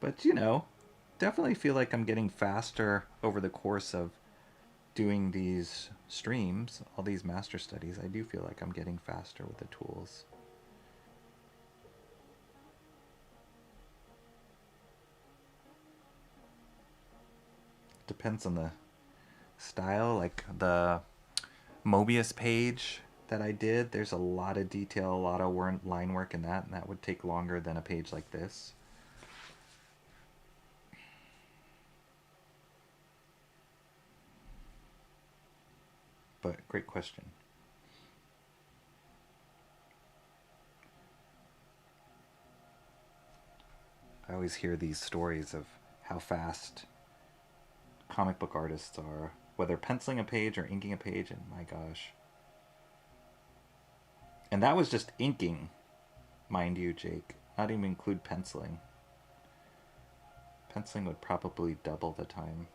But, definitely feel like I'm getting faster over the course of doing these streams, all these master studies. I do feel like I'm getting faster with the tools. Depends on the style. Like the Mobius page that I did, there's a lot of detail, a lot of line work in that, and that would take longer than a page like this. But great question. I always hear these stories of how fast comic book artists are, whether penciling a page or inking a page, and my gosh. And that was just inking, mind you, Jake. Not even include penciling. Penciling would probably double the time.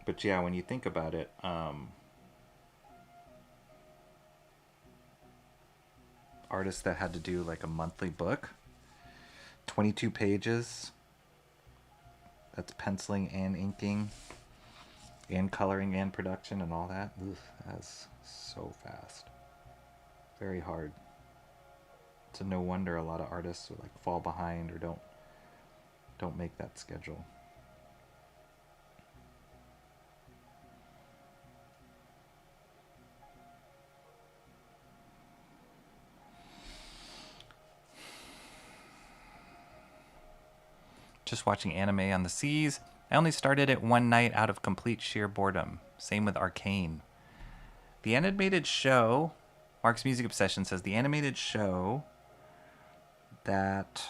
But yeah, when you think about it, artists that had to do like a monthly book, 22 pages, that's penciling and inking and coloring and production and all that. Oof, that's so fast. Very hard. So no wonder a lot of artists would like fall behind or don't make that schedule. Just watching anime on the seas. I only started it one night out of complete sheer boredom. Same with Arcane. The animated show, Mark's Music Obsession says, the animated show that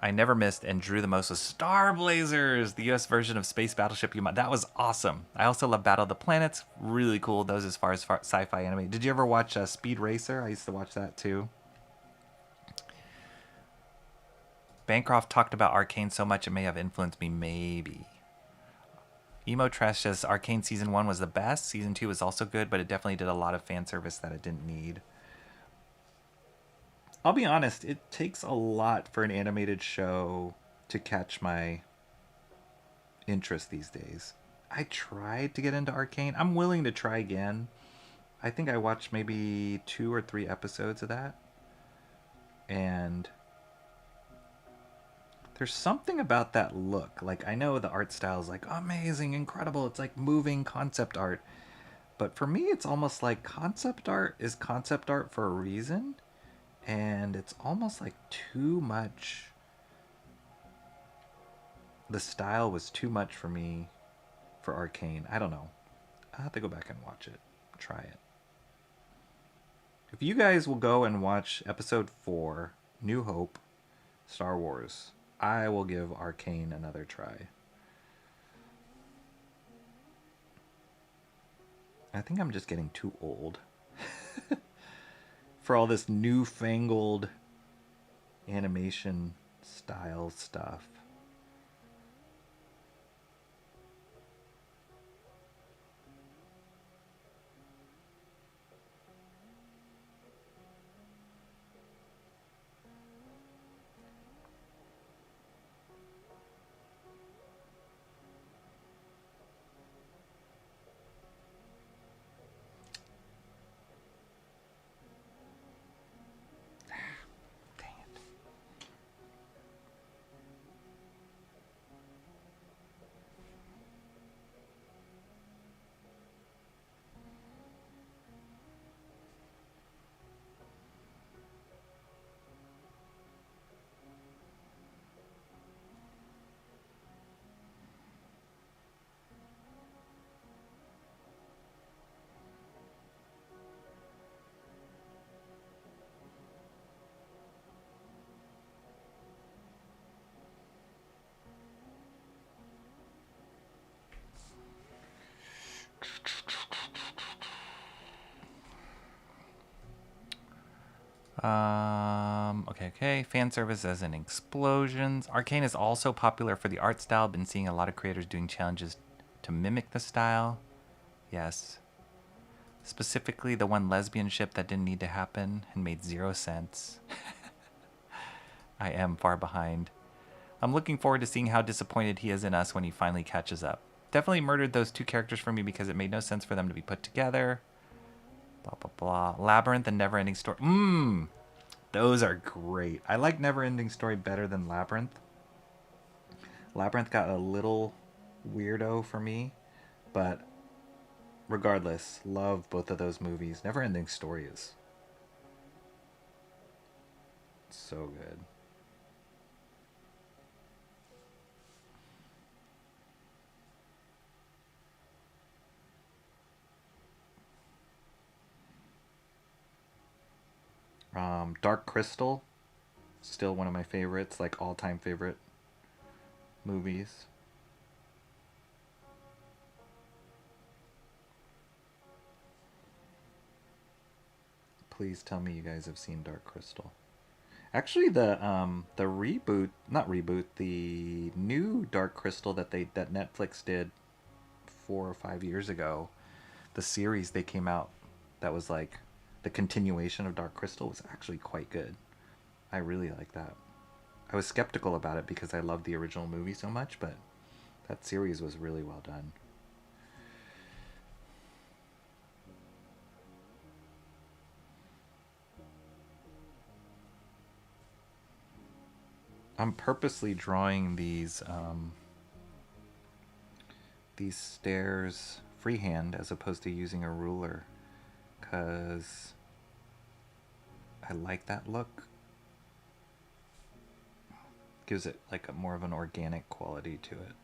I never missed and drew the most was Star Blazers, the US version of Space Battleship Yamato. That was awesome. I also love Battle of the Planets. Really cool. Those as far as sci-fi anime. Did you ever watch Speed Racer? I used to watch that too. Bancroft talked about Arcane so much it may have influenced me, maybe. Emo Trash says Arcane Season 1 was the best. Season 2 was also good, but it definitely did a lot of fan service that it didn't need. I'll be honest, it takes a lot for an animated show to catch my interest these days. I tried to get into Arcane. I'm willing to try again. I think I watched maybe 2 or 3 episodes of that. And there's something about that look. Like, I know the art style is like amazing, incredible. It's like moving concept art. But for me, it's almost like concept art is concept art for a reason. And it's almost like too much. The style was too much for me for Arcane. I don't know. I'll have to go back and watch it. Try it. If you guys will go and watch episode 4, New Hope, Star Wars, I will give Arcane another try. I think I'm just getting too old for all this newfangled animation style stuff. Okay. Fan service as in explosions. Arcane is also popular for the art style. Been seeing a lot of creators doing challenges to mimic the style. Yes. Specifically the one lesbian ship that didn't need to happen and made 0 sense. I am far behind. I'm looking forward to seeing how disappointed he is in us when he finally catches up. Definitely murdered those 2 characters for me because it made no sense for them to be put together. Blah, blah, blah. Labyrinth and Neverending Story. Those are great. I like Neverending Story better than Labyrinth. Labyrinth got a little weirdo for me, but regardless, love both of those movies. Neverending Story is so good. Dark Crystal, still one of my favorites, like all-time favorite movies. Please tell me you guys have seen Dark Crystal. Actually, the reboot, not reboot, the new Dark Crystal that Netflix did 4 or 5 years ago, the series they came out that was like the continuation of Dark Crystal was actually quite good. I really like that. I was skeptical about it because I loved the original movie so much, but that series was really well done. I'm purposely drawing these stairs freehand as opposed to using a ruler because I like that look. Gives it like a more of an organic quality to it.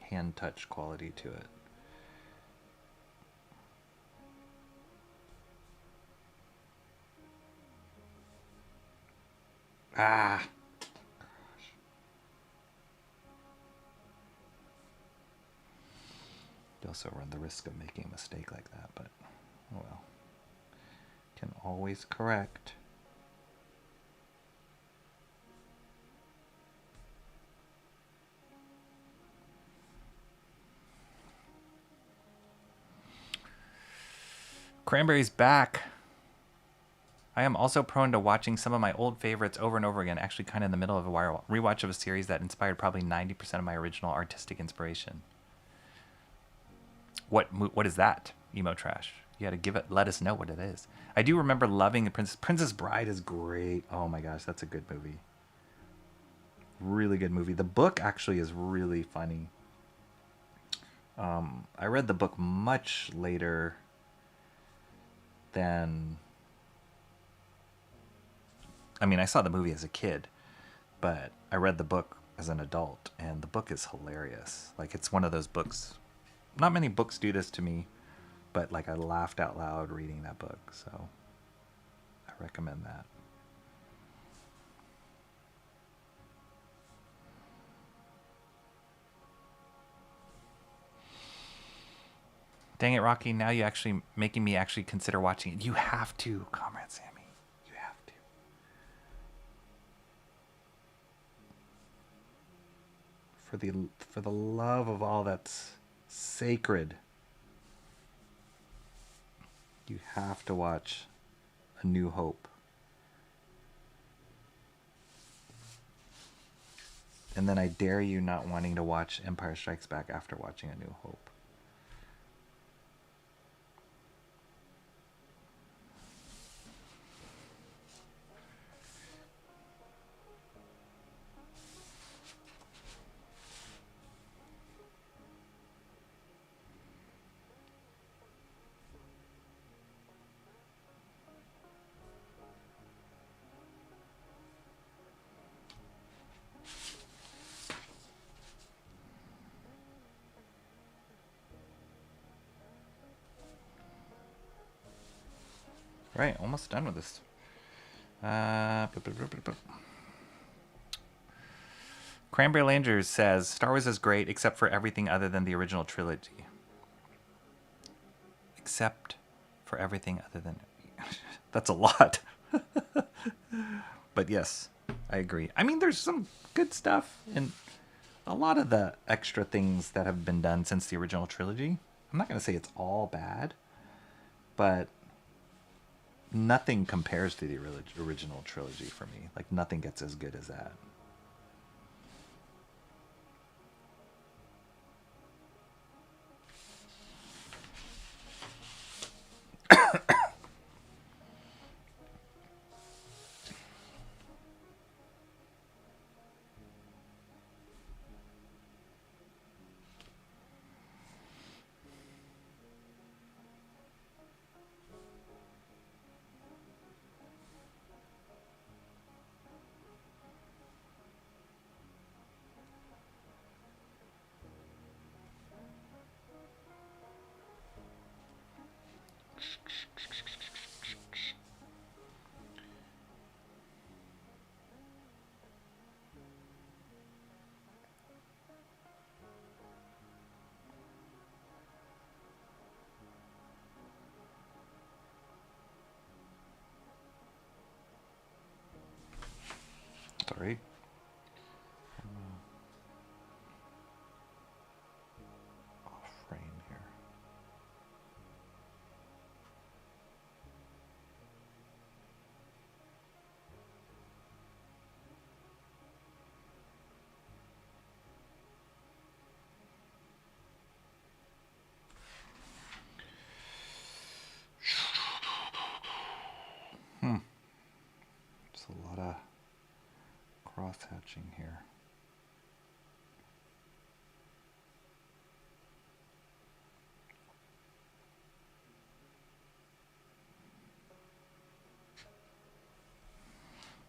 Hand touch quality to it. Ah! You also run the risk of making a mistake like that, but oh well. Can always correct. Cranberry's back. I am also prone to watching some of my old favorites over and over again, actually kind of in the middle of a rewatch of a series that inspired probably 90% of my original artistic inspiration. What is that? Emo Trash. You got to let us know what it is. I do remember loving the Princess Bride is great. Oh my gosh, that's a good movie. Really good movie. The book actually is really funny. I read the book much later than... I mean, I saw the movie as a kid, but I read the book as an adult, and the book is hilarious. Like, it's one of those books. Not many books do this to me, but like I laughed out loud reading that book, so I recommend that. Dang it, Rocky, now you actually making me actually consider watching it. You have to, Comrade Sammy. You have to. For the love of all that's sacred, you have to watch A New Hope. And then I dare you not wanting to watch Empire Strikes Back after watching A New Hope. Right, almost done with this. Cranberry Landers says, Star Wars is great except for everything other than the original trilogy. Except for everything other than... That's a lot. But yes, I agree. I mean, there's some good stuff and a lot of the extra things that have been done since the original trilogy. I'm not going to say it's all bad, but nothing compares to the original trilogy for me. Like, nothing gets as good as that. Sorry. Off frame here. There's a lot of cross-hatching here.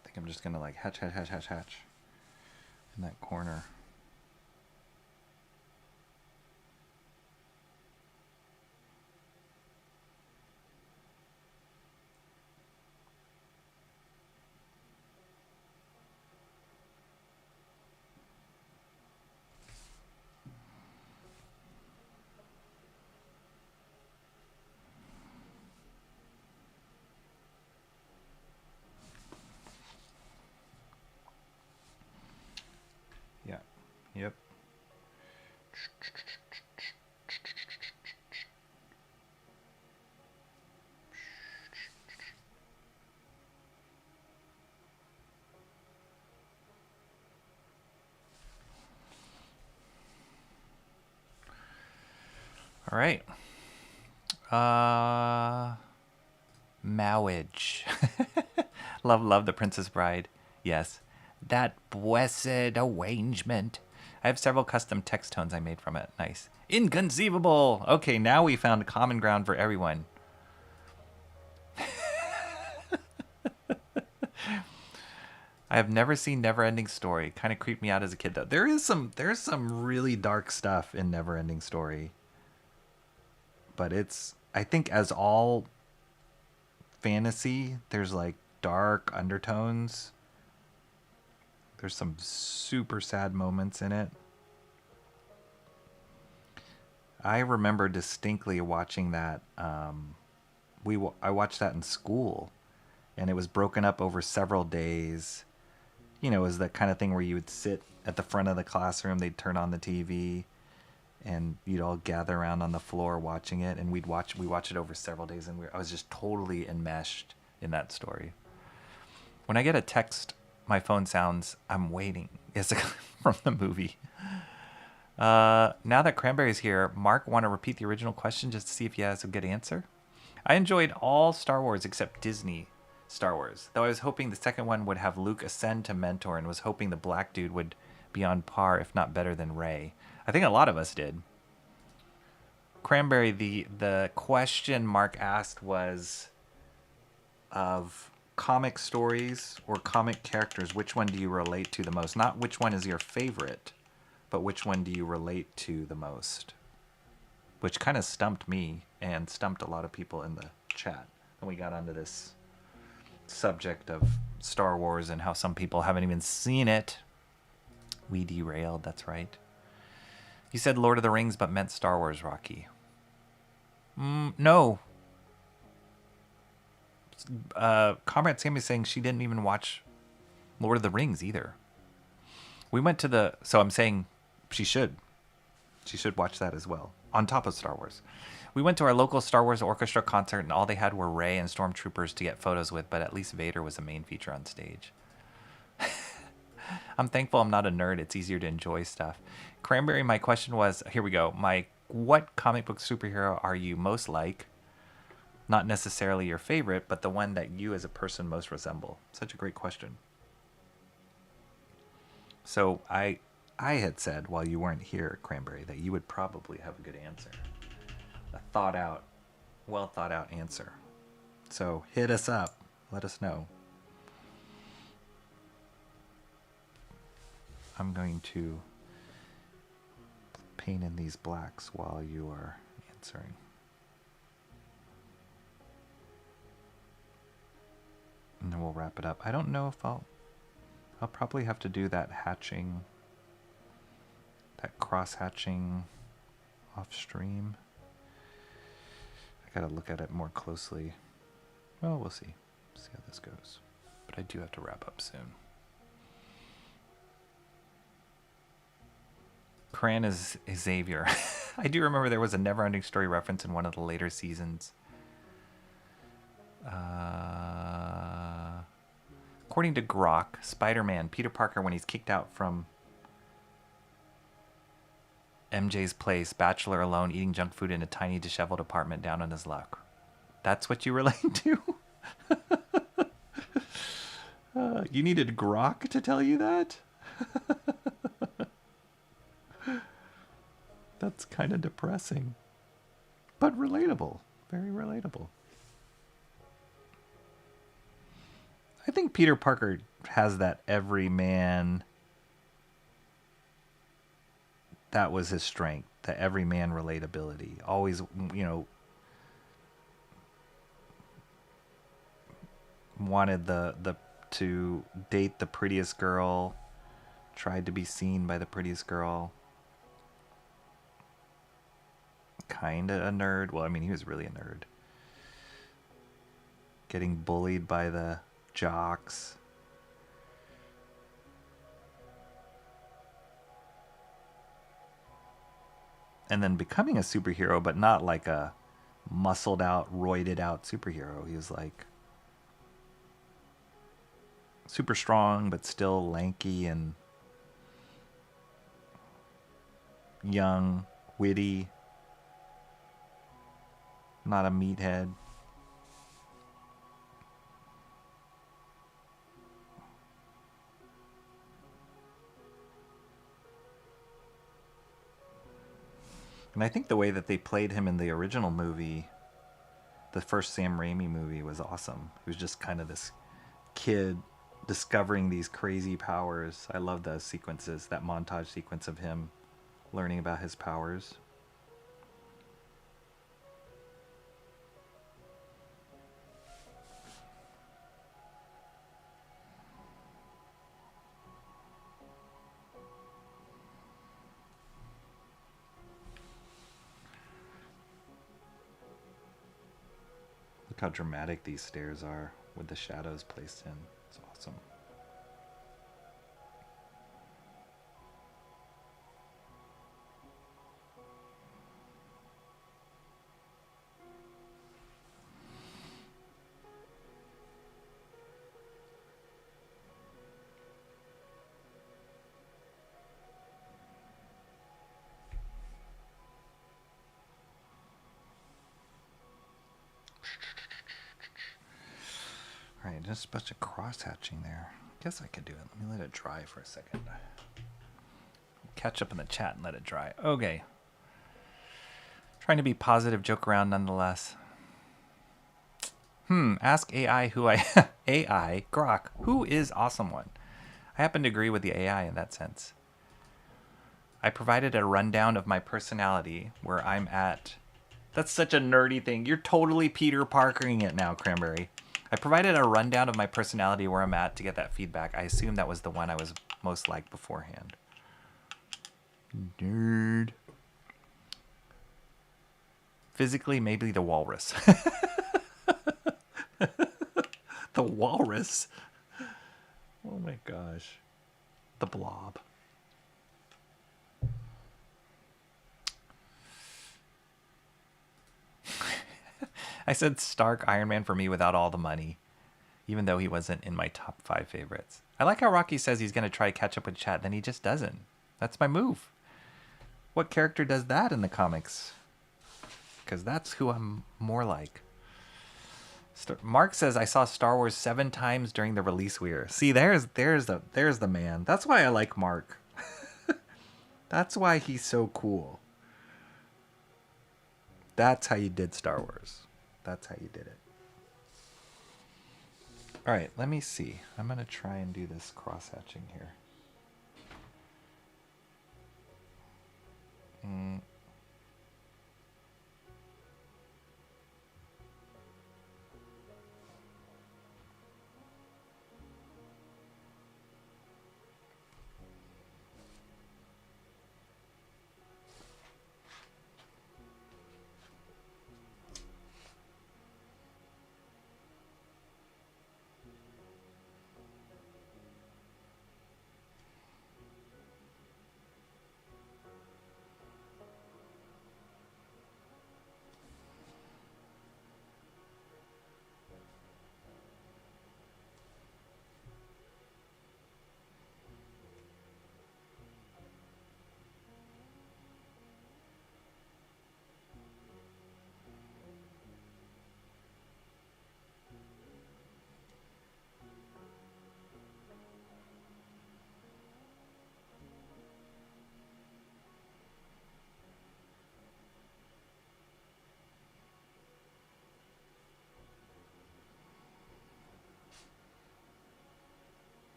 I think I'm just gonna like hatch in that corner. Yeah. Yep. All right. Marriage. Love the Princess Bride. Yes. That blessed arrangement. I have several custom text tones I made from it. Nice. Inconceivable. Okay, now we found common ground for everyone. I have never seen Neverending Story. Kind of creeped me out as a kid though. There's some really dark stuff in Neverending Story. But it's, I think, as all fantasy, there's like dark undertones. There's some super sad moments in it. I remember distinctly watching that. I watched that in school, and it was broken up over several days. You know, it was the kind of thing where you would sit at the front of the classroom, they'd turn on the TV, and you'd all gather around on the floor watching it, and we watch it over several days, and I was just totally enmeshed in that story. When I get a text, my phone sounds, I'm waiting. It's from the movie. Now that Cranberry's here, Mark, want to repeat the original question just to see if he has a good answer? I enjoyed all Star Wars except Disney Star Wars, though I was hoping the second one would have Luke ascend to mentor, and was hoping the black dude would be on par, if not better than Rey. I think a lot of us did. Cranberry, the question Mark asked was of comic stories or comic characters, which one do you relate to the most? Not which one is your favorite, but which one do you relate to the most? Which kind of stumped me and stumped a lot of people in the chat. And we got onto this subject of Star Wars and how some people haven't even seen it. We derailed, that's right. You said Lord of the Rings, but meant Star Wars, Rocky. No. Comrade Sammy's saying she didn't even watch Lord of the Rings either. We went to so I'm saying she should. She should watch that as well, on top of Star Wars. We went to our local Star Wars orchestra concert, and all they had were Rey and stormtroopers to get photos with, but at least Vader was a main feature on stage. I'm thankful I'm not a nerd. It's easier to enjoy stuff. Cranberry, my question was, here we go. What comic book superhero are you most like? Not necessarily your favorite, but the one that you as a person most resemble. Such a great question. So I had said, while you weren't here, Cranberry, that you would probably have a good answer. A well thought out answer. So hit us up. Let us know. I'm going to paint in these blacks while you are answering. And then we'll wrap it up. I don't know if I'll probably have to do that hatching, that cross hatching off stream. I gotta look at it more closely. Well, we'll see. See how this goes. But I do have to wrap up soon. Cran is Xavier. I do remember there was a Neverending Story reference in one of the later seasons. According to Grok, Spider-Man, Peter Parker, when he's kicked out from MJ's place, bachelor alone, eating junk food in a tiny, disheveled apartment, down on his luck. That's what you relate to? You needed Grok to tell you that? That's kind of depressing. But relatable. Very relatable. I think Peter Parker has that everyman. That was his strength. The everyman relatability. Always, wanted to date the prettiest girl. Tried to be seen by the prettiest girl. Kinda a nerd. Well, I mean, he was really a nerd. Getting bullied by the jocks. And then becoming a superhero, but not like a muscled out, roided out superhero. He was like super strong, but still lanky and young, witty. Not a meathead. And I think the way that they played him in the original movie, the first Sam Raimi movie, was awesome. He was just kind of this kid discovering these crazy powers. I love those sequences, that montage sequence of him learning about his powers. Look how dramatic these stairs are with the shadows placed in. It's awesome. All right, just a bunch of cross-hatching there. Guess I could do it. Let me let it dry for a second. Catch up in the chat and let it dry. Okay. Trying to be positive, joke around nonetheless. Ask AI who I... AI, Grok, who is Awesome One? I happen to agree with the AI in that sense. I provided a rundown of my personality where I'm at... That's such a nerdy thing. You're totally Peter Parkering it now, Cranberry. I provided a rundown of my personality where I'm at to get that feedback. I assume that was the one I was most like beforehand. Nerd. Physically, maybe the walrus. The walrus? Oh my gosh. The blob. I said Stark Iron Man for me without all the money, even though he wasn't in my top 5 favorites. I like how Rocky says he's going to try to catch up with chat, then he just doesn't. That's my move. What character does that in the comics? Because that's who I'm more like. Mark says I saw Star Wars 7 times during the release week. See, there's the man. That's why I like Mark. That's why he's so cool. That's how you did Star Wars. That's how you did it. All right, let me see. I'm going to try and do this cross-hatching here.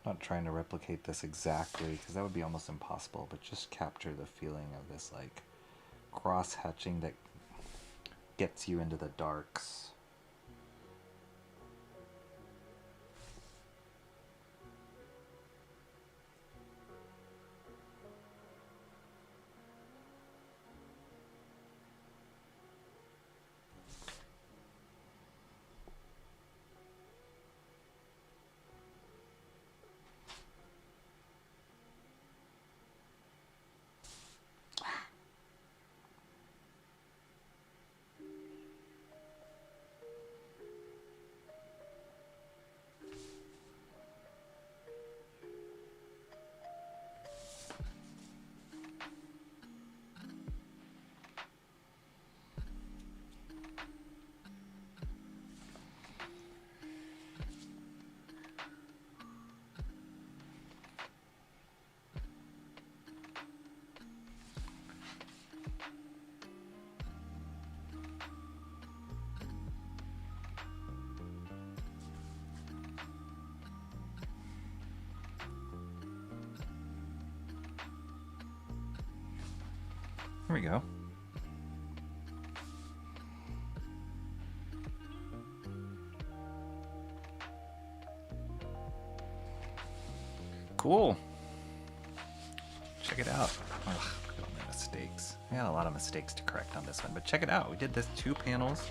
Not trying to replicate this exactly, because that would be almost impossible, but just capture the feeling of this, like, cross-hatching that gets you into the darks. Here we go. Cool. Check it out. Ugh, look at all my mistakes. I got a lot of mistakes to correct on this one, but check it out. We did this 2 panels.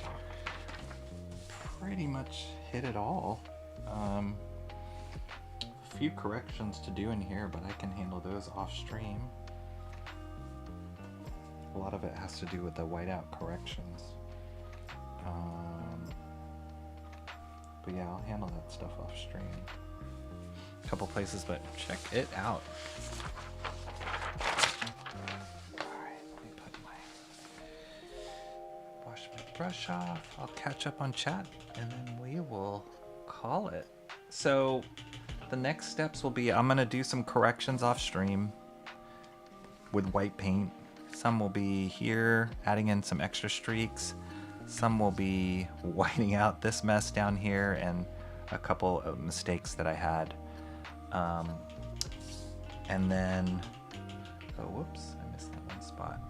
Pretty much hit it all. A few corrections to do in here, but I can handle those off stream. A lot of it has to do with the whiteout corrections. But yeah, I'll handle that stuff off stream. A couple places, but check it out. Alright, let me wash my brush off. I'll catch up on chat and then we will call it. So the next steps will be, I'm gonna do some corrections off stream with white paint. Some will be here, adding in some extra streaks. Some will be whiting out this mess down here and a couple of mistakes that I had. And then, oh, whoops, I missed that one spot.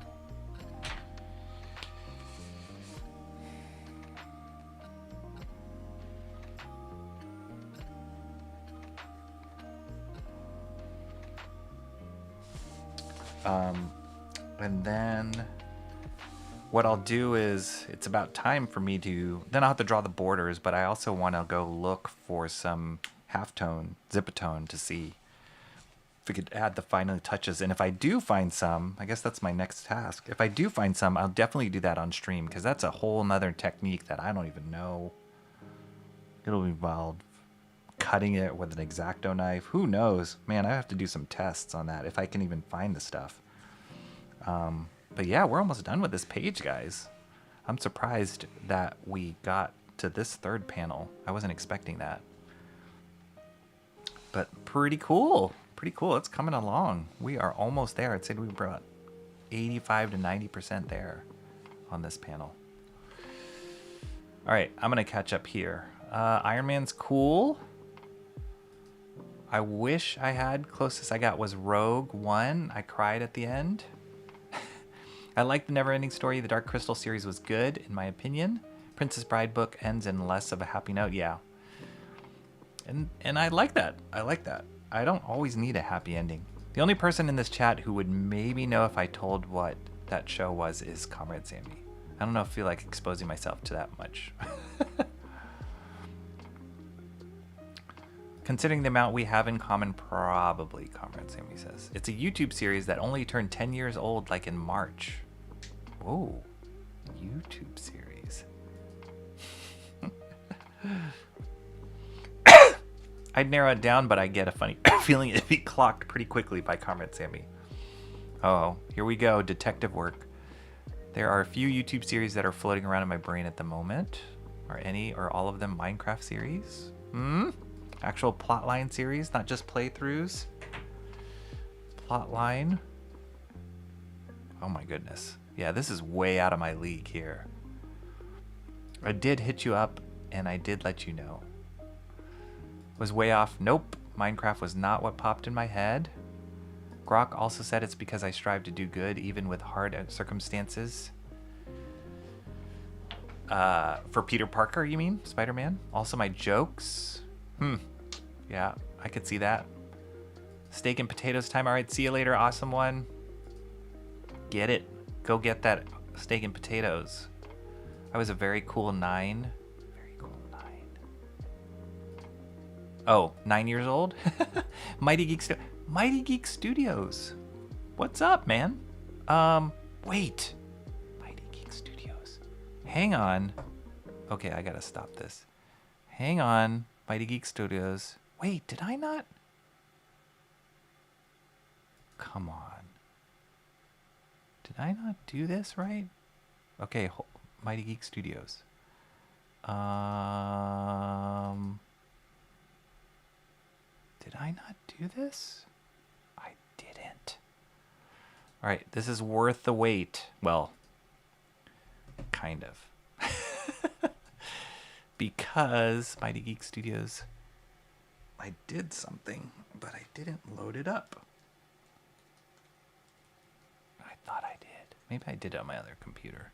And then what I'll do is, it's about time for me to, then I'll have to draw the borders, but I also want to go look for some halftone, zipatone to see if we could add the final touches. And if I do find some, I guess that's my next task. If I do find some, I'll definitely do that on stream, because that's a whole nother technique that I don't even know. It'll involve cutting it with an X-Acto knife. Who knows? Man, I have to do some tests on that if I can even find the stuff. But yeah, we're almost done with this page, guys. I'm surprised that we got to this 3rd panel. I wasn't expecting that. But pretty cool. Pretty cool. It's coming along. We are almost there. I'd say we brought 85 to 90% there on this panel. All right, I'm going to catch up here. Iron Man's cool. I wish I had. Closest I got was Rogue One. I cried at the end. I like the Never-Ending Story. The Dark Crystal series was good, in my opinion. Princess Bride book ends in less of a happy note. Yeah. And I like that. I like that. I don't always need a happy ending. The only person in this chat who would maybe know if I told what that show was is Comrade Sammy. I don't know if I feel like exposing myself to that much. Considering the amount we have in common, probably, Comrade Sammy says. It's a YouTube series that only turned 10 years old, like in March. Whoa, YouTube series. I'd narrow it down, but I get a funny feeling it'd be clocked pretty quickly by Comrade Sammy. Oh, here we go, detective work. There are a few YouTube series that are floating around in my brain at the moment. Are any or all of them Minecraft series? Actual plotline series, not just playthroughs. Plotline. Oh my goodness. Yeah, this is way out of my league here. I did hit you up, and I did let you know. Was way off? Nope. Minecraft was not what popped in my head. Grok also said it's because I strive to do good even with hard circumstances. For Peter Parker, you mean? Spider-Man? Also my jokes? Yeah, I could see that. Steak and potatoes time. All right, see you later. Awesome one. Get it. Go get that steak and potatoes. I was a very cool 9. Very cool 9. Oh, 9 years old? Mighty Geek Studios. What's up, man? Wait. Mighty Geek Studios. Hang on. Okay, I gotta stop this. Hang on. Mighty Geek Studios. Wait, did I not? Come on. Did I not do this right? Okay, Mighty Geek Studios. Did I not do this? I didn't. All right, this is worth the wait. Well, kind of. Because Mighty Geek Studios, I did something, but I didn't load it up. I thought I did. Maybe I did it on my other computer.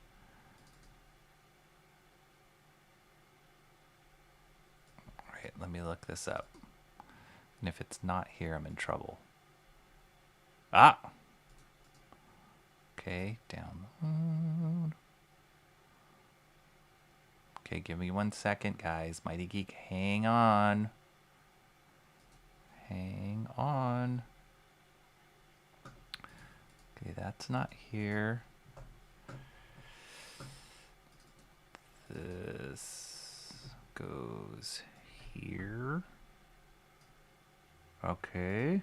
All right, let me look this up. And if it's not here, I'm in trouble. Ah! Okay, download. Okay, give me 1 second, guys. Mighty Geek, hang on. Hang on. Okay, that's not here. This goes here. Okay.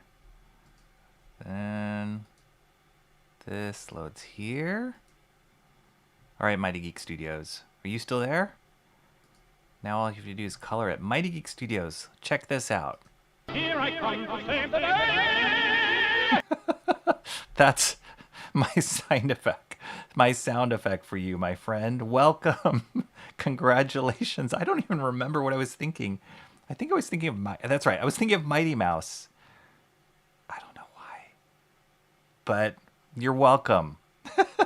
Then this loads here. All right, Mighty Geek Studios. Are you still there? Now all you have to do is color it. Mighty Geek Studios. Check this out. Here I come to save the day. That's my sound effect. My sound effect for you, my friend. Welcome. Congratulations. I don't even remember what I was thinking. I think I was thinking of that's right. I was thinking of Mighty Mouse. I don't know why. But you're welcome.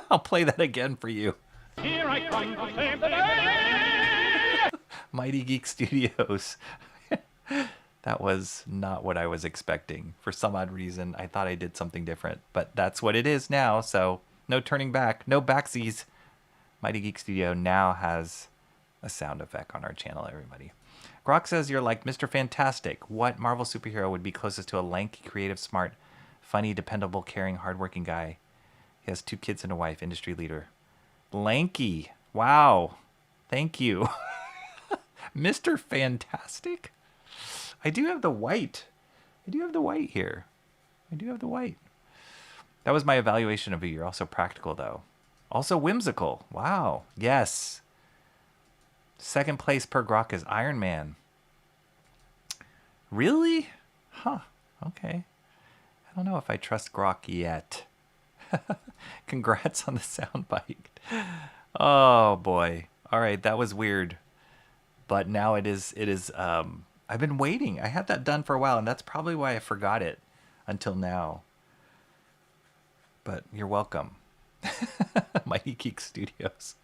I'll play that again for you. Here I come to save the day. Mighty Geek Studios. That was not what I was expecting. For some odd reason, I thought I did something different. But that's what it is now, so no turning back. No backsies. Mighty Geek Studio now has a sound effect on our channel, everybody. Grok says you're like Mr. Fantastic. What Marvel superhero would be closest to a lanky, creative, smart, funny, dependable, caring, hardworking guy? He has 2 kids and a wife, industry leader. Lanky. Wow. Thank you. Mr. Fantastic? I do have the white. I do have the white here. I do have the white. That was my evaluation of you. You're also practical, though. Also whimsical. Wow. Yes. Second place per Grok is Iron Man. Really? Huh. Okay. I don't know if I trust Grok yet. Congrats on the soundbite. Oh, boy. All right, that was weird. But now it is, I've been waiting. I had that done for a while, and that's probably why I forgot it until now. But you're welcome. Mighty Geek Studios.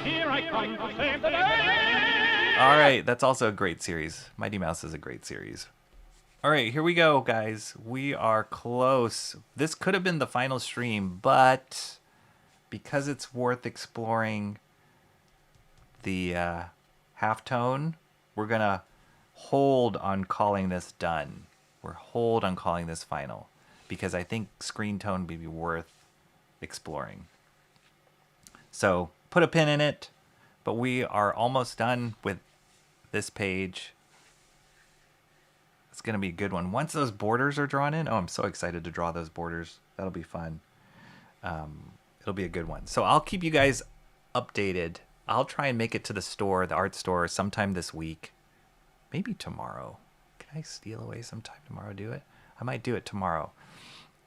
Here I come to save the day. All right, that's also a great series. Mighty Mouse is a great series. All right, here we go, guys. We are close. This could have been the final stream, but because it's worth exploring the halftone, we're going to hold on calling this done. We're hold on calling this final because I think screen tone would be worth exploring. So put a pin in it, but we are almost done with this page. It's going to be a good one. Once those borders are drawn in, oh, I'm so excited to draw those borders. That'll be fun. It'll be a good one. So I'll keep you guys updated. I'll try and make it to the store, the art store, sometime this week. Maybe tomorrow. Can I steal away some time tomorrow, do it? I might do it tomorrow.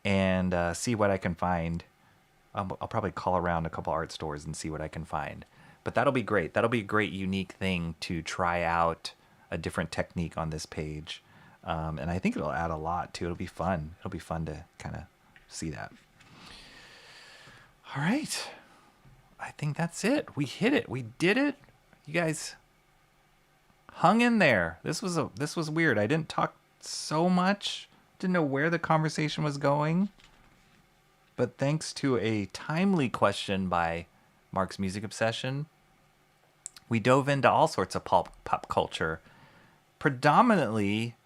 And see what I can find. I'll probably call around a couple art stores and see what I can find. But that'll be great. That'll be a great, unique thing to try out a different technique on this page. And I think it'll add a lot too. It'll be fun. It'll be fun to kind of see that. All right. I think that's it. We hit it. We did it. You guys hung in there. This was weird. I didn't talk so much. Didn't know where the conversation was going. But thanks to a timely question by Mark's Music Obsession, we dove into all sorts of pop culture. Predominantly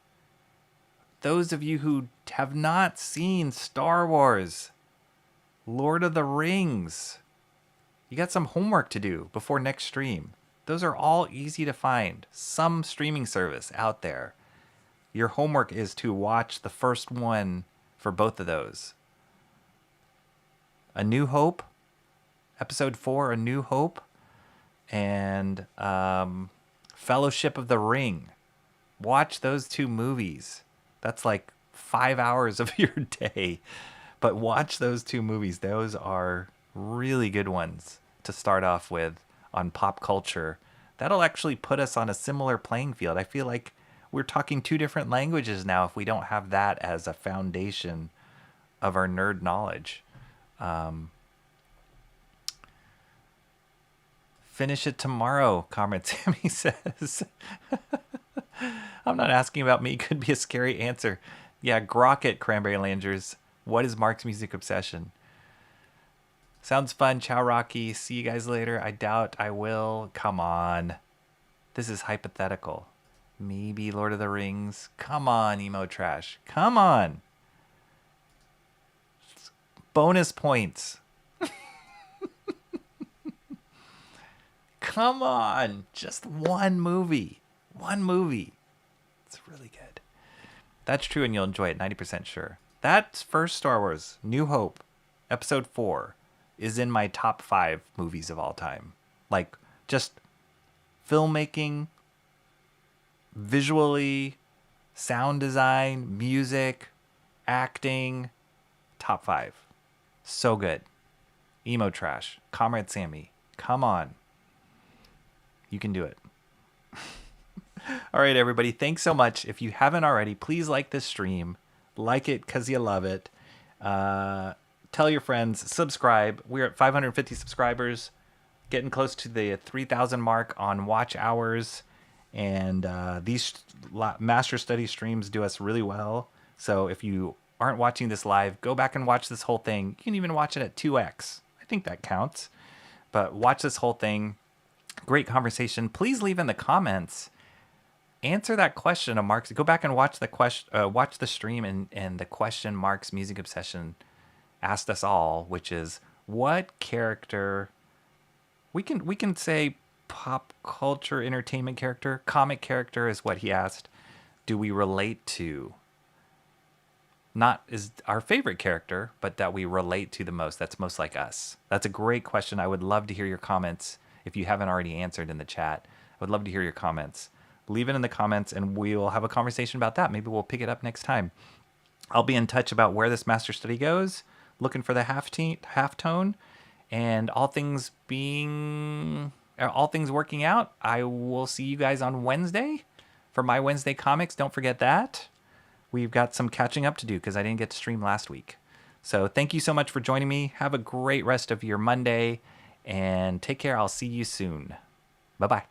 those of you who have not seen Star Wars, Lord of the Rings. You got some homework to do before next stream. Those are all easy to find. Some streaming service out there. Your homework is to watch the first one for both of those. A New Hope, Episode 4, A New Hope, and Fellowship of the Ring. Watch those 2 movies. That's like 5 hours of your day. But watch those 2 movies. Those are really good ones to start off with on pop culture. That'll actually put us on a similar playing field. I feel like we're talking 2 different languages now if we don't have that as a foundation of our nerd knowledge. Finish it tomorrow, Comrade Sammy says. I'm not asking about me. Could be a scary answer. Yeah, grok it, Cranberry Langers. What is Mark's Music Obsession? Sounds fun. Ciao, Rocky. See you guys later. I doubt I will. Come on. This is hypothetical. Maybe Lord of the Rings. Come on, Emo Trash. Come on. Bonus points. Come on. Just one movie. One movie. It's really good. That's true, and you'll enjoy it. 90% sure. That's first Star Wars, New Hope, Episode 4, is in my top 5 movies of all time. Like, just filmmaking, visually, sound design, music, acting, top 5. So good. Emo Trash, Comrade Sammy, come on. You can do it. All right, everybody. Thanks so much. If you haven't already, please like this stream. Like it because you love it. Tell your friends. Subscribe. We're at 550 subscribers. Getting close to the 3,000 mark on watch hours. And these Master Study streams do us really well. So if you aren't watching this live, go back and watch this whole thing. You can even watch it at 2x. I think that counts. But watch this whole thing. Great conversation. Please leave in the comments. Answer that question of Mark's. Go back and watch the question. Watch the stream and the question Mark's Music Obsession asked us all, which is what character. We can say pop culture, entertainment character, comic character is what he asked. Do we relate to? Not is our favorite character, but that we relate to the most. That's most like us. That's a great question. I would love to hear your comments. If you haven't already answered in the chat, I would love to hear your comments. Leave it in the comments and we'll have a conversation about that. Maybe we'll pick it up next time. I'll be in touch about where this master study goes, looking for the half tone, and all things working out. I will see you guys on Wednesday for my Wednesday comics. Don't forget that. We've got some catching up to do because I didn't get to stream last week. So thank you so much for joining me. Have a great rest of your Monday and take care. I'll see you soon. Bye-bye.